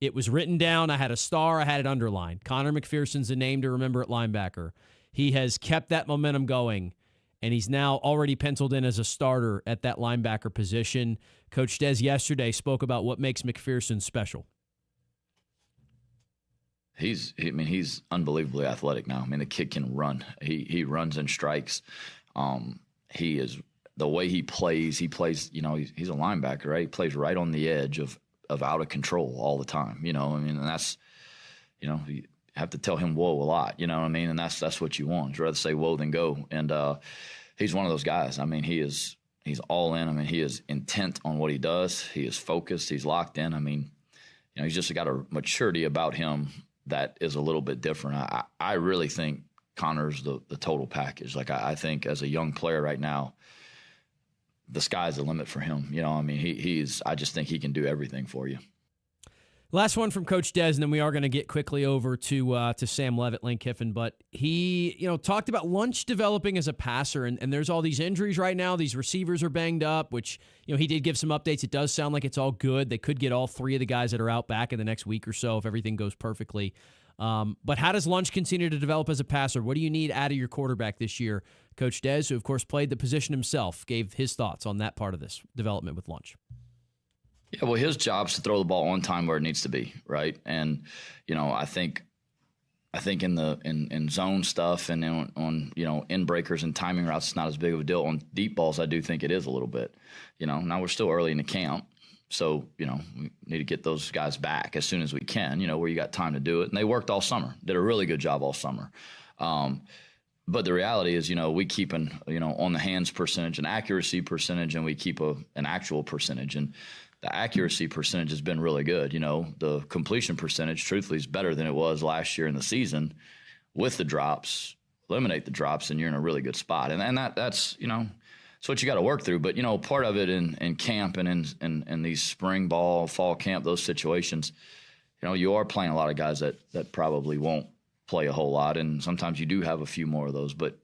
It was written down. I had a star. I had it underlined. Connor McPherson's a name to remember at linebacker. He has kept that momentum going, and he's now already penciled in as a starter at that linebacker position. Coach Des yesterday spoke about what makes McPherson special. He's unbelievably athletic now. I mean, the kid can run. He runs and strikes. He is, the way he plays, you know, he's a linebacker, right? He plays right on the edge of out of control all the time, you know. I mean, and that's, you know, you have to tell him whoa a lot, you know what I mean? And that's what you want. I'd rather say whoa than go. And he's one of those guys. I mean, he's all in. I mean, he is intent on what he does. He is focused. He's locked in. I mean, you know, he's just got a maturity about him that is a little bit different. I really think Connor's the total package. Like, I think as a young player right now, the sky's the limit for him. You know, I mean, I just think he can do everything for you. Last one from Coach Des, and then we are going to get quickly over to Sam Levitt, Lane Kiffin. But he, you know, talked about Lunch developing as a passer, and there's all these injuries right now. These receivers are banged up, which, you know, he did give some updates. It does sound like it's all good. They could get all 3 of the guys that are out back in the next week or so if everything goes perfectly. But how does Lunch continue to develop as a passer? What do you need out of your quarterback this year? Coach Des, who of course played the position himself, gave his thoughts on that part of this development with Lunch. Yeah, well, his job's to throw the ball on time where it needs to be, right? And, you know, I think in zone stuff and on you know, in breakers and timing routes, it's not as big of a deal. On deep balls, I do think it is a little bit. You know, now we're still early in the camp, so, you know, we need to get those guys back as soon as we can, you know, where you got time to do it. And they worked all summer, did a really good job all summer. But the reality is, you know, we keep an, you know, on the hands percentage, an accuracy percentage, and we keep an actual percentage. And the accuracy percentage has been really good. You know, the completion percentage, truthfully, is better than it was last year in the season. With the drops, eliminate the drops, and you're in a really good spot. And that's, you know, it's what you got to work through. But, you know, part of it in camp and in these spring ball, fall camp, those situations, you know, you are playing a lot of guys that probably won't play a whole lot. And sometimes you do have a few more of those. But,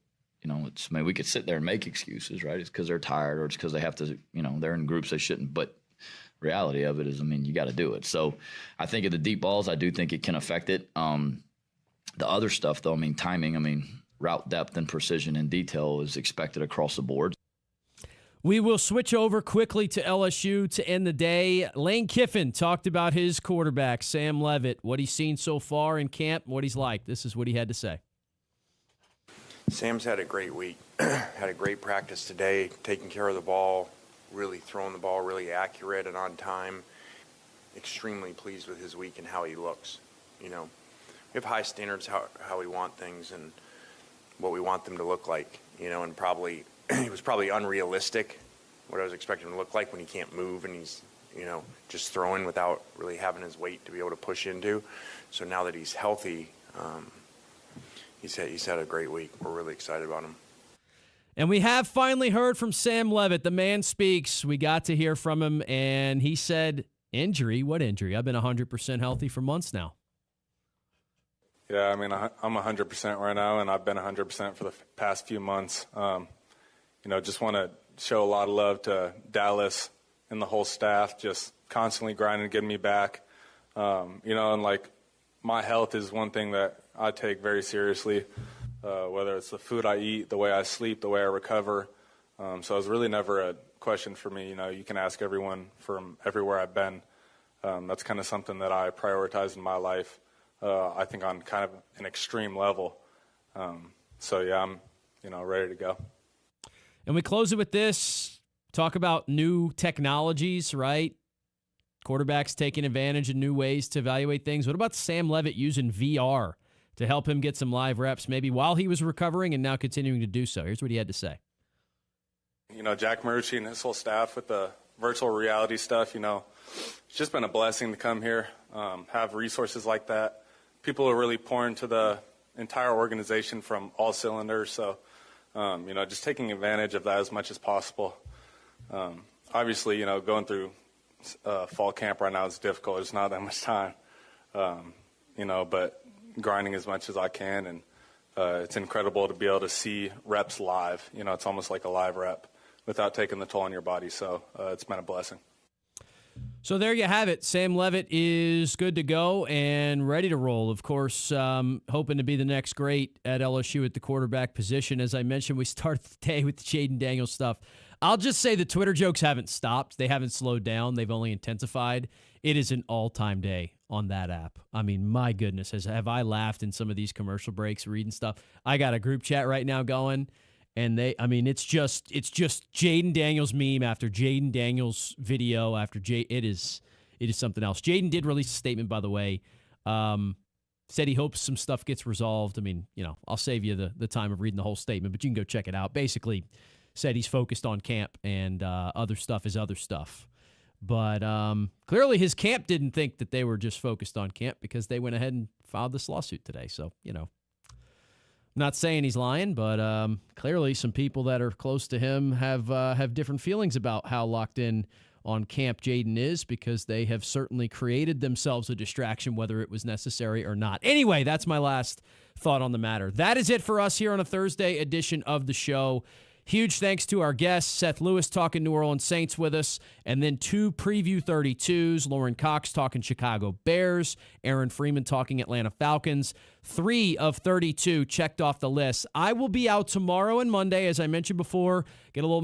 you know, I mean, we could sit there and make excuses, right? It's because they're tired or it's because they have to, you know, they're in groups they shouldn't. But reality of it is, I mean, you got to do it. So I think of the deep balls, I do think it can affect it. The other stuff, though, I mean, timing, I mean, route depth and precision and detail is expected across the board. We will switch over quickly to LSU to end the day. Lane Kiffin talked about his quarterback, Sam Levitt, what he's seen so far in camp, what he's like. This is what he had to say. Sam's had a great week, had a great practice today, taking care of the ball, really throwing the ball really accurate and on time. Extremely pleased with his week and how he looks. You know, we have high standards how we want things and what we want them to look like, you know, and probably it was probably unrealistic what I was expecting him to look like when he can't move and he's, you know, just throwing without really having his weight to be able to push into. So now that he's healthy, he's had a great week. We're really excited about him. And we have finally heard from Sam Levitt. The man speaks. We got to hear from him, and he said, injury? What injury? I've been 100% healthy for months now. Yeah, I mean, I'm 100% right now, and I've been 100% for the past few months. Just want to show a lot of love to Dallas and the whole staff, just constantly grinding, getting me back. And like my health is one thing that I take very seriously, whether it's the food I eat, the way I sleep, the way I recover. So it was really never a question for me. You can ask everyone from everywhere I've been. That's kind of something that I prioritize in my life. I think on kind of an extreme level. I'm, ready to go. And we close it with this. Talk about new technologies, right? Quarterbacks taking advantage of new ways to evaluate things. What about Sam Levitt using VR to help him get some live reps, maybe while he was recovering and now continuing to do so? Here's what he had to say. Jack Marucci and his whole staff with the virtual reality stuff, it's just been a blessing to come here, have resources like that. People are really pouring to the entire organization from all cylinders. So, just taking advantage of that as much as possible. Obviously, going through fall camp right now is difficult. There's not that much time, but grinding as much as I can. And it's incredible to be able to see reps live. It's almost like a live rep without taking the toll on your body. So it's been a blessing. So there you have it. Sam Levitt is good to go and ready to roll. Of course, hoping to be the next great at LSU at the quarterback position. As I mentioned, we started the day with the Jaden Daniels stuff. I'll just say the Twitter jokes haven't stopped. They haven't slowed down. They've only intensified. It is an all-time day on that app. I mean, my goodness, have I laughed in some of these commercial breaks, reading stuff. I got a group chat right now going. And it's just Jaden Daniels meme after Jaden Daniels video after it is something else. Jaden did release a statement, by the way. Said he hopes some stuff gets resolved. I mean, I'll save you the time of reading the whole statement, but you can go check it out. Basically, said he's focused on camp and other stuff is other stuff. But clearly his camp didn't think that they were just focused on camp because they went ahead and filed this lawsuit today. So, not saying he's lying, but clearly some people that are close to him have different feelings about how locked in on camp Jaden is, because they have certainly created themselves a distraction, whether it was necessary or not. Anyway, that's my last thought on the matter. That is it for us here on a Thursday edition of the show. Huge thanks to our guests, Seth Lewis talking New Orleans Saints with us, and then 2 Preview 32s, Lauren Cox talking Chicago Bears, Aaron Freeman talking Atlanta Falcons. 3 of 32 checked off the list. I will be out tomorrow and Monday, as I mentioned before. Get a little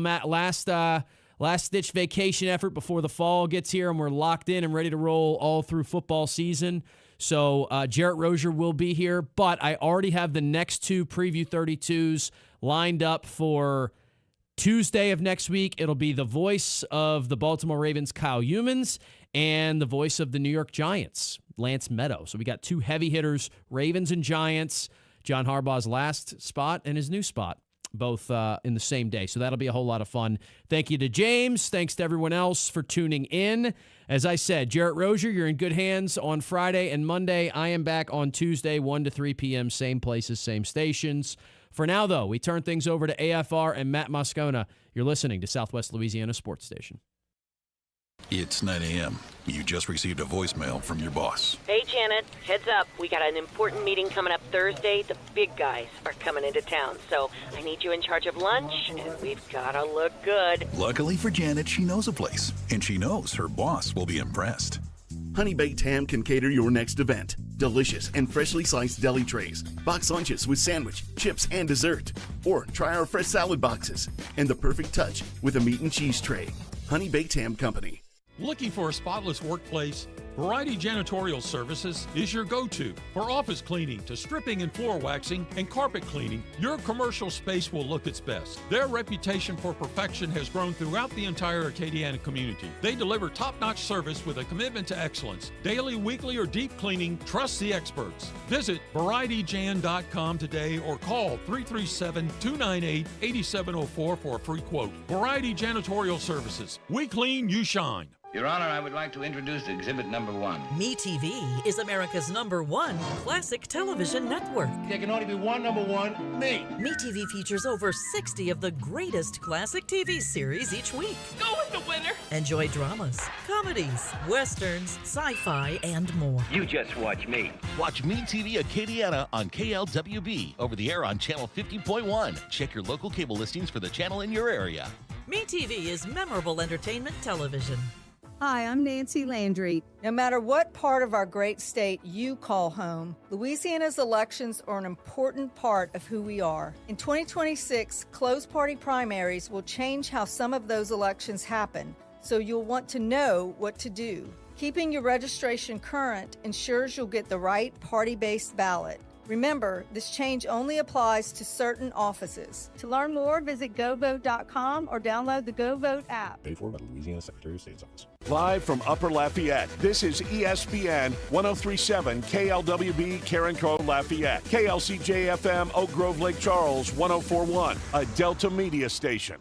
last-ditch vacation effort before the fall gets here, and we're locked in and ready to roll all through football season. So Jarrett Rozier will be here, but I already have the next 2 Preview 32s lined up for Tuesday of next week. It'll be the voice of the Baltimore Ravens, Kyle Humans, and the voice of the New York Giants, Lance Meadow. So we got 2 heavy hitters, Ravens and Giants, John Harbaugh's last spot and his new spot, both in the same day. So that'll be a whole lot of fun. Thank you to James. Thanks to everyone else for tuning in. As I said, Jarrett Rozier, you're in good hands on Friday and Monday. I am back on Tuesday, 1 to 3 p.m., same places, same stations. For now, though, we turn things over to AFR and Matt Moscona. You're listening to Southwest Louisiana Sports Station. It's 9 a.m. You just received a voicemail from your boss. Hey, Janet. Heads up. We got an important meeting coming up Thursday. The big guys are coming into town, so I need you in charge of lunch, and we've got to look good. Luckily for Janet, she knows a place, and she knows her boss will be impressed. Honey Baked Ham can cater your next event. Delicious and freshly sliced deli trays, box lunches with sandwich, chips, and dessert. Or try our fresh salad boxes and the perfect touch with a meat and cheese tray. Honey Baked Ham Company. Looking for a spotless workplace? Variety Janitorial Services is your go-to. For office cleaning to stripping and floor waxing and carpet cleaning, your commercial space will look its best. Their reputation for perfection has grown throughout the entire Acadiana community. They deliver top-notch service with a commitment to excellence. Daily, weekly, or deep cleaning, trust the experts. Visit VarietyJan.com today or call 337-298-8704 for a free quote. Variety Janitorial Services. We clean, you shine. Your Honor, I would like to introduce exhibit number 1. MeTV is America's #1 classic television network. There can only be one number 1, me. MeTV features over 60 of the greatest classic TV series each week. Go with the winner. Enjoy dramas, comedies, westerns, sci-fi, and more. You just watch me. Watch MeTV Acadiana on KLWB, over the air on Channel 50.1. Check your local cable listings for the channel in your area. MeTV is memorable entertainment television. Hi, I'm Nancy Landry. No matter what part of our great state you call home, Louisiana's elections are an important part of who we are. In 2026, closed party primaries will change how some of those elections happen, so you'll want to know what to do. Keeping your registration current ensures you'll get the right party-based ballot. Remember, this change only applies to certain offices. To learn more, visit govote.com or download the GoVote app. Paid for by the Louisiana Secretary of State's office. Live from Upper Lafayette, this is ESPN 1037 KLWB Carencro Lafayette, KLCJ-FM Oak Grove Lake Charles 1041, a Delta Media station.